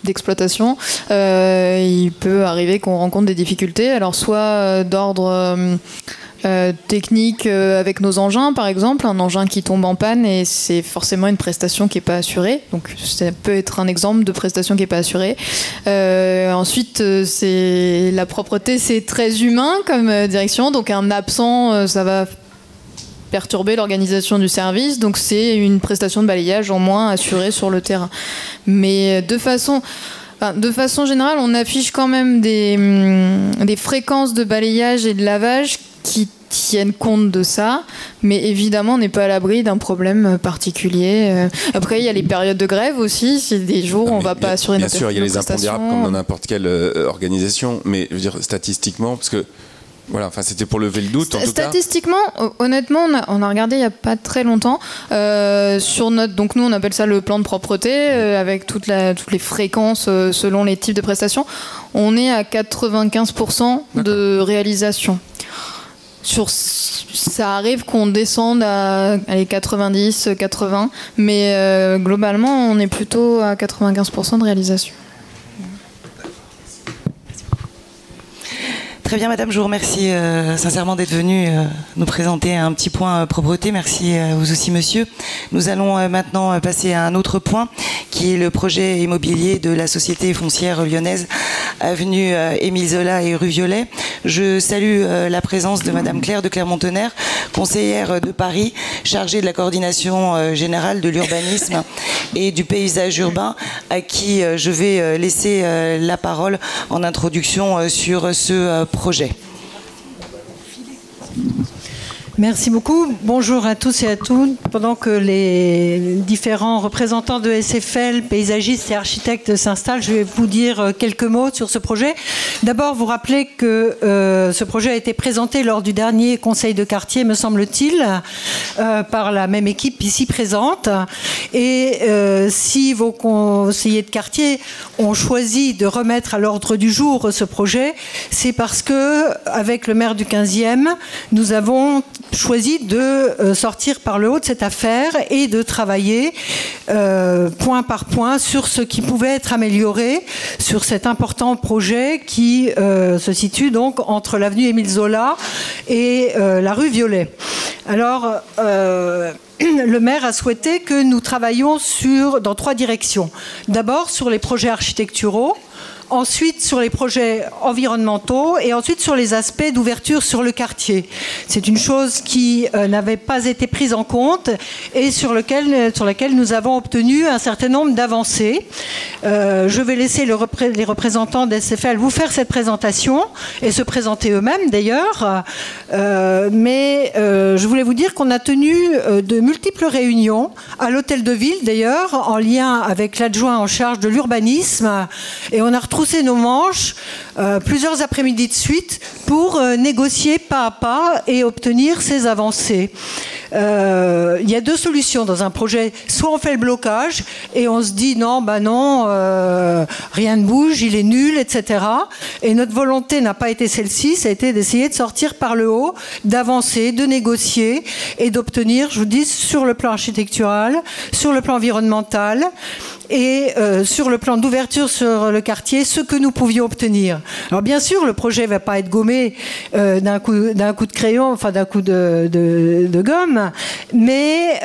d'exploitation, il peut arriver qu'on rencontre des difficultés. Alors, soit d'ordre technique avec nos engins, par exemple, un engin qui tombe en panne et c'est forcément une prestation qui n'est pas assurée. Donc, ça peut être un exemple de prestation qui n'est pas assurée. Ensuite, la propreté, c'est très humain comme direction. Donc, un absent, ça va perturber l'organisation du service, donc c'est une prestation de balayage en moins assurée sur le terrain. Mais de façon De façon générale, on affiche quand même des fréquences de balayage et de lavage qui tiennent compte de ça, mais évidemment on n'est pas à l'abri d'un problème particulier. Après il y a les périodes de grève aussi, c'est des jours où on ne va pas assurer nos prestations. Bien sûr, il y a les impondérables comme dans n'importe quelle organisation, mais je veux dire statistiquement, parce que voilà, enfin c'était pour lever le doute. Statistiquement, honnêtement, on a regardé il n'y a pas très longtemps sur notre, donc nous on appelle ça le plan de propreté avec toutes les fréquences selon les types de prestations. On est à 95% de réalisation. Ça arrive qu'on descende à 90, 80, mais globalement on est plutôt à 95% de réalisation. Très bien, madame, je vous remercie sincèrement d'être venue nous présenter un petit point propreté. Merci à vous aussi, monsieur. Nous allons maintenant passer à un autre point, qui est le projet immobilier de la société foncière lyonnaise, avenue Émile Zola et rue Violet. Je salue la présence de madame Claire de Clermont-Tonnerre, conseillère de Paris, chargée de la coordination générale de l'urbanisme et du paysage urbain, à qui je vais laisser la parole en introduction sur ce projet. Merci beaucoup. Bonjour à tous et à toutes. Pendant que les différents représentants de SFL, paysagistes et architectes s'installent, je vais vous dire quelques mots sur ce projet. D'abord, vous rappeler que ce projet a été présenté lors du dernier conseil de quartier, me semble-t-il, par la même équipe ici présente. Et si vos conseillers de quartier ont choisi de remettre à l'ordre du jour ce projet, c'est parce que, avec le maire du 15e, nous avons choisi de sortir par le haut de cette affaire et de travailler point par point sur ce qui pouvait être amélioré sur cet important projet qui se situe donc entre l'avenue Émile Zola et la rue Violet. Alors, le maire a souhaité que nous travaillions dans 3 directions. D'abord sur les projets architecturaux, ensuite sur les projets environnementaux et ensuite sur les aspects d'ouverture sur le quartier. C'est une chose qui n'avait pas été prise en compte et sur laquelle nous avons obtenu un certain nombre d'avancées. Je vais laisser les représentants d'SFL vous faire cette présentation et se présenter eux-mêmes d'ailleurs. Mais je voulais vous dire qu'on a tenu de multiples réunions à l'hôtel de ville d'ailleurs, en lien avec l'adjoint en charge de l'urbanisme, et on a retrouvé nos manches plusieurs après-midi de suite pour négocier pas à pas et obtenir ces avancées. Il y a 2 solutions dans un projet. Soit on fait le blocage et on se dit non, rien ne bouge, il est nul, etc. Et notre volonté n'a pas été celle-ci, ça a été d'essayer de sortir par le haut, d'avancer, de négocier et d'obtenir, je vous dis, sur le plan architectural, sur le plan environnemental et sur le plan d'ouverture sur le quartier, ce que nous pouvions obtenir. Alors bien sûr, le projet ne va pas être gommé d'un coup de crayon, enfin d'un coup de gomme, mais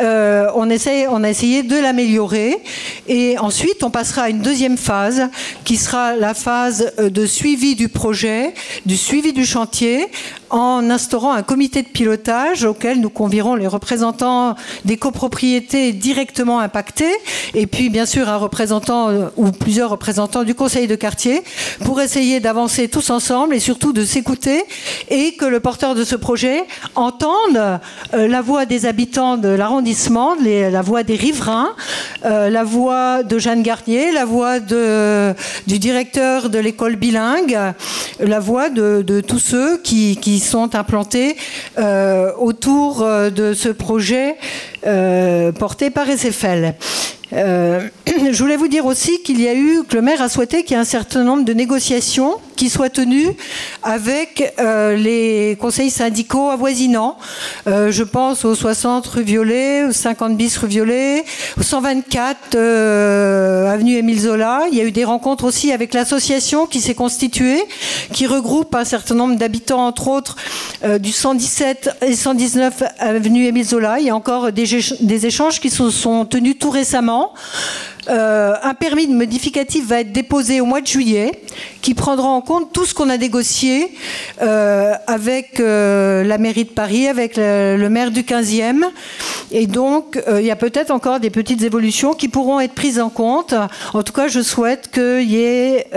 on a essayé de l'améliorer. Et ensuite, on passera à une deuxième phase, qui sera la phase de suivi du projet, du suivi du chantier, en instaurant un comité de pilotage auquel nous convierons les représentants des copropriétés directement impactés, et puis bien sûr un représentant ou plusieurs représentants du conseil de quartier, pour essayer d'avancer tous ensemble et surtout de s'écouter, et que le porteur de ce projet entende la voix des habitants de l'arrondissement, la voix des riverains, la voix de Jeanne Garnier, la voix du directeur de l'école bilingue, la voix de tous ceux qui sont implantés autour de ce projet porté par SFL. Je voulais vous dire aussi que le maire a souhaité qu'il y ait un certain nombre de négociations qui soient tenues avec les conseils syndicaux avoisinants. Je pense aux 60 rue Violet, aux 50 bis rue Violet, aux 124 avenue Émile Zola. Il y a eu des rencontres aussi avec l'association qui s'est constituée, qui regroupe un certain nombre d'habitants, entre autres du 117 et 119 avenue Émile Zola. Il y a encore des échanges qui se sont tenus tout récemment. Un permis de modificatif va être déposé au mois de juillet, qui prendra en compte tout ce qu'on a négocié avec la mairie de Paris, avec le maire du 15e, Et donc, il y a peut-être encore des petites évolutions qui pourront être prises en compte. En tout cas, je souhaite qu'il y ait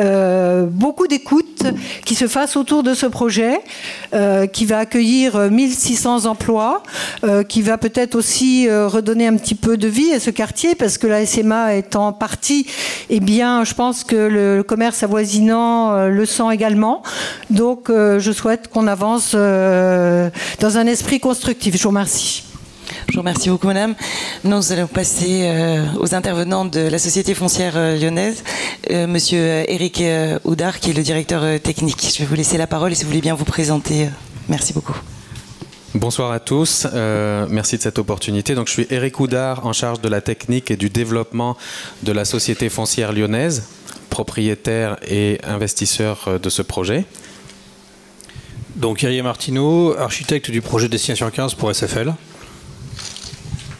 beaucoup d'écoute qui se fasse autour de ce projet, qui va accueillir 1600 emplois, qui va peut-être aussi redonner un petit peu de vie à ce quartier, parce que la SMA est en partie, eh bien, je pense que le commerce avoisinant le sent également. Donc, je souhaite qu'on avance dans un esprit constructif. Je vous remercie. Je vous remercie beaucoup, madame. Maintenant, nous allons passer aux intervenants de la Société foncière lyonnaise. Monsieur Éric Houdard, qui est le directeur technique. Je vais vous laisser la parole et si vous voulez bien vous présenter. Merci beaucoup. Bonsoir à tous, merci de cette opportunité. Donc, je suis Éric Houdard, en charge de la technique et du développement de la Société foncière lyonnaise, propriétaire et investisseur de ce projet. Donc, Thierry Martineau, architecte du projet Destination 15 pour SFL.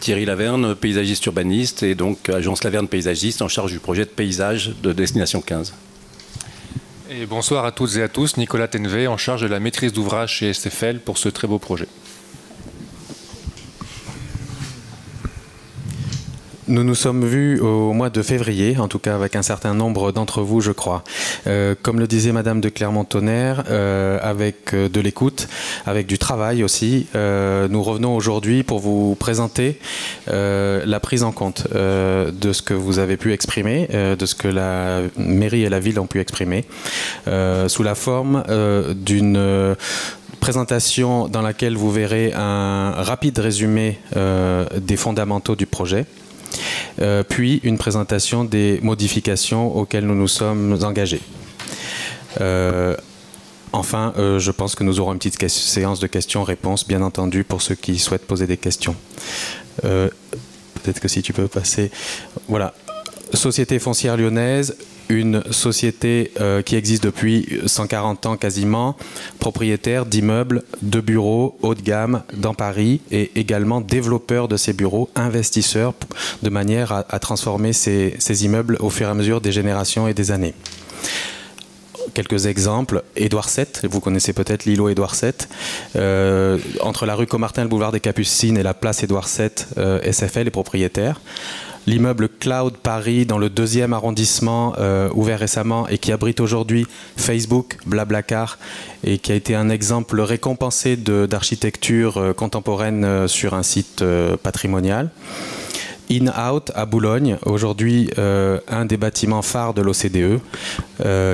Thierry Laverne, paysagiste urbaniste et donc agence Laverne paysagiste en charge du projet de paysage de Destination 15. Et bonsoir à toutes et à tous, Nicolas Tenvé en charge de la maîtrise d'ouvrage chez SFL pour ce très beau projet. Nous nous sommes vus au mois de février, en tout cas avec un certain nombre d'entre vous, je crois. Comme le disait Madame de Clermont-Tonnerre, avec de l'écoute, avec du travail aussi, nous revenons aujourd'hui pour vous présenter la prise en compte de ce que vous avez pu exprimer, de ce que la mairie et la ville ont pu exprimer, sous la forme d'une présentation dans laquelle vous verrez un rapide résumé des fondamentaux du projet. Puis une présentation des modifications auxquelles nous nous sommes engagés. Enfin, je pense que nous aurons une petite séance de questions-réponses, bien entendu, pour ceux qui souhaitent poser des questions. Peut-être que si tu peux passer... Voilà. Société foncière lyonnaise, une société qui existe depuis 140 ans quasiment, propriétaire d'immeubles, de bureaux haut de gamme dans Paris et également développeur de ces bureaux, investisseur de manière à transformer ces immeubles au fur et à mesure des générations et des années. Quelques exemples, Édouard VII, vous connaissez peut-être l'îlot Édouard VII, entre la rue Caumartin, le boulevard des Capucines et la place Édouard VII, SFL est propriétaire. L'immeuble Cloud Paris dans le 2e arrondissement, ouvert récemment et qui abrite aujourd'hui Facebook, Blablacar, et qui a été un exemple récompensé d'architecture contemporaine sur un site patrimonial. In-Out à Boulogne, aujourd'hui un des bâtiments phares de l'OCDE,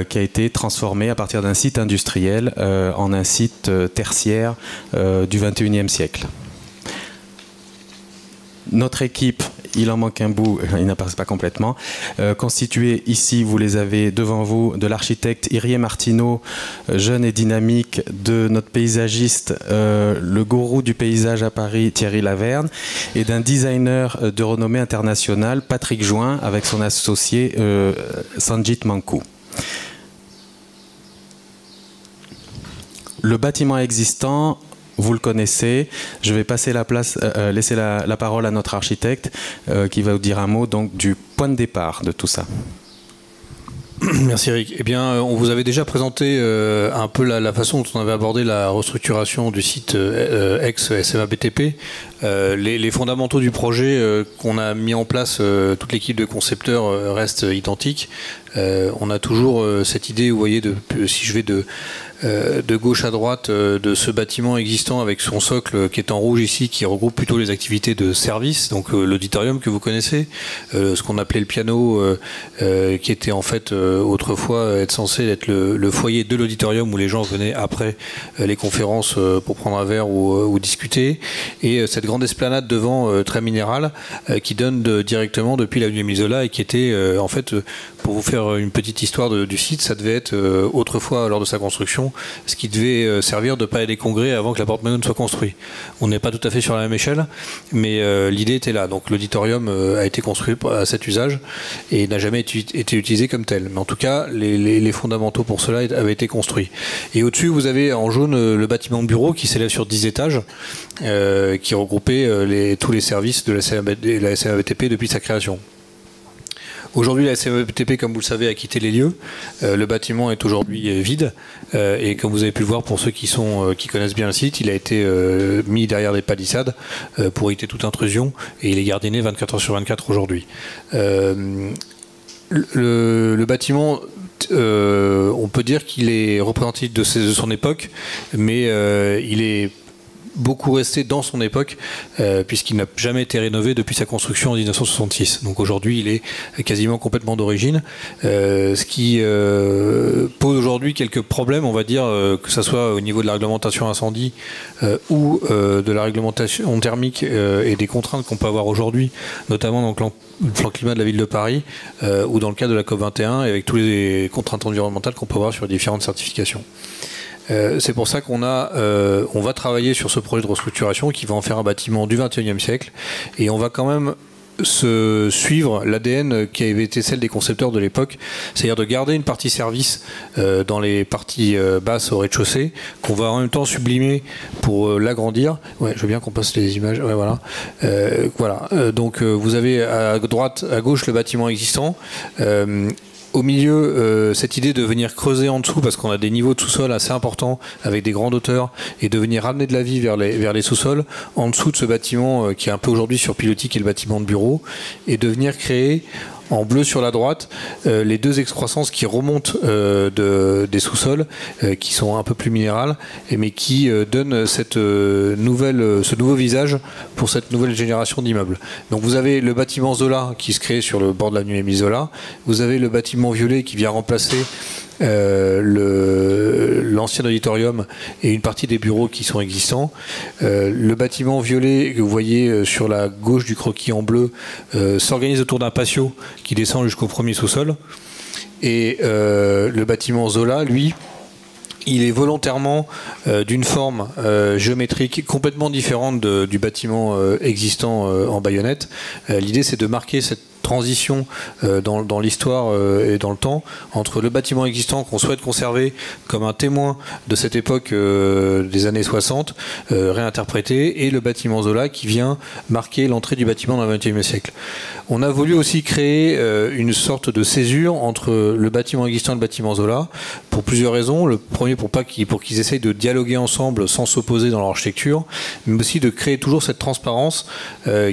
qui a été transformé à partir d'un site industriel en un site tertiaire du XXIe siècle. Notre équipe, il en manque un bout, il n'apparaît pas complètement, constituée ici, vous les avez devant vous, de l'architecte Thierry Martineau, jeune et dynamique, de notre paysagiste, le gourou du paysage à Paris, Thierry Laverne, et d'un designer de renommée internationale, Patrick Join, avec son associé Sanjit Mankou. Le bâtiment existant, vous le connaissez. Je vais passer laisser la parole à notre architecte qui va vous dire un mot donc, du point de départ de tout ça. Merci Eric. Eh bien, on vous avait déjà présenté un peu la façon dont on avait abordé la restructuration du site ex-SMA BTP. Les fondamentaux du projet qu'on a mis en place, toute l'équipe de concepteurs reste identique. On a toujours cette idée, vous voyez, si je vais de gauche à droite de ce bâtiment existant avec son socle qui est en rouge ici, qui regroupe plutôt les activités de service, donc l'auditorium que vous connaissez, ce qu'on appelait le piano, qui était en fait autrefois être censé être le foyer de l'auditorium où les gens venaient après les conférences pour prendre un verre ou discuter, et cette grande esplanade devant très minérale qui donne directement depuis l'avenue Émile Zola et qui était en fait, pour vous faire une petite histoire du site, ça devait être autrefois lors de sa construction ce qui devait servir de palais des congrès avant que la porte Manon soit construite. On n'est pas tout à fait sur la même échelle, mais l'idée était là. Donc l'auditorium a été construit à cet usage et n'a jamais été utilisé comme tel. Mais en tout cas, les fondamentaux pour cela avaient été construits. Et au-dessus, vous avez en jaune le bâtiment de bureau qui s'élève sur 10 étages, qui regroupait tous les services de la SMABTP depuis sa création. Aujourd'hui, la SMETP, comme vous le savez, a quitté les lieux. Le bâtiment est aujourd'hui vide. Et comme vous avez pu le voir, pour ceux qui connaissent bien le site, il a été mis derrière des palissades pour éviter toute intrusion. Et il est gardienné 24 heures sur 24 aujourd'hui. Le bâtiment, on peut dire qu'il est représentatif de son époque, mais il est beaucoup resté dans son époque, puisqu'il n'a jamais été rénové depuis sa construction en 1966. Donc aujourd'hui, il est quasiment complètement d'origine, ce qui pose aujourd'hui quelques problèmes, on va dire, que ce soit au niveau de la réglementation incendie ou de la réglementation thermique et des contraintes qu'on peut avoir aujourd'hui, notamment dans le plan climat de la ville de Paris ou dans le cadre de la COP21 et avec toutes les contraintes environnementales qu'on peut avoir sur différentes certifications. C'est pour ça on va travailler sur ce projet de restructuration qui va en faire un bâtiment du XXIe siècle, et on va quand même suivre l'ADN qui avait été celle des concepteurs de l'époque, c'est-à-dire de garder une partie service dans les parties basses au rez-de-chaussée, qu'on va en même temps sublimer pour l'agrandir. Ouais, je veux bien qu'on passe les images. Ouais, voilà. Donc vous avez à droite, à gauche le bâtiment existant. Au milieu, cette idée de venir creuser en dessous, parce qu'on a des niveaux de sous-sol assez importants, avec des grandes hauteurs, et de venir ramener de la vie vers les sous-sols, en dessous de ce bâtiment qui est un peu aujourd'hui sur pilotis, qui est le bâtiment de bureau, et de venir créer, en bleu sur la droite, les deux excroissances qui remontent des sous-sols, qui sont un peu plus minérales, mais qui donnent ce nouveau visage pour cette nouvelle génération d'immeubles. Donc vous avez le bâtiment Zola qui se crée sur le bord de l'avenue Émile Zola, vous avez le bâtiment violet qui vient remplacer l'ancien auditorium et une partie des bureaux qui sont existants. Le bâtiment violet que vous voyez sur la gauche du croquis en bleu s'organise autour d'un patio qui descend jusqu'au premier sous-sol. Et le bâtiment Zola, lui, il est volontairement d'une forme géométrique complètement différente du bâtiment existant en baïonnette. L'idée, c'est de marquer cette transition dans l'histoire et dans le temps entre le bâtiment existant qu'on souhaite conserver comme un témoin de cette époque des années 60 réinterprété, et le bâtiment Zola qui vient marquer l'entrée du bâtiment dans le XXe siècle. On a voulu aussi créer une sorte de césure entre le bâtiment existant et le bâtiment Zola pour plusieurs raisons. Le premier, pour qu'ils essayent de dialoguer ensemble sans s'opposer dans leur architecture, mais aussi de créer toujours cette transparence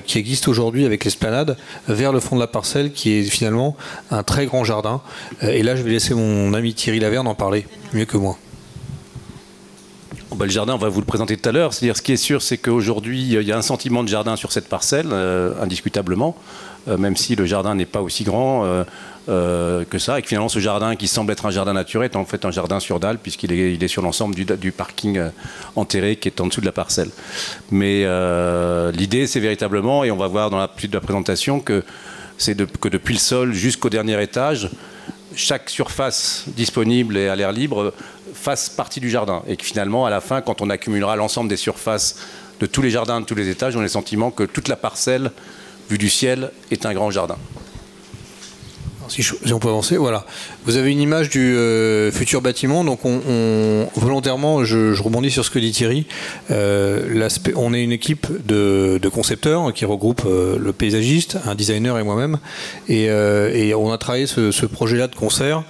qui existe aujourd'hui avec l'esplanade vers le fond de la parcelle, qui est finalement un très grand jardin. Et là, je vais laisser mon ami Thierry Laverne en parler mieux que moi. Le jardin, on va vous le présenter tout à l'heure. C'est-à-dire, ce qui est sûr, c'est qu'aujourd'hui, il y a un sentiment de jardin sur cette parcelle, indiscutablement, même si le jardin n'est pas aussi grand que ça, et que finalement, ce jardin qui semble être un jardin naturel est en fait un jardin sur dalle, puisqu'il est sur l'ensemble du parking enterré qui est en dessous de la parcelle. Mais l'idée, c'est véritablement, et on va voir dans la suite de la présentation, que depuis le sol jusqu'au dernier étage, chaque surface disponible et à l'air libre fasse partie du jardin. Et que finalement, à la fin, quand on accumulera l'ensemble des surfaces de tous les jardins, de tous les étages, on a le sentiment que toute la parcelle, vue du ciel, est un grand jardin. Si on peut avancer, voilà. Vous avez une image du futur bâtiment. Donc, volontairement, je rebondis sur ce que dit Thierry. On est une équipe de concepteurs qui regroupe le paysagiste, un designer et moi-même. Et on a travaillé ce projet-là de concert,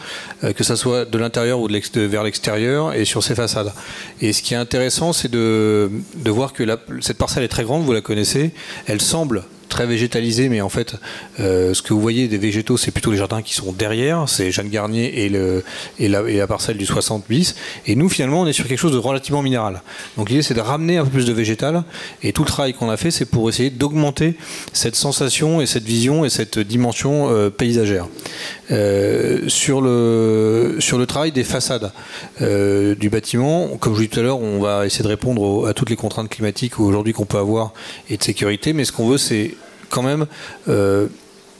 que ça soit de l'intérieur ou vers l'extérieur, et sur ces façades. Et ce qui est intéressant, c'est de voir que cette parcelle est très grande, vous la connaissez. Elle semble très végétalisé, mais en fait, ce que vous voyez des végétaux, c'est plutôt les jardins qui sont derrière, c'est Jeanne Garnier et la parcelle du 60 bis. Et nous, finalement, on est sur quelque chose de relativement minéral. Donc l'idée, c'est de ramener un peu plus de végétal, et tout le travail qu'on a fait, c'est pour essayer d'augmenter cette sensation et cette vision et cette dimension paysagère. Sur le travail des façades du bâtiment, comme je vous dis tout à l'heure, on va essayer de répondre à toutes les contraintes climatiques aujourd'hui qu'on peut avoir et de sécurité, mais ce qu'on veut, c'est quand même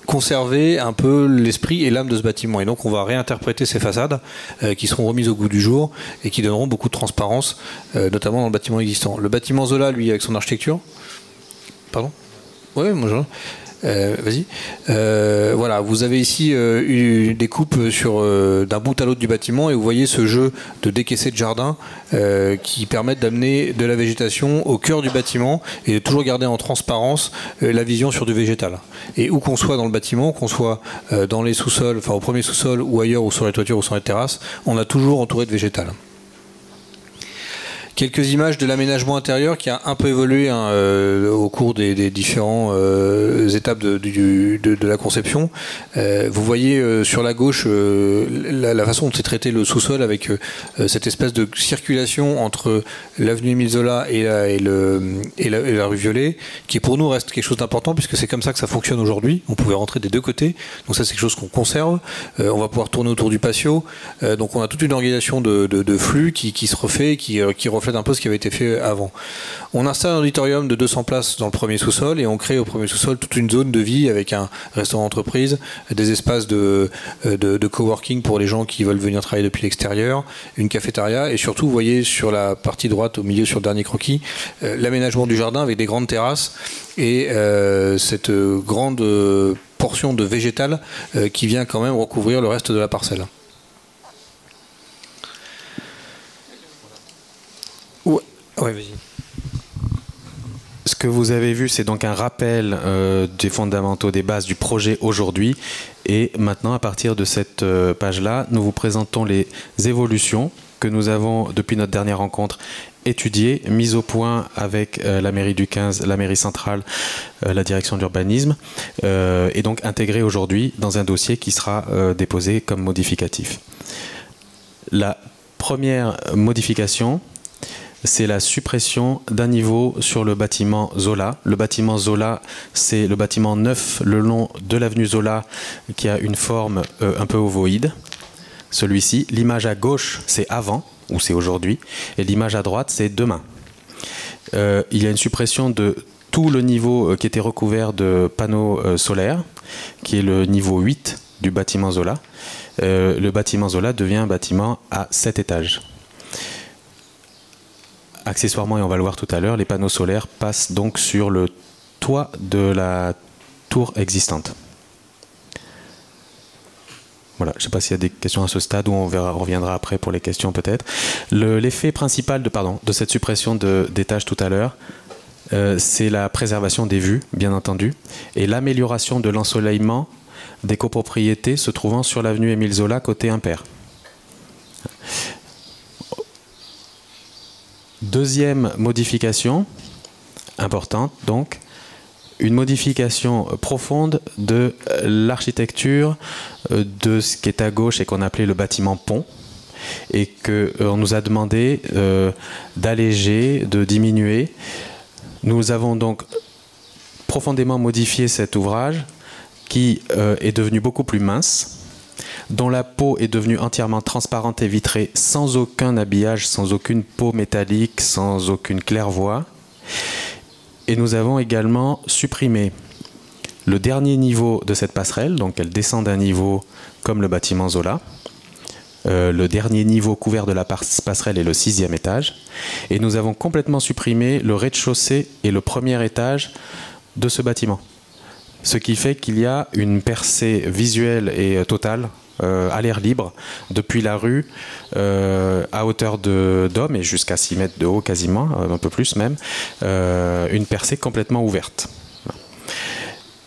conserver un peu l'esprit et l'âme de ce bâtiment. Et donc on va réinterpréter ces façades qui seront remises au goût du jour et qui donneront beaucoup de transparence, notamment dans le bâtiment existant. Le bâtiment Zola, lui, avec son architecture... Pardon ? Oui, bonjour. Vas-y. Voilà, vous avez ici eu des coupes d'un bout à l'autre du bâtiment et vous voyez ce jeu de décaissés de jardin qui permettent d'amener de la végétation au cœur du bâtiment et de toujours garder en transparence la vision sur du végétal. Et où qu'on soit dans le bâtiment, qu'on soit dans les sous-sols, enfin au premier sous-sol ou ailleurs ou sur les toitures ou sur les terrasses, on a toujours entouré de végétal. Quelques images de l'aménagement intérieur qui a un peu évolué au cours des différentes étapes de la conception. Vous voyez sur la gauche la façon dont est traité le sous-sol avec cette espèce de circulation entre l'avenue Émile Zola et la rue Violet, qui pour nous reste quelque chose d'important puisque c'est comme ça que ça fonctionne aujourd'hui. On pouvait rentrer des deux côtés, donc ça c'est quelque chose qu'on conserve. On va pouvoir tourner autour du patio, donc on a toute une organisation de flux qui se refait, qui reflète un peu ce qui avait été fait avant. On installe un auditorium de 200 places dans le premier sous-sol et on crée au premier sous-sol toute une zone de vie avec un restaurant d'entreprise, des espaces de coworking pour les gens qui veulent venir travailler depuis l'extérieur, une cafétéria et surtout, vous voyez sur la partie droite au milieu sur le dernier croquis, l'aménagement du jardin avec des grandes terrasses et cette grande portion de végétal qui vient quand même recouvrir le reste de la parcelle. Ouais, vas-y. Ce que vous avez vu, c'est donc un rappel des fondamentaux, des bases du projet aujourd'hui. Et maintenant, à partir de cette page-là, nous vous présentons les évolutions que nous avons, depuis notre dernière rencontre, étudiées, mises au point avec la mairie du 15, la mairie centrale, la direction de l'urbanisme, et donc intégrées aujourd'hui dans un dossier qui sera déposé comme modificatif. La première modification, c'est la suppression d'un niveau sur le bâtiment Zola. Le bâtiment Zola, c'est le bâtiment neuf le long de l'avenue Zola qui a une forme un peu ovoïde. Celui-ci, l'image à gauche, c'est avant, ou c'est aujourd'hui, et l'image à droite, c'est demain. Il y a une suppression de tout le niveau qui était recouvert de panneaux solaires, qui est le niveau 8 du bâtiment Zola. Le bâtiment Zola devient un bâtiment à 7 étages. Accessoirement, et on va le voir tout à l'heure, les panneaux solaires passent donc sur le toit de la tour existante. Voilà, je ne sais pas s'il y a des questions à ce stade ou on reviendra après pour les questions peut-être. L'effet principal de cette suppression d'étages tout à l'heure, c'est la préservation des vues, bien entendu, et l'amélioration de l'ensoleillement des copropriétés se trouvant sur l'avenue Émile Zola côté impair. Deuxième modification, importante donc, une modification profonde de l'architecture de ce qui est à gauche et qu'on appelait le bâtiment pont, et qu'on nous a demandé d'alléger, de diminuer. Nous avons donc profondément modifié cet ouvrage qui est devenu beaucoup plus mince, dont la peau est devenue entièrement transparente et vitrée, sans aucun habillage, sans aucune peau métallique, sans aucune claire-voie. Et nous avons également supprimé le dernier niveau de cette passerelle, donc elle descend d'un niveau comme le bâtiment Zola. Le dernier niveau couvert de la passerelle est le 6e étage. Et nous avons complètement supprimé le rez-de-chaussée et le premier étage de ce bâtiment. Ce qui fait qu'il y a une percée visuelle et totale à l'air libre depuis la rue à hauteur d'homme et jusqu'à 6 mètres de haut quasiment, un peu plus même, une percée complètement ouverte.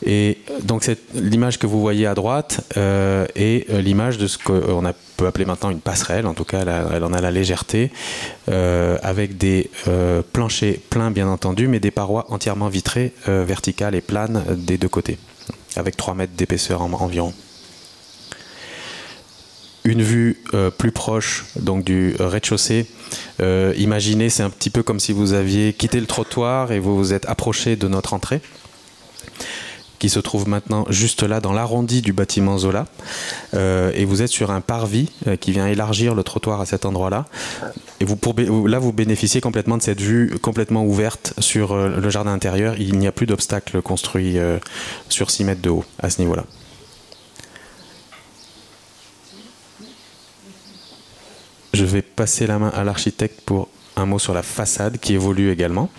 Et donc l'image que vous voyez à droite est l'image de ce qu'on peut appeler maintenant une passerelle, en tout cas elle en a la légèreté, avec des planchers pleins bien entendu, mais des parois entièrement vitrées, verticales et planes des deux côtés, avec 3 mètres d'épaisseur environ. Une vue plus proche donc du rez-de-chaussée. Imaginez, c'est un petit peu comme si vous aviez quitté le trottoir et vous vous êtes approché de notre entrée, qui se trouve maintenant juste là dans l'arrondi du bâtiment Zola. Et vous êtes sur un parvis qui vient élargir le trottoir à cet endroit-là. Et là, vous bénéficiez complètement de cette vue complètement ouverte sur le jardin intérieur. Il n'y a plus d'obstacles construits sur 6 mètres de haut à ce niveau-là. Je vais passer la main à l'architecte pour un mot sur la façade qui évolue également.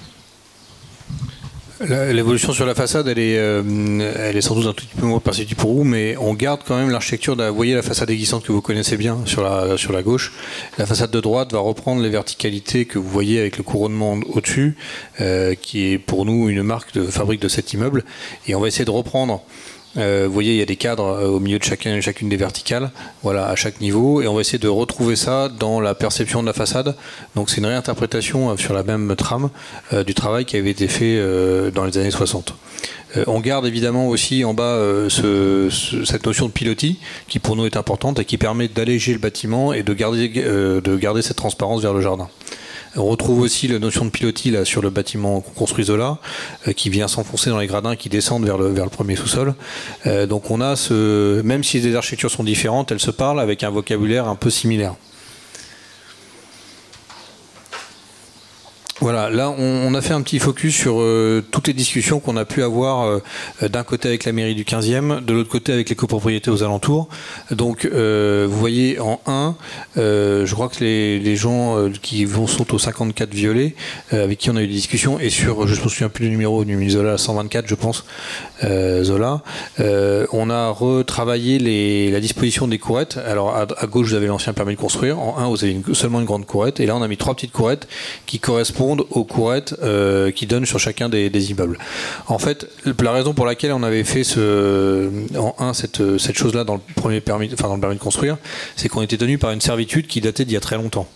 L'évolution sur la façade, elle est sans doute un tout petit peu moins perceptible pour vous, mais on garde quand même l'architecture. Vous voyez la façade aiguisante que vous connaissez bien sur la gauche. La façade de droite va reprendre les verticalités que vous voyez avec le couronnement au-dessus, qui est pour nous une marque de fabrique de cet immeuble. Et on va essayer de reprendre. Vous voyez, il y a des cadres au milieu de chacune des verticales, voilà, à chaque niveau, et on va essayer de retrouver ça dans la perception de la façade. Donc c'est une réinterprétation sur la même trame du travail qui avait été fait dans les années 60. On garde évidemment aussi en bas cette notion de pilotis qui pour nous est importante et qui permet d'alléger le bâtiment et de garder cette transparence vers le jardin. On retrouve aussi la notion de pilotis là, sur le bâtiment qu'on construit Zola, qui vient s'enfoncer dans les gradins qui descendent vers le premier sous-sol. Donc on a même si les architectures sont différentes, elles se parlent avec un vocabulaire un peu similaire. Voilà, là on a fait un petit focus sur toutes les discussions qu'on a pu avoir d'un côté avec la mairie du 15e, de l'autre côté avec les copropriétés aux alentours. Donc vous voyez en 1, je crois que les gens qui sont au 54 Violet, avec qui on a eu des discussions, et sur, je ne me souviens plus du numéro Zola 124 je pense, Zola, on a retravaillé la disposition des courettes. Alors à gauche vous avez l'ancien permis de construire, en 1 vous avez seulement une grande courette, et là on a mis 3 petites courettes qui correspondent aux courettes qui donnent sur chacun des immeubles. En fait, la raison pour laquelle on avait fait en 1 cette chose-là dans le permis de construire, c'est qu'on était tenu par une servitude qui datait d'il y a très longtemps.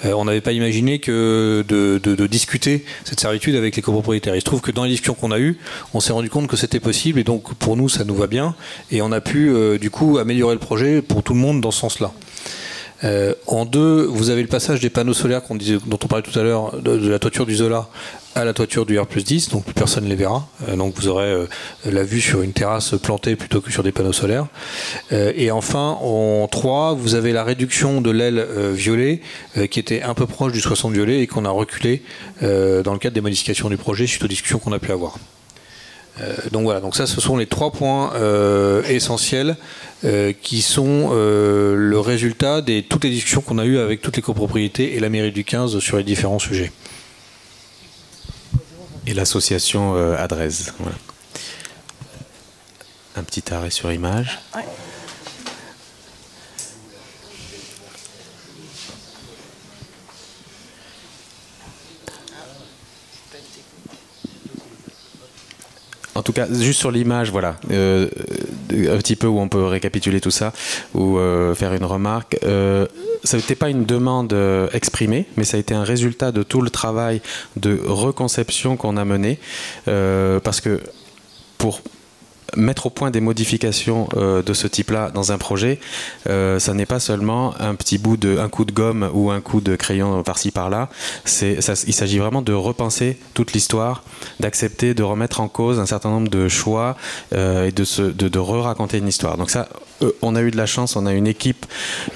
On n'avait pas imaginé que de discuter cette servitude avec les copropriétaires. Il se trouve que dans les discussions qu'on a eues, on s'est rendu compte que c'était possible, et donc pour nous ça nous va bien, et on a pu du coup améliorer le projet pour tout le monde dans ce sens-là. En 2, vous avez le passage des panneaux solaires dont on parlait tout à l'heure, de la toiture du Zola à la toiture du R+10, donc plus personne ne les verra. Donc vous aurez la vue sur une terrasse plantée plutôt que sur des panneaux solaires. Et enfin, en 3, vous avez la réduction de l'aile violet qui était un peu proche du 60 violet et qu'on a reculé dans le cadre des modifications du projet suite aux discussions qu'on a pu avoir. Donc voilà, donc ça ce sont les 3 points essentiels qui sont le résultat de toutes les discussions qu'on a eues avec toutes les copropriétés et la mairie du 15 sur les différents sujets. Et l'association Adrez. Voilà. Un petit arrêt sur image. Ouais. En tout cas, juste sur l'image, voilà, un petit peu où on peut récapituler tout ça, ou faire une remarque. Ça n'était pas une demande exprimée, mais ça a été un résultat de tout le travail de reconception qu'on a mené, parce que pour mettre au point des modifications de ce type-là dans un projet, ça n'est pas seulement un coup de gomme ou un coup de crayon par-ci par-là. Il s'agit vraiment de repenser toute l'histoire, d'accepter de remettre en cause un certain nombre de choix et de re-raconter une histoire. Donc ça, on a eu de la chance, on a une équipe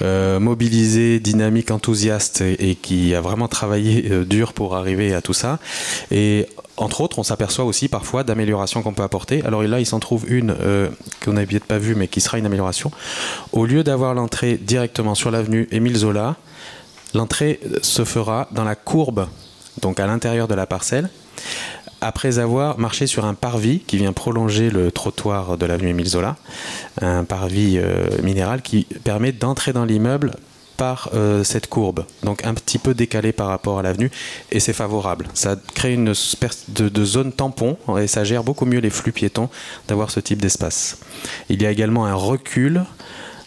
mobilisée, dynamique, enthousiaste et qui a vraiment travaillé dur pour arriver à tout ça. Et entre autres, on s'aperçoit aussi parfois d'améliorations qu'on peut apporter. Alors là, il s'en trouve une qu'on n'avait peut-être pas vue, mais qui sera une amélioration. Au lieu d'avoir l'entrée directement sur l'avenue Émile Zola, l'entrée se fera dans la courbe, donc à l'intérieur de la parcelle, après avoir marché sur un parvis qui vient prolonger le trottoir de l'avenue Émile Zola, un parvis minéral qui permet d'entrer dans l'immeuble par cette courbe, donc un petit peu décalée par rapport à l'avenue, et c'est favorable. Ça crée une espèce de zone tampon et ça gère beaucoup mieux les flux piétons d'avoir ce type d'espace. Il y a également un recul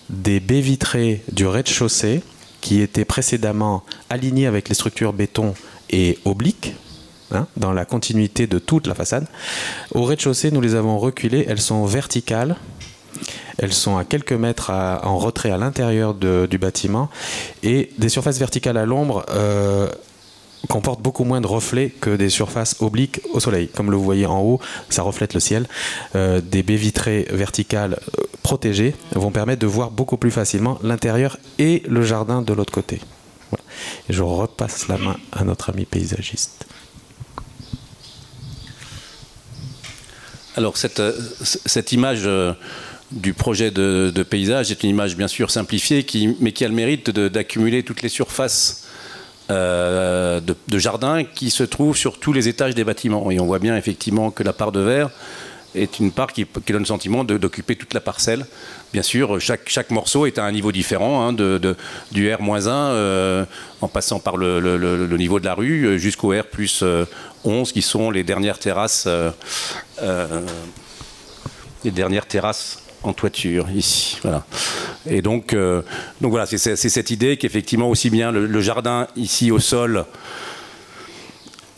des baies vitrées du rez-de-chaussée qui étaient précédemment alignées avec les structures béton et obliques, dans la continuité de toute la façade. Au rez-de-chaussée, nous les avons reculées, elles sont verticales. Elles sont à quelques mètres en retrait à l'intérieur du bâtiment, et des surfaces verticales à l'ombre comportent beaucoup moins de reflets que des surfaces obliques au soleil. Comme vous voyez en haut, ça reflète le ciel. Des baies vitrées verticales protégées vont permettre de voir beaucoup plus facilement l'intérieur et le jardin de l'autre côté. Voilà. Et je repasse la main à notre ami paysagiste. Alors cette image du projet de paysage est une image bien sûr simplifiée, mais qui a le mérite d'accumuler toutes les surfaces de jardin qui se trouve sur tous les étages des bâtiments. Et on voit bien effectivement que la part de verre est une part qui donne le sentiment d'occuper toute la parcelle. Bien sûr, chaque morceau est à un niveau différent, hein, du R-1 en passant par le niveau de la rue jusqu'au R+11 qui sont les dernières terrasses en toiture ici. Voilà. Et donc voilà, c'est cette idée qu'effectivement aussi bien le jardin ici au sol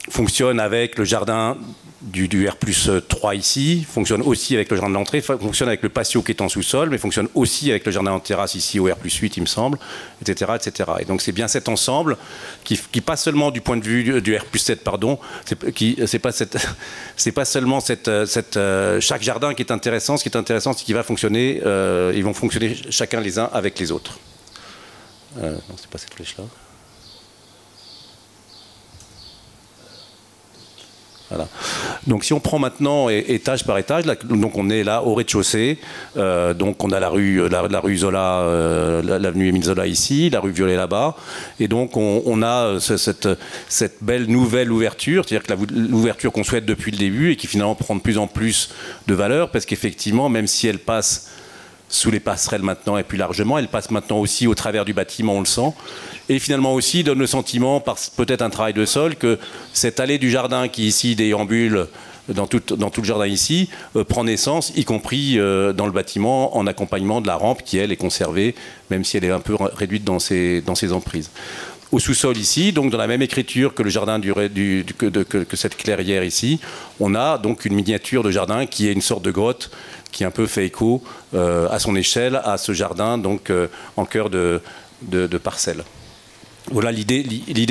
fonctionne avec le jardin du R+3 ici, fonctionne aussi avec le jardin d'entrée, fonctionne avec le patio qui est en sous-sol, mais fonctionne aussi avec le jardin en terrasse ici au R+8, il me semble, etc., etc. Et donc c'est bien cet ensemble qui passe seulement du point de vue du R+7, pardon, c'est pas seulement chaque jardin qui est intéressant. Ce qui est intéressant, c'est qu'il va fonctionner, ils vont fonctionner chacun les uns avec les autres. Non, c'est pas cette flèche-là. Voilà. Donc si on prend maintenant étage par étage, là, donc on est là au rez-de-chaussée, donc on a la rue Zola, l'avenue Émile Zola ici, la rue Violet là-bas, et donc on a cette belle nouvelle ouverture, c'est-à-dire que l'ouverture qu'on souhaite depuis le début et qui finalement prend de plus en plus de valeur, parce qu'effectivement, même si elle passe sous les passerelles maintenant et plus largement, elle passe maintenant aussi au travers du bâtiment, on le sent, et finalement aussi donne le sentiment, par peut-être un travail de sol, que cette allée du jardin qui ici déambule dans tout le jardin ici, prend naissance, y compris dans le bâtiment, en accompagnement de la rampe qui, elle, est conservée, même si elle est un peu réduite dans ses emprises. Au sous-sol ici, donc dans la même écriture que le jardin que cette clairière ici, on a donc une miniature de jardin qui est une sorte de grotte qui un peu fait écho à son échelle à ce jardin donc en cœur de parcelle. Voilà l'idée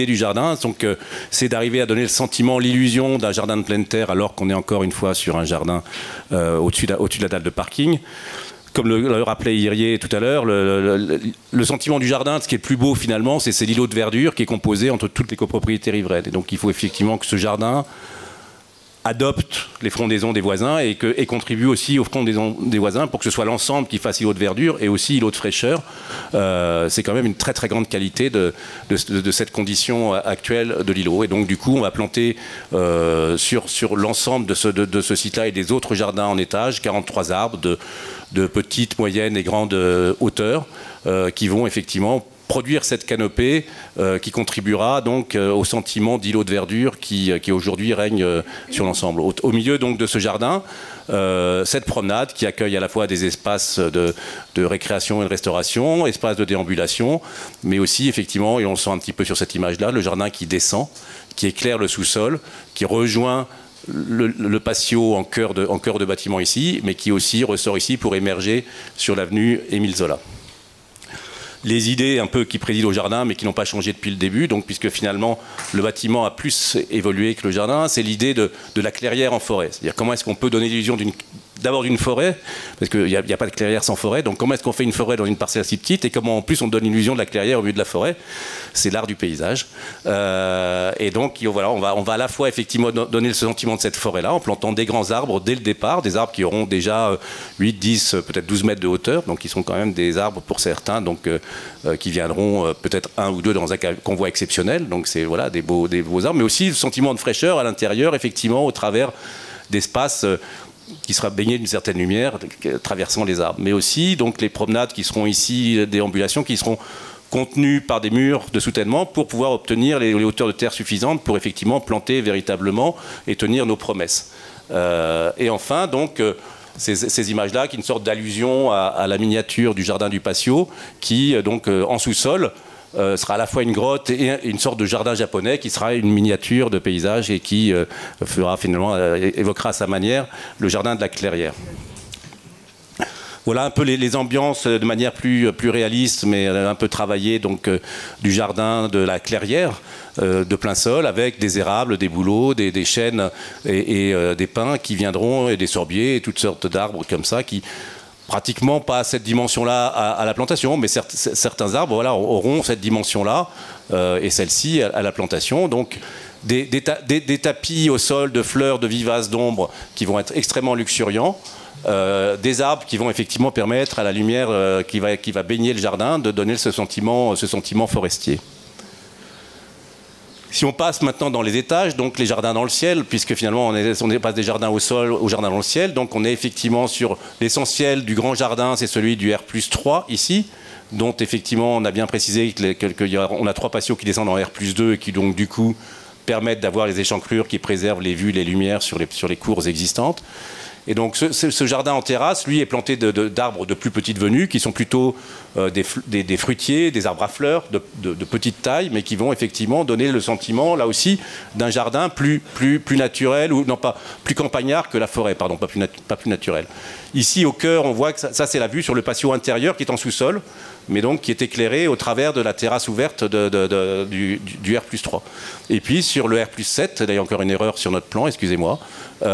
du jardin, donc c'est d'arriver à donner le sentiment, l'illusion d'un jardin de pleine terre alors qu'on est encore une fois sur un jardin au-dessus de la dalle de parking. Comme le rappelait Irier tout à l'heure, le sentiment du jardin, ce qui est le plus beau finalement, c'est l'îlot de verdure qui est composé entre toutes les copropriétés riveraines. Et donc il faut effectivement que ce jardin adopte les frondaisons des voisins et contribue aussi aux frondaisons des voisins pour que ce soit l'ensemble qui fasse îlot de verdure et aussi îlot de fraîcheur. C'est quand même une très très grande qualité de cette condition actuelle de l'îlot. Et donc du coup on va planter sur l'ensemble de ce site-là et des autres jardins en étage 43 arbres de petite, moyenne et grande hauteur qui vont effectivement produire cette canopée qui contribuera donc au sentiment d'îlot de verdure qui aujourd'hui règne sur l'ensemble. Au milieu donc de ce jardin, cette promenade qui accueille à la fois des espaces de récréation et de restauration, espaces de déambulation, mais aussi effectivement, et on le sent un petit peu sur cette image-là, le jardin qui descend, qui éclaire le sous-sol, qui rejoint le patio en cœur de bâtiment ici, mais qui aussi ressort ici pour émerger sur l'avenue Émile Zola. Les idées un peu qui président au jardin mais qui n'ont pas changé depuis le début, donc puisque finalement le bâtiment a plus évolué que le jardin, c'est l'idée de la clairière en forêt. C'est-à-dire comment est-ce qu'on peut donner l'illusion d'abord d'une forêt, parce qu'il n'y a pas de clairière sans forêt, donc comment est-ce qu'on fait une forêt dans une parcelle si petite et comment en plus on donne l'illusion de la clairière au milieu de la forêt. C'est l'art du paysage. Et donc voilà, on va à la fois effectivement donner le sentiment de cette forêt-là en plantant des grands arbres dès le départ, des arbres qui auront déjà 8, 10, peut-être 12 mètres de hauteur, donc qui sont quand même des arbres pour certains, donc qui viendront peut-être un ou deux dans un convoi exceptionnel, donc c'est voilà, des beaux arbres, mais aussi le sentiment de fraîcheur à l'intérieur, effectivement, au travers d'espaces qui sera baigné d'une certaine lumière traversant les arbres, mais aussi donc les promenades qui seront ici, des déambulations qui seront contenues par des murs de soutènement pour pouvoir obtenir les hauteurs de terre suffisantes pour effectivement planter véritablement et tenir nos promesses. Et enfin donc ces images-là qui sont une sorte d'allusion à la miniature du jardin du patio qui donc en sous-sol sera à la fois une grotte et une sorte de jardin japonais qui sera une miniature de paysage et qui fera finalement évoquera à sa manière le jardin de la clairière. Voilà un peu les ambiances de manière plus réaliste mais un peu travaillée donc du jardin de la clairière de plein sol avec des érables, des bouleaux, des chênes et des pins qui viendront et des sorbiers et toutes sortes d'arbres comme ça qui pratiquement pas cette dimension-là à la plantation, mais certains arbres voilà, auront cette dimension-là et celle-ci à la plantation. Donc des tapis au sol de fleurs, de vivaces, d'ombre qui vont être extrêmement luxuriants. Des arbres qui vont effectivement permettre à la lumière qui va baigner le jardin de donner ce sentiment forestier. Si on passe maintenant dans les étages, donc les jardins dans le ciel, puisque finalement on passe des jardins au sol aux jardins dans le ciel, donc on est effectivement sur l'essentiel du grand jardin, c'est celui du R+3 ici, dont effectivement on a bien précisé qu'on a 3 patios qui descendent en R+2 et qui donc du coup permettent d'avoir les échancrures qui préservent les vues, les lumières sur les cours existantes. Et donc ce jardin en terrasse, lui, est planté d'arbres de plus petite venue, qui sont plutôt des fruitiers, des arbres à fleurs de petite taille, mais qui vont effectivement donner le sentiment, là aussi, d'un jardin plus naturel, ou non pas plus campagnard que la forêt, pardon, pas plus naturel. Ici, au cœur, on voit que ça c'est la vue sur le patio intérieur qui est en sous-sol, mais donc qui est éclairé au travers de la terrasse ouverte du R+3. Et puis sur le R+7, il y a encore une erreur sur notre plan, excusez-moi, sur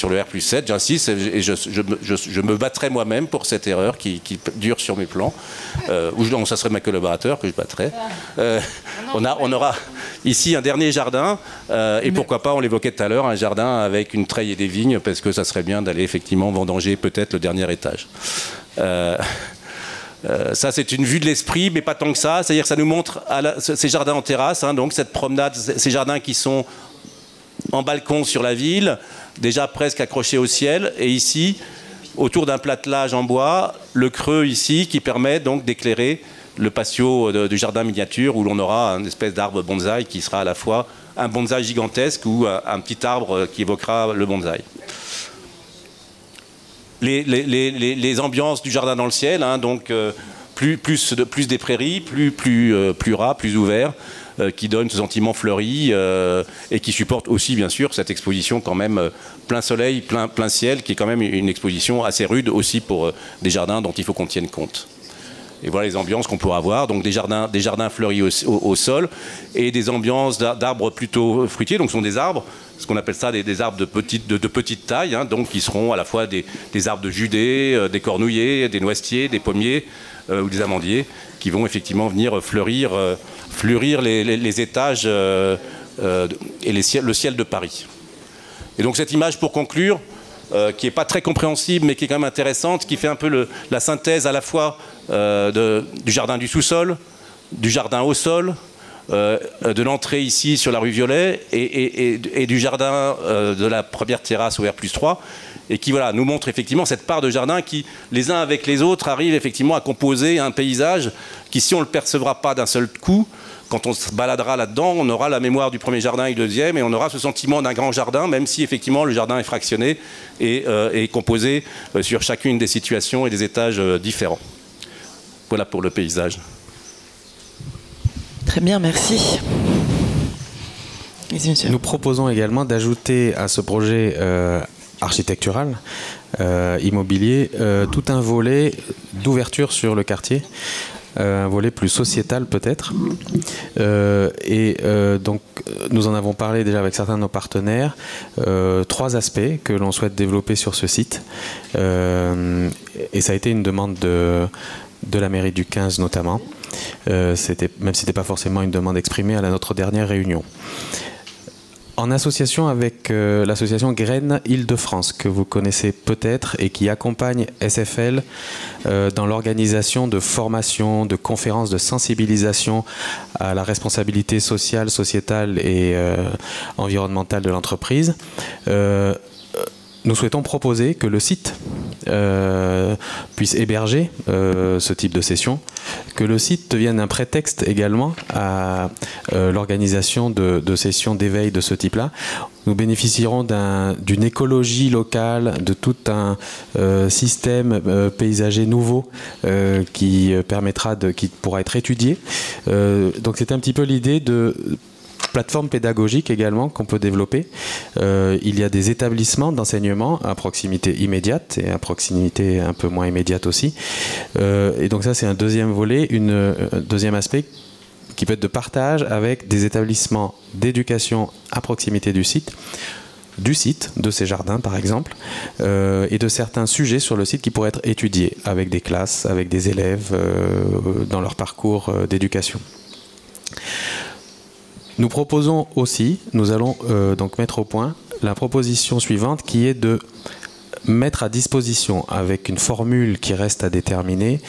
le R+7, j'insiste, et je me battrai moi-même pour cette erreur qui dure sur mes plans, ou non, ça serait ma collaborateur que je battrais. On aura ici un dernier jardin, et pourquoi pas, on l'évoquait tout à l'heure, un jardin avec une treille et des vignes, parce que ça serait bien d'aller effectivement vendanger peut-être le dernier étage. Ça, c'est une vue de l'esprit, mais pas tant que ça. C'est-à-dire que ça nous montre ces jardins en terrasse, hein, donc cette promenade, ces jardins qui sont en balcon sur la ville, déjà presque accrochés au ciel, et ici, autour d'un platelage en bois, le creux ici qui permet donc d'éclairer le patio du jardin miniature où l'on aura une espèce d'arbre bonsaï qui sera à la fois un bonsaï gigantesque ou un petit arbre qui évoquera le bonsaï. Les ambiances du jardin dans le ciel, hein, donc plus des prairies, plus ras, plus ouverts, qui donnent ce sentiment fleuri et qui supportent aussi bien sûr cette exposition quand même plein soleil, plein ciel, qui est quand même une exposition assez rude aussi pour des jardins dont il faut qu'on tienne compte. Et voilà les ambiances qu'on pourra avoir, donc des jardins fleuris au sol et des ambiances d'arbres plutôt fruitiers, donc ce sont des arbres, ce qu'on appelle ça des arbres de petite taille, hein, donc qui seront à la fois des arbres de Judée, des cornouillers, des noisetiers, des pommiers ou des amandiers, qui vont effectivement venir fleurir les étages et le ciel de Paris. Et donc cette image, pour conclure, qui n'est pas très compréhensible, mais qui est quand même intéressante, qui fait un peu la synthèse à la fois du jardin du sous-sol, du jardin au sol, de l'entrée ici sur la rue Violet et du jardin de la première terrasse au R+3, et qui voilà, nous montre effectivement cette part de jardin qui, les uns avec les autres, arrive effectivement à composer un paysage qui, si on ne le percevra pas d'un seul coup, quand on se baladera là-dedans, on aura la mémoire du premier jardin et du deuxième, et on aura ce sentiment d'un grand jardin, même si effectivement le jardin est fractionné et composé sur chacune des situations et des étages différents. Voilà pour le paysage. Très bien, merci. Nous proposons également d'ajouter à ce projet architectural, immobilier, tout un volet d'ouverture sur le quartier. Un volet plus sociétal peut-être. Donc nous en avons parlé déjà avec certains de nos partenaires. 3 aspects que l'on souhaite développer sur ce site. Et ça a été une demande de la mairie du 15 notamment. Même si ce n'était pas forcément une demande exprimée à notre dernière réunion. En association avec l'association Graines Île-de-France, que vous connaissez peut-être et qui accompagne SFL dans l'organisation de formations, de conférences, de sensibilisation à la responsabilité sociale, sociétale et environnementale de l'entreprise, nous souhaitons proposer que le site puisse héberger ce type de session, que le site devienne un prétexte également à l'organisation de sessions d'éveil de ce type-là. Nous bénéficierons d'une écologie locale, de tout un système paysager nouveau qui pourra être étudié. Donc c'est un petit peu l'idée de plateforme pédagogique également qu'on peut développer. Il y a des établissements d'enseignement à proximité immédiate et à proximité un peu moins immédiate aussi. Et donc ça c'est un deuxième volet, un deuxième aspect qui peut être de partage avec des établissements d'éducation à proximité du site, de ces jardins par exemple, et de certains sujets sur le site qui pourraient être étudiés avec des classes, avec des élèves dans leur parcours d'éducation. Nous proposons aussi, nous allons donc mettre au point la proposition suivante qui est de mettre à disposition, avec une formule qui reste à déterminer,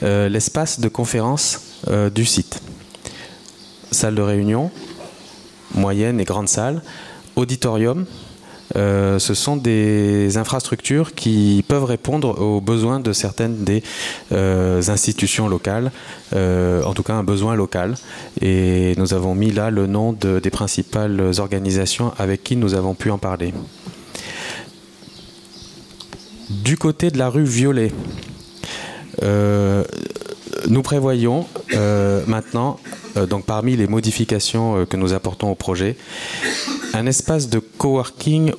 l'espace de conférence du site. salle de réunion, moyenne et grande salle, auditorium. Ce sont des infrastructures qui peuvent répondre aux besoins de certaines des institutions locales, en tout cas un besoin local. Et nous avons mis là le nom des principales organisations avec qui nous avons pu en parler. Du côté de la rue Violet, nous prévoyons maintenant, donc parmi les modifications que nous apportons au projet, un espace de coworking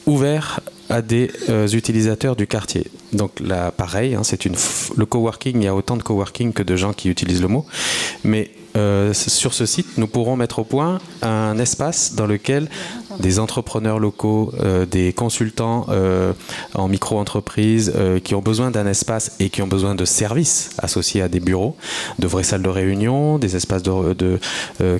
ouvert à des utilisateurs du quartier. Donc là, pareil, hein, le coworking, il y a autant de coworking que de gens qui utilisent le mot, mais sur ce site, nous pourrons mettre au point un espace dans lequel des entrepreneurs locaux, des consultants en micro-entreprise qui ont besoin d'un espace et qui ont besoin de services associés à des bureaux, de vraies salles de réunion, des espaces de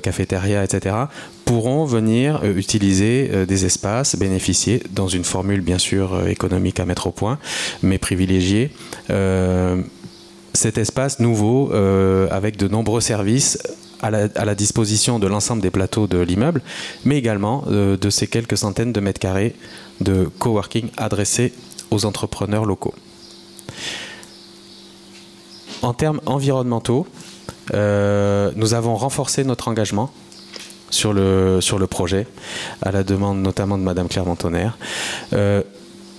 cafétéria, etc., pourront venir utiliser des espaces, bénéficier dans une formule bien sûr économique à mettre au point, mais privilégiée. Cet espace nouveau avec de nombreux services à la disposition de l'ensemble des plateaux de l'immeuble, mais également de ces quelques centaines de mètres carrés de coworking adressés aux entrepreneurs locaux. En termes environnementaux, nous avons renforcé notre engagement sur le projet, à la demande notamment de Madame Clermont-Tonnerre.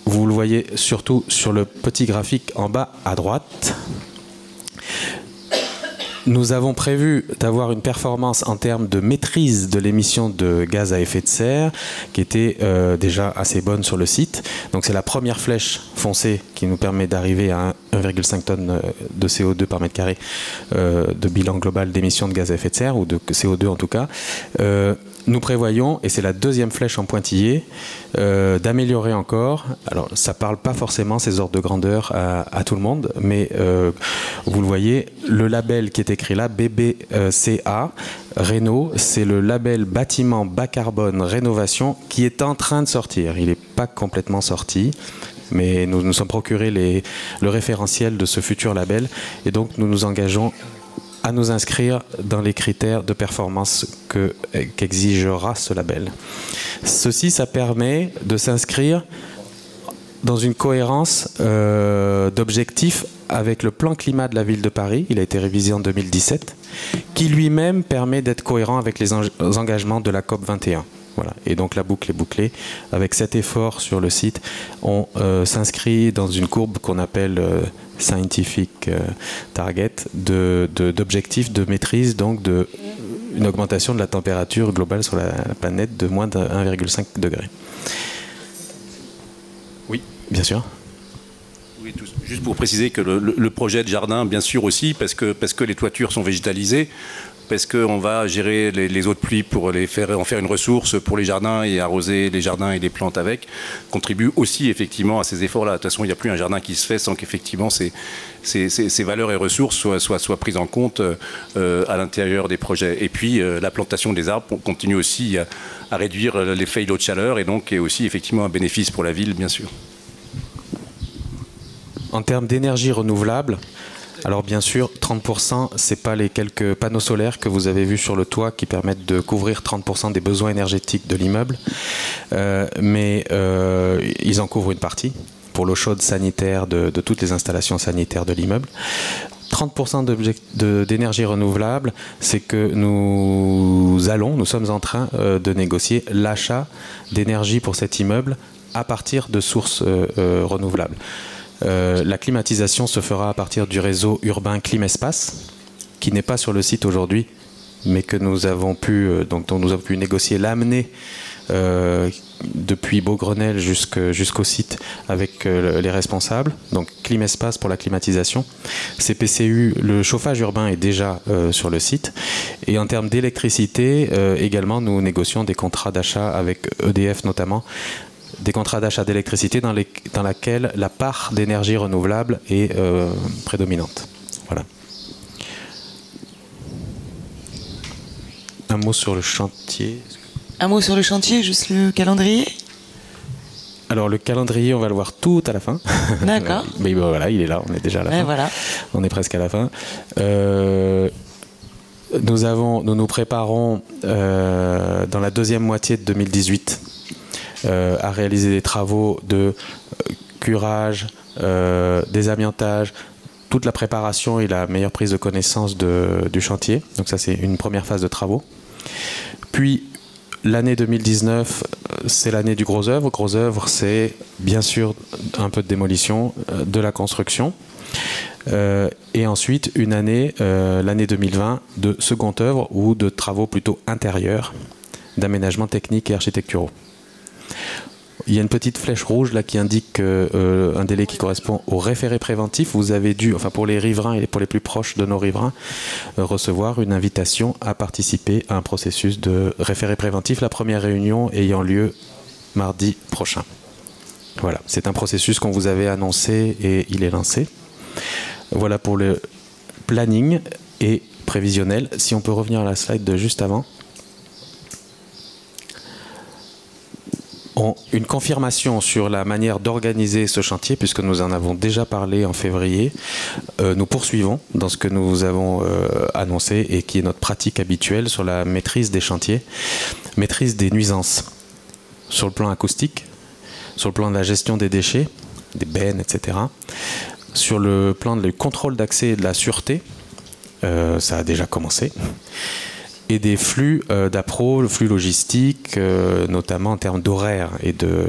Vous le voyez surtout sur le petit graphique en bas à droite. Nous avons prévu d'avoir une performance en termes de maîtrise de l'émission de gaz à effet de serre qui était déjà assez bonne sur le site. Donc c'est la première flèche foncée qui nous permet d'arriver à 1,5 tonnes de CO2 par mètre carré de bilan global d'émissions de gaz à effet de serre, ou de CO2 en tout cas. Nous prévoyons, et c'est la deuxième flèche en pointillé, d'améliorer encore. Alors, ça ne parle pas forcément ces ordres de grandeur à tout le monde, mais vous le voyez, le label qui est écrit là, BBCA, Réno, c'est le label bâtiment bas carbone rénovation qui est en train de sortir. Il n'est pas complètement sorti, mais nous nous sommes procurés le référentiel de ce futur label, et donc nous nous engageons à nous inscrire dans les critères de performance qu'exigera ce label. Ceci, ça permet de s'inscrire dans une cohérence d'objectifs avec le plan climat de la ville de Paris. Il a été révisé en 2017, qui lui-même permet d'être cohérent avec les engagements de la COP 21. Voilà. Et donc la boucle est bouclée. Avec cet effort sur le site, on s'inscrit dans une courbe qu'on appelle scientific target d'objectifs de maîtrise, donc une augmentation de la température globale sur la planète de moins de 1,5 degré. Oui, bien sûr. Oui, juste pour préciser que le projet de jardin, bien sûr aussi, parce que les toitures sont végétalisées, parce qu'on va gérer les eaux de pluie pour en faire une ressource pour les jardins et arroser les jardins et les plantes avec, contribue aussi effectivement à ces efforts-là. De toute façon, il n'y a plus un jardin qui se fait sans qu'effectivement ces valeurs et ressources soient prises en compte à l'intérieur des projets. Et puis la plantation des arbres continue aussi à réduire l'effet îlot de chaleur et donc est aussi effectivement un bénéfice pour la ville, bien sûr. En termes d'énergie renouvelable, alors bien sûr, 30%, ce n'est pas les quelques panneaux solaires que vous avez vus sur le toit qui permettent de couvrir 30% des besoins énergétiques de l'immeuble, mais ils en couvrent une partie pour l'eau chaude sanitaire de toutes les installations sanitaires de l'immeuble. 30% d'énergie renouvelable, c'est que nous sommes en train de négocier l'achat d'énergie pour cet immeuble à partir de sources renouvelables. La climatisation se fera à partir du réseau urbain Climespace, qui n'est pas sur le site aujourd'hui, mais que nous avons pu, dont nous avons pu négocier l'amener depuis Beaugrenelle jusqu'au site avec les responsables. Donc Climespace pour la climatisation. CPCU, le chauffage urbain est déjà sur le site. Et en termes d'électricité, également, nous négocions des contrats d'achat avec EDF notamment, des contrats d'achat d'électricité dans laquelle la part d'énergie renouvelable est prédominante. Voilà. Un mot sur le chantier. Un mot sur le chantier, juste le calendrier. Alors le calendrier, on va le voir tout à la fin. D'accord. Mais bon, voilà, il est là, on est déjà à la fin. Voilà. On est presque à la fin. nous nous préparons dans la deuxième moitié de 2018 à réaliser des travaux de curage, désamiantage, toute la préparation et la meilleure prise de connaissance du chantier. Donc ça, c'est une première phase de travaux. Puis l'année 2019, c'est l'année du gros œuvre. Gros œuvre, c'est bien sûr un peu de démolition, de la construction. Et ensuite, une année, l'année 2020, de second œuvre ou de travaux plutôt intérieurs, d'aménagement technique et architecturaux. Il y a une petite flèche rouge là qui indique un délai qui correspond au référé préventif. Vous avez dû, enfin pour les riverains et pour les plus proches de nos riverains, recevoir une invitation à participer à un processus de référé préventif. La première réunion ayant lieu mardi prochain. Voilà, c'est un processus qu'on vous avait annoncé et il est lancé. Voilà pour le planning et prévisionnel. Si on peut revenir à la slide de juste avant. Une confirmation sur la manière d'organiser ce chantier, puisque nous en avons déjà parlé en février. Nous poursuivons dans ce que nous avons annoncé et qui est notre pratique habituelle sur la maîtrise des chantiers, maîtrise des nuisances sur le plan acoustique, sur le plan de la gestion des déchets, des bennes, etc. Sur le plan du contrôle d'accès et de la sûreté, ça a déjà commencé. Et des flux d'appro, le flux logistique, notamment en termes d'horaire et de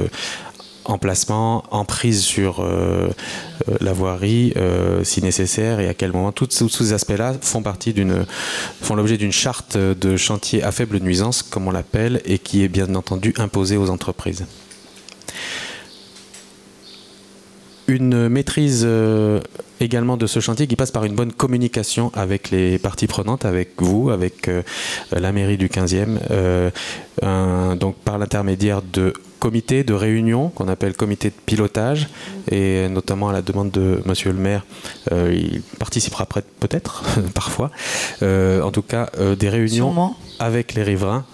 emplacement, emprise sur la voirie, si nécessaire, et à quel moment. Tous ces aspects-là font l'objet d'une charte de chantier à faible nuisance, comme on l'appelle, et qui est bien entendu imposée aux entreprises. Une maîtrise également de ce chantier qui passe par une bonne communication avec les parties prenantes, avec vous, avec la mairie du 15e, donc par l'intermédiaire de comités, de réunions qu'on appelle comités de pilotage, et notamment à la demande de monsieur le maire, il participera peut-être, parfois, en tout cas des réunions sûrement avec les riverains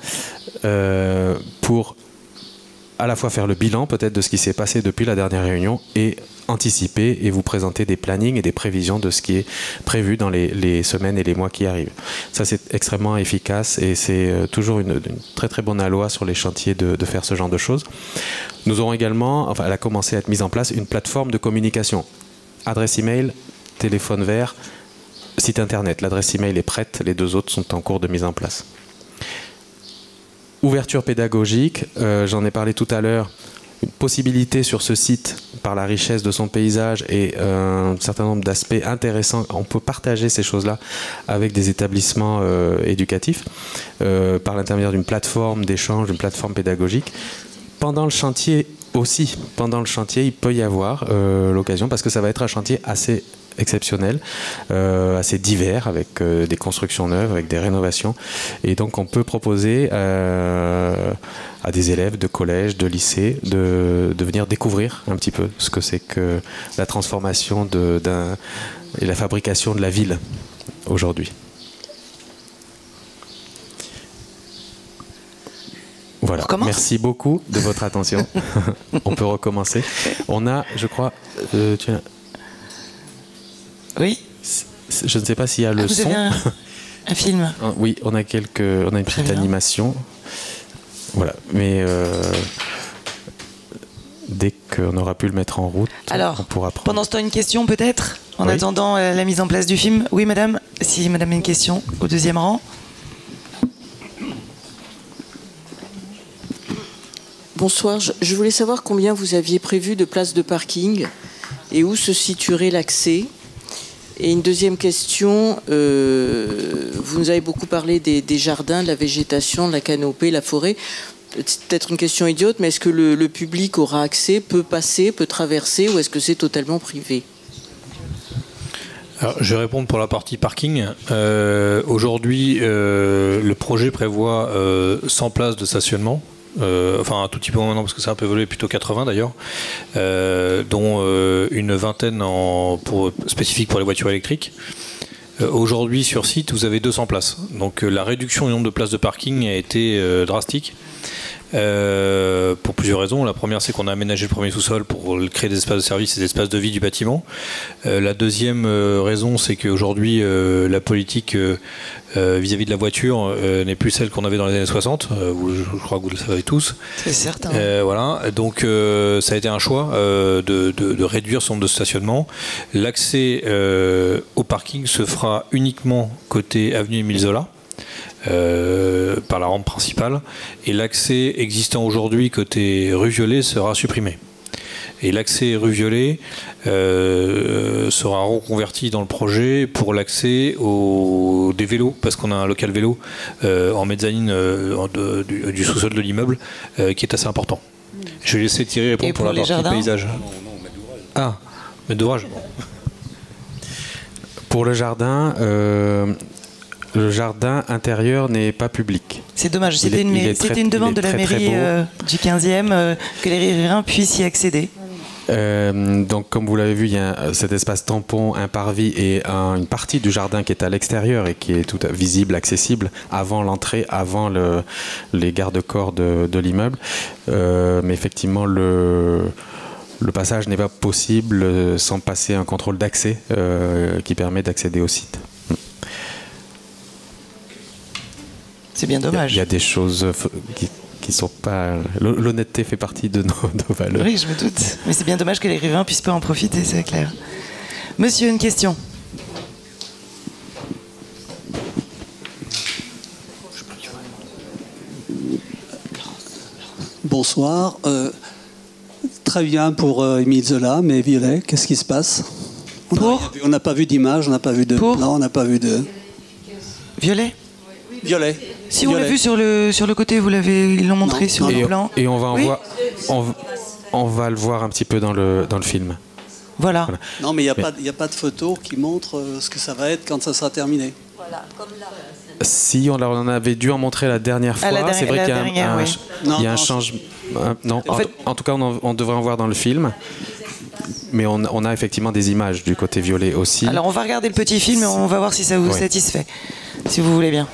pour à la fois faire le bilan peut-être de ce qui s'est passé depuis la dernière réunion et anticiper et vous présenter des plannings et des prévisions de ce qui est prévu dans les semaines et les mois qui arrivent. Ça, c'est extrêmement efficace et c'est toujours une très très bonne aloi sur les chantiers de faire ce genre de choses. Nous aurons également, enfin elle a commencé à être mise en place, une plateforme de communication. Adresse email, téléphone vert, site internet. L'adresse email est prête, les deux autres sont en cours de mise en place. Ouverture pédagogique, j'en ai parlé tout à l'heure, une possibilité sur ce site, par la richesse de son paysage et un certain nombre d'aspects intéressants, on peut partager ces choses-là avec des établissements éducatifs, par l'intermédiaire d'une plateforme d'échange, d'une plateforme pédagogique. Pendant le chantier aussi, il peut y avoir l'occasion, parce que ça va être un chantier assez exceptionnel, assez divers, avec des constructions neuves, avec des rénovations, et donc on peut proposer à des élèves de collège, de lycée, de venir découvrir un petit peu ce que c'est que la transformation et la fabrication de la ville aujourd'hui. Voilà, merci beaucoup de votre attention. On peut recommencer. On a, je crois, oui. Je ne sais pas s'il y a le son. Vous avez un film. Oui, on a une petite animation. Voilà, mais dès qu'on aura pu le mettre en route, on pourra prendre. Pendant ce temps, une question peut-être, en attendant la mise en place du film. Oui, madame. Si madame a une question, au deuxième rang. Bonsoir, je voulais savoir combien vous aviez prévu de places de parking et où se situerait l'accès. Et une deuxième question, vous nous avez beaucoup parlé des jardins, de la végétation, de la canopée, la forêt. C'est peut-être une question idiote, mais est-ce que le public aura accès, peut passer, peut traverser, ou est-ce que c'est totalement privé ? Alors, je vais répondre pour la partie parking. Aujourd'hui, le projet prévoit 100 places de stationnement. Enfin un tout petit peu maintenant parce que c'est un peu évolué, plutôt 80 d'ailleurs, dont une vingtaine spécifiques pour les voitures électriques. Aujourd'hui sur site vous avez 200 places, donc la réduction du nombre de places de parking a été drastique. pour plusieurs raisons. La première, c'est qu'on a aménagé le premier sous-sol pour créer des espaces de service et des espaces de vie du bâtiment. La deuxième raison, c'est qu'aujourd'hui, la politique vis-à-vis de la voiture n'est plus celle qu'on avait dans les années 60. Je crois que vous le savez tous. C'est certain. Voilà. Donc, ça a été un choix de réduire son nombre de stationnement. L'accès au parking se fera uniquement côté avenue Émile Zola. Par la rampe principale, et l'accès existant aujourd'hui côté rue Violet sera supprimé. Et l'accès rue Violet sera reconverti dans le projet pour l'accès des vélos, parce qu'on a un local vélo en mezzanine du sous-sol de l'immeuble qui est assez important. Je vais laisser Thierry répondre pour la partie paysage. Ah, maître d'ouvrage. Pour le jardin, intérieur n'est pas public. C'est dommage, c'était une demande de la mairie du 15e que les riverains puissent y accéder. Donc comme vous l'avez vu, il y a cet espace tampon, un parvis et une partie du jardin qui est à l'extérieur et qui est tout visible, accessible avant l'entrée, avant les garde-corps de l'immeuble. Mais effectivement, le passage n'est pas possible sans passer un contrôle d'accès qui permet d'accéder au site. C'est bien dommage. Il y a des choses qui sont pas... L'honnêteté fait partie de nos valeurs. Oui, je me doute. Mais c'est bien dommage que les riverains puissent pas en profiter, c'est clair. Monsieur, une question. Bonsoir. Très bien pour Émile Zola, mais Violet, qu'est-ce qui se passe? On n'a pas vu d'image, on n'a pas vu de... Non, on n'a pas vu de... Violet? Violet. Si on l'a vu sur le côté, ils l'ont montré sur le plan. Et on va on va le voir un petit peu dans le film. Voilà. Non, mais il n'y a pas de photo qui montre ce que ça va être quand ça sera terminé. Voilà, comme là. Si on en avait dû en montrer la dernière fois, c'est vrai qu'il y a un changement. Non, en tout cas, on devrait en voir dans le film. Mais on a effectivement des images du côté violet aussi. Alors on va regarder le petit film et on va voir si ça vous satisfait, si vous voulez bien.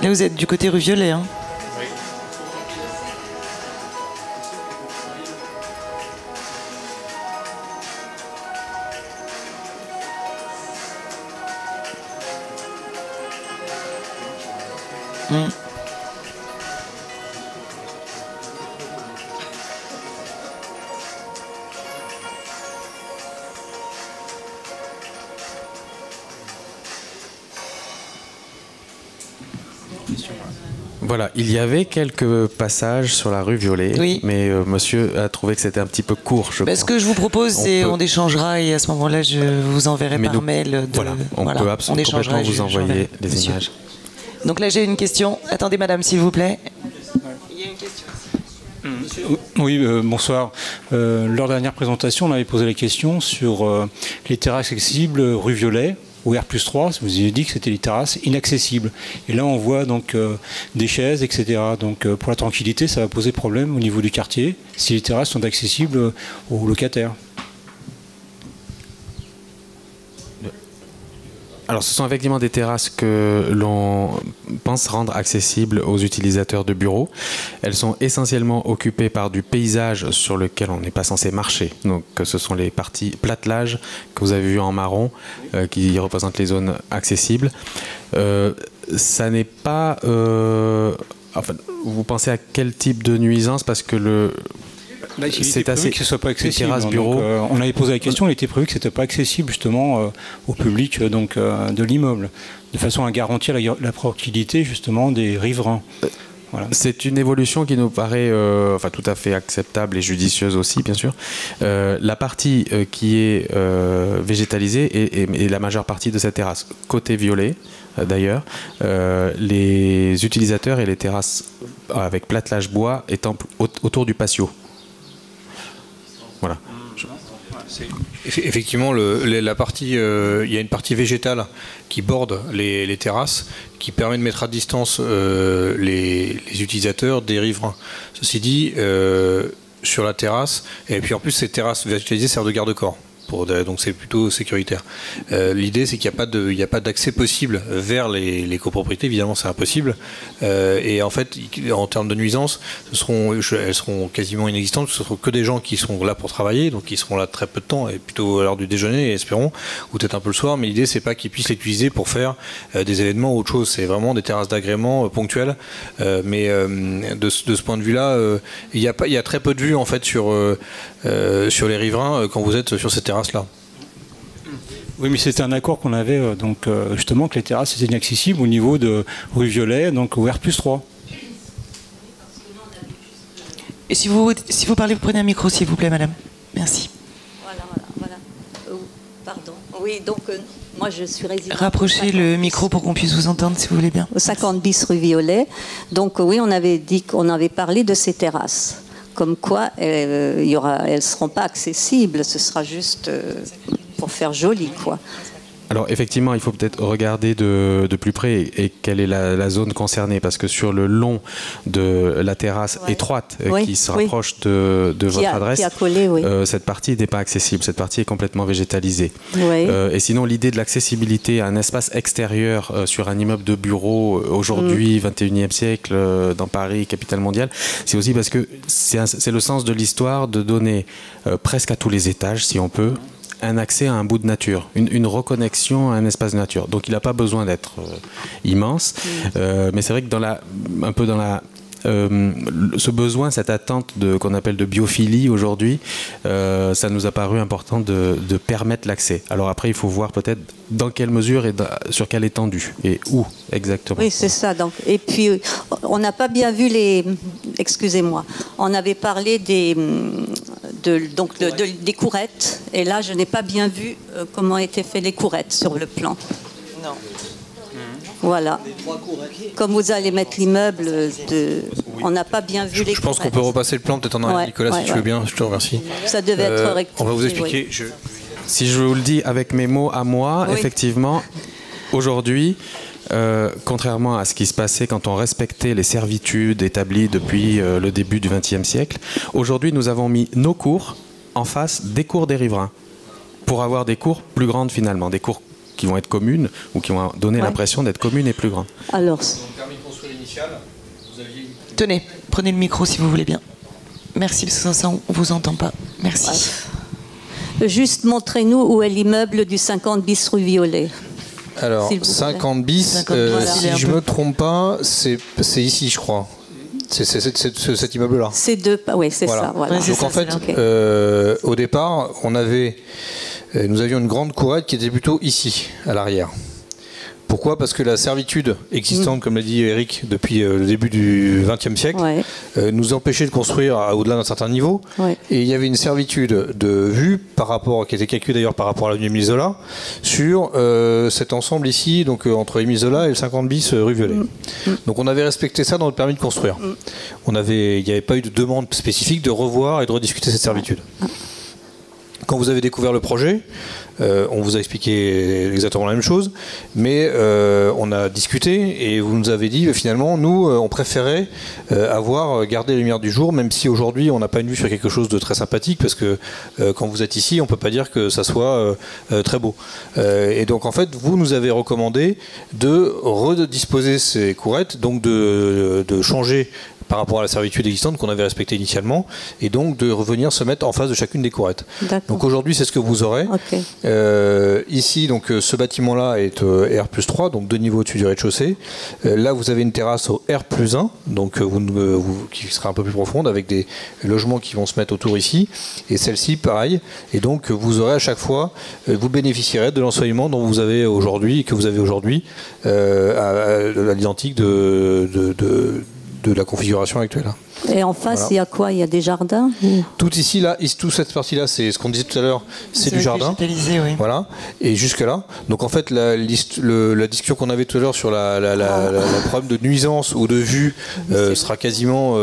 Là, vous êtes du côté rue Violet, hein. Voilà, il y avait quelques passages sur la rue Violet, mais monsieur a trouvé que c'était un petit peu court. Ce que je vous propose, c'est on échangera et à ce moment-là, je vous enverrai par mail. On peut absolument complètement vous envoyer les images. Donc là, j'ai une question. Attendez, madame, s'il vous plaît. Il y a une question. Oui, bonsoir. Lors de la dernière présentation, on avait posé la question sur les terrasses accessibles rue Violet. Au R+3, vous avez dit que c'était les terrasses inaccessibles. Et là, on voit donc des chaises, etc. Donc, pour la tranquillité, ça va poser problème au niveau du quartier si les terrasses sont accessibles aux locataires. Alors, ce sont effectivement des terrasses que l'on pense rendre accessibles aux utilisateurs de bureaux. Elles sont essentiellement occupées par du paysage sur lequel on n'est pas censé marcher. Donc, ce sont les parties platelage que vous avez vues en marron qui représentent les zones accessibles. Ça n'est pas... Enfin, vous pensez à quel type de nuisance? Parce que C'est assez. Que ce soit pas accessible. Donc, on avait posé la question, il était prévu que c'était pas accessible justement au public de l'immeuble, de façon à garantir la tranquillité justement des riverains. Voilà. C'est une évolution qui nous paraît tout à fait acceptable et judicieuse aussi, bien sûr. La partie qui est végétalisée est la majeure partie de cette terrasse. Côté violet, d'ailleurs, les utilisateurs et les terrasses avec platelage bois étant autour du patio. Voilà. Effectivement, la partie, il y a une partie végétale qui borde les terrasses, qui permet de mettre à distance les utilisateurs des riverains. Ceci dit, sur la terrasse, et puis en plus ces terrasses végétalisées servent de garde-corps. Donc c'est plutôt sécuritaire. L'idée c'est qu'il n'y a pas d'accès possible vers les copropriétés, évidemment c'est impossible. Et en fait, en termes de nuisances, elles seront quasiment inexistantes, ce seront que des gens qui seront là pour travailler, donc qui seront là très peu de temps, et plutôt à l'heure du déjeuner, espérons, ou peut-être un peu le soir, mais l'idée c'est pas qu'ils puissent l'utiliser pour faire des événements ou autre chose, c'est vraiment des terrasses d'agrément ponctuelles. Mais de ce point de vue-là, il y a très peu de vues en fait sur les riverains quand vous êtes sur cette terrasse là. Oui, mais c'était un accord qu'on avait justement que les terrasses étaient inaccessibles au niveau de rue Violet, donc au R+3. Et si vous parlez, vous prenez un micro s'il vous plaît, madame. Merci. Voilà. Pardon. Oui, donc moi je suis résidente. Rapprochez le micro pour qu'on puisse vous entendre si vous voulez bien. Au 50 bis rue Violet. Donc oui, on avait dit qu'on avait parlé de ces terrasses. Comme quoi, elles ne seront pas accessibles, ce sera juste pour faire joli, quoi. Alors effectivement, il faut peut-être regarder de plus près et quelle est la zone concernée, parce que sur le long de la terrasse étroite qui se rapproche de votre adresse, cette partie n'est pas accessible, cette partie est complètement végétalisée. Et sinon, l'idée de l'accessibilité à un espace extérieur sur un immeuble de bureau aujourd'hui, 21e siècle, dans Paris, capitale mondiale, c'est aussi parce que c'est le sens de l'histoire de donner presque à tous les étages, si on peut, un accès à un bout de nature, une reconnexion à un espace de nature. Donc il n'a pas besoin d'être immense, mais c'est vrai que ce besoin, cette attente qu'on appelle de biophilie aujourd'hui, ça nous a paru important de permettre l'accès. Alors après, il faut voir peut-être dans quelle mesure et sur quelle étendue et où exactement. Oui, c'est ça. Donc. Et puis, on n'a pas bien vu excusez-moi, on avait parlé des courettes, et là, je n'ai pas bien vu comment étaient faites les courettes sur le plan. Non. Voilà. Comme vous allez mettre l'immeuble, on n'a pas bien vu les courettes. Je pense qu'on peut repasser le plan peut-être en arrière, Nicolas, si tu veux bien. Je te remercie. Ça devait être rectifié. On va vous expliquer. Si je vous le dis avec mes mots à moi, effectivement, aujourd'hui, contrairement à ce qui se passait quand on respectait les servitudes établies depuis le début du XXe siècle, aujourd'hui nous avons mis nos cours en face des cours des riverains pour avoir des cours plus grandes finalement, des cours qui vont être communes ou qui vont donner l'impression d'être communes et plus grandes. Alors, permis de construire initial, vous aviez... Tenez, prenez le micro si vous voulez bien. Merci, parce que ça, on ne vous entend pas. Merci. Juste montrez-nous où est l'immeuble du 50 bis rue Violet. Alors, 50 bis, si je ne me trompe pas, c'est ici, je crois. C'est cet immeuble-là. C'est oui, c'est ça. Voilà. Donc en fait, au départ, nous avions une grande courette qui était plutôt ici, à l'arrière. Pourquoi ? Parce que la servitude existante, comme l'a dit Eric, depuis le début du XXe siècle, nous empêchait de construire au-delà d'un certain niveau. Et il y avait une servitude de vue, qui était calculée d'ailleurs par rapport à l'avenue Émile Zola, sur cet ensemble ici, donc entre Émile Zola et le 50 bis rue Violet. Donc on avait respecté ça dans notre permis de construire. Il n'y avait pas eu de demande spécifique de revoir et de rediscuter cette servitude. Quand vous avez découvert le projet, on vous a expliqué exactement la même chose, mais on a discuté et vous nous avez dit finalement, nous, on préférait avoir gardé les lumières du jour, même si aujourd'hui on n'a pas une vue sur quelque chose de très sympathique, parce que quand vous êtes ici, on ne peut pas dire que ça soit très beau. Et donc en fait, vous nous avez recommandé de redisposer ces courettes, donc de changer par rapport à la servitude existante qu'on avait respectée initialement, et donc de revenir se mettre en face de chacune des courettes. Donc aujourd'hui, c'est ce que vous aurez. Ici, donc, ce bâtiment-là est R+3, donc 2 niveaux au-dessus du rez-de-chaussée. Là, vous avez une terrasse au R+1, donc qui sera un peu plus profonde, avec des logements qui vont se mettre autour ici. Et celle-ci, pareil. Et donc, vous aurez à chaque fois, vous bénéficierez de l'ensoleillement dont vous avez aujourd'hui, que vous avez aujourd'hui, à l'identique de la configuration actuelle. Et en face, il y a quoi? Il y a des jardins? Tout ici, là, toute cette partie-là, c'est ce qu'on disait tout à l'heure, c'est du jardin. Oui. Voilà. Et jusque-là. Donc en fait, la discussion qu'on avait tout à l'heure sur le problème de nuisance ou de vue sera quasiment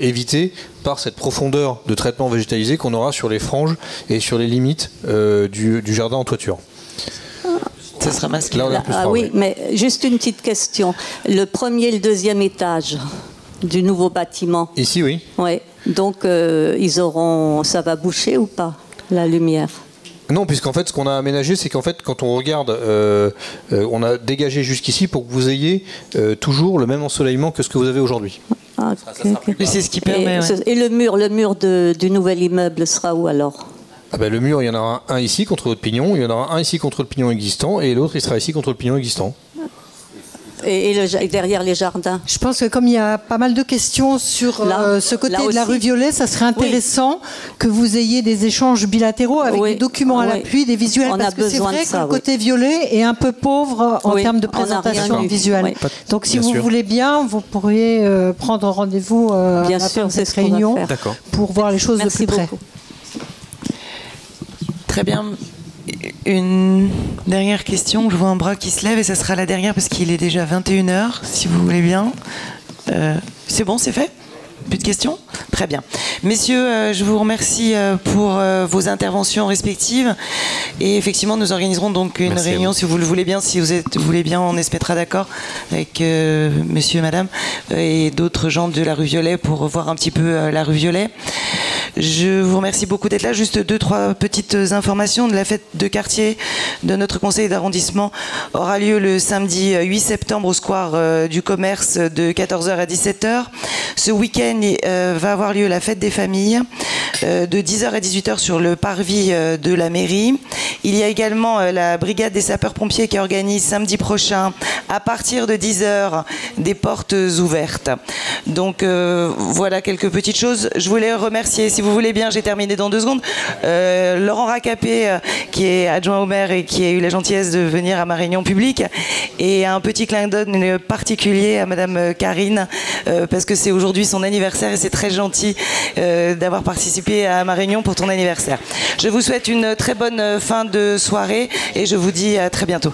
évité par cette profondeur de traitement végétalisé qu'on aura sur les franges et sur les limites du jardin en toiture. Ça sera masqué. Là, oui, mais juste une petite question. Le premier et le deuxième étage du nouveau bâtiment. Ici, oui. Oui. Donc, ça va boucher ou pas, la lumière? Non, puisqu'en fait, ce qu'on a aménagé, c'est qu'en fait, quand on regarde, on a dégagé jusqu'ici pour que vous ayez toujours le même ensoleillement que ce que vous avez aujourd'hui. Ah, c'est ce qui permet. Et le mur du nouvel immeuble sera où alors? Le mur, il y en aura un ici contre votre pignon, il y en aura un ici contre le pignon existant, et l'autre, il sera ici contre le pignon existant. Et derrière les jardins? Je pense que comme il y a pas mal de questions sur ce côté de la rue Violet, ça serait intéressant que vous ayez des échanges bilatéraux avec des documents à l'appui, des visuels, parce que c'est vrai que le côté violet est un peu pauvre en termes de présentation visuelle. Donc si vous voulez bien, vous pourriez prendre rendez-vous à la fin de cette réunion pour voir les choses de plus près. Très bien. Une dernière question. Je vois un bras qui se lève et ça sera la dernière parce qu'il est déjà 21h, si vous voulez bien. C'est bon, c'est fait? Plus de questions? Très bien. Messieurs, je vous remercie pour vos interventions respectives. Et effectivement, nous organiserons donc une réunion, si vous le voulez bien, si vous voulez bien, on se mettra d'accord avec monsieur et madame et d'autres gens de la rue Violet pour voir un petit peu la rue Violet. Je vous remercie beaucoup d'être là. Juste 2-3 petites informations. De la fête de quartier de notre conseil d'arrondissement aura lieu le samedi 8 septembre au square du commerce de 14h à 17h. Ce week-end va avoir lieu la fête des familles de 10h à 18h sur le parvis de la mairie. Il y a également la brigade des sapeurs-pompiers qui organise samedi prochain à partir de 10h des portes ouvertes. Donc voilà quelques petites choses. Je voulais remercier, si vous voulez bien, j'ai terminé dans 2 secondes, Laurent Racapé qui est adjoint au maire et qui a eu la gentillesse de venir à ma réunion publique, et un petit clin d'œil particulier à madame Karine parce que c'est aujourd'hui son anniversaire et c'est très gentil d'avoir participé à ma réunion pour ton anniversaire. Je vous souhaite une très bonne fin de soirée et je vous dis à très bientôt.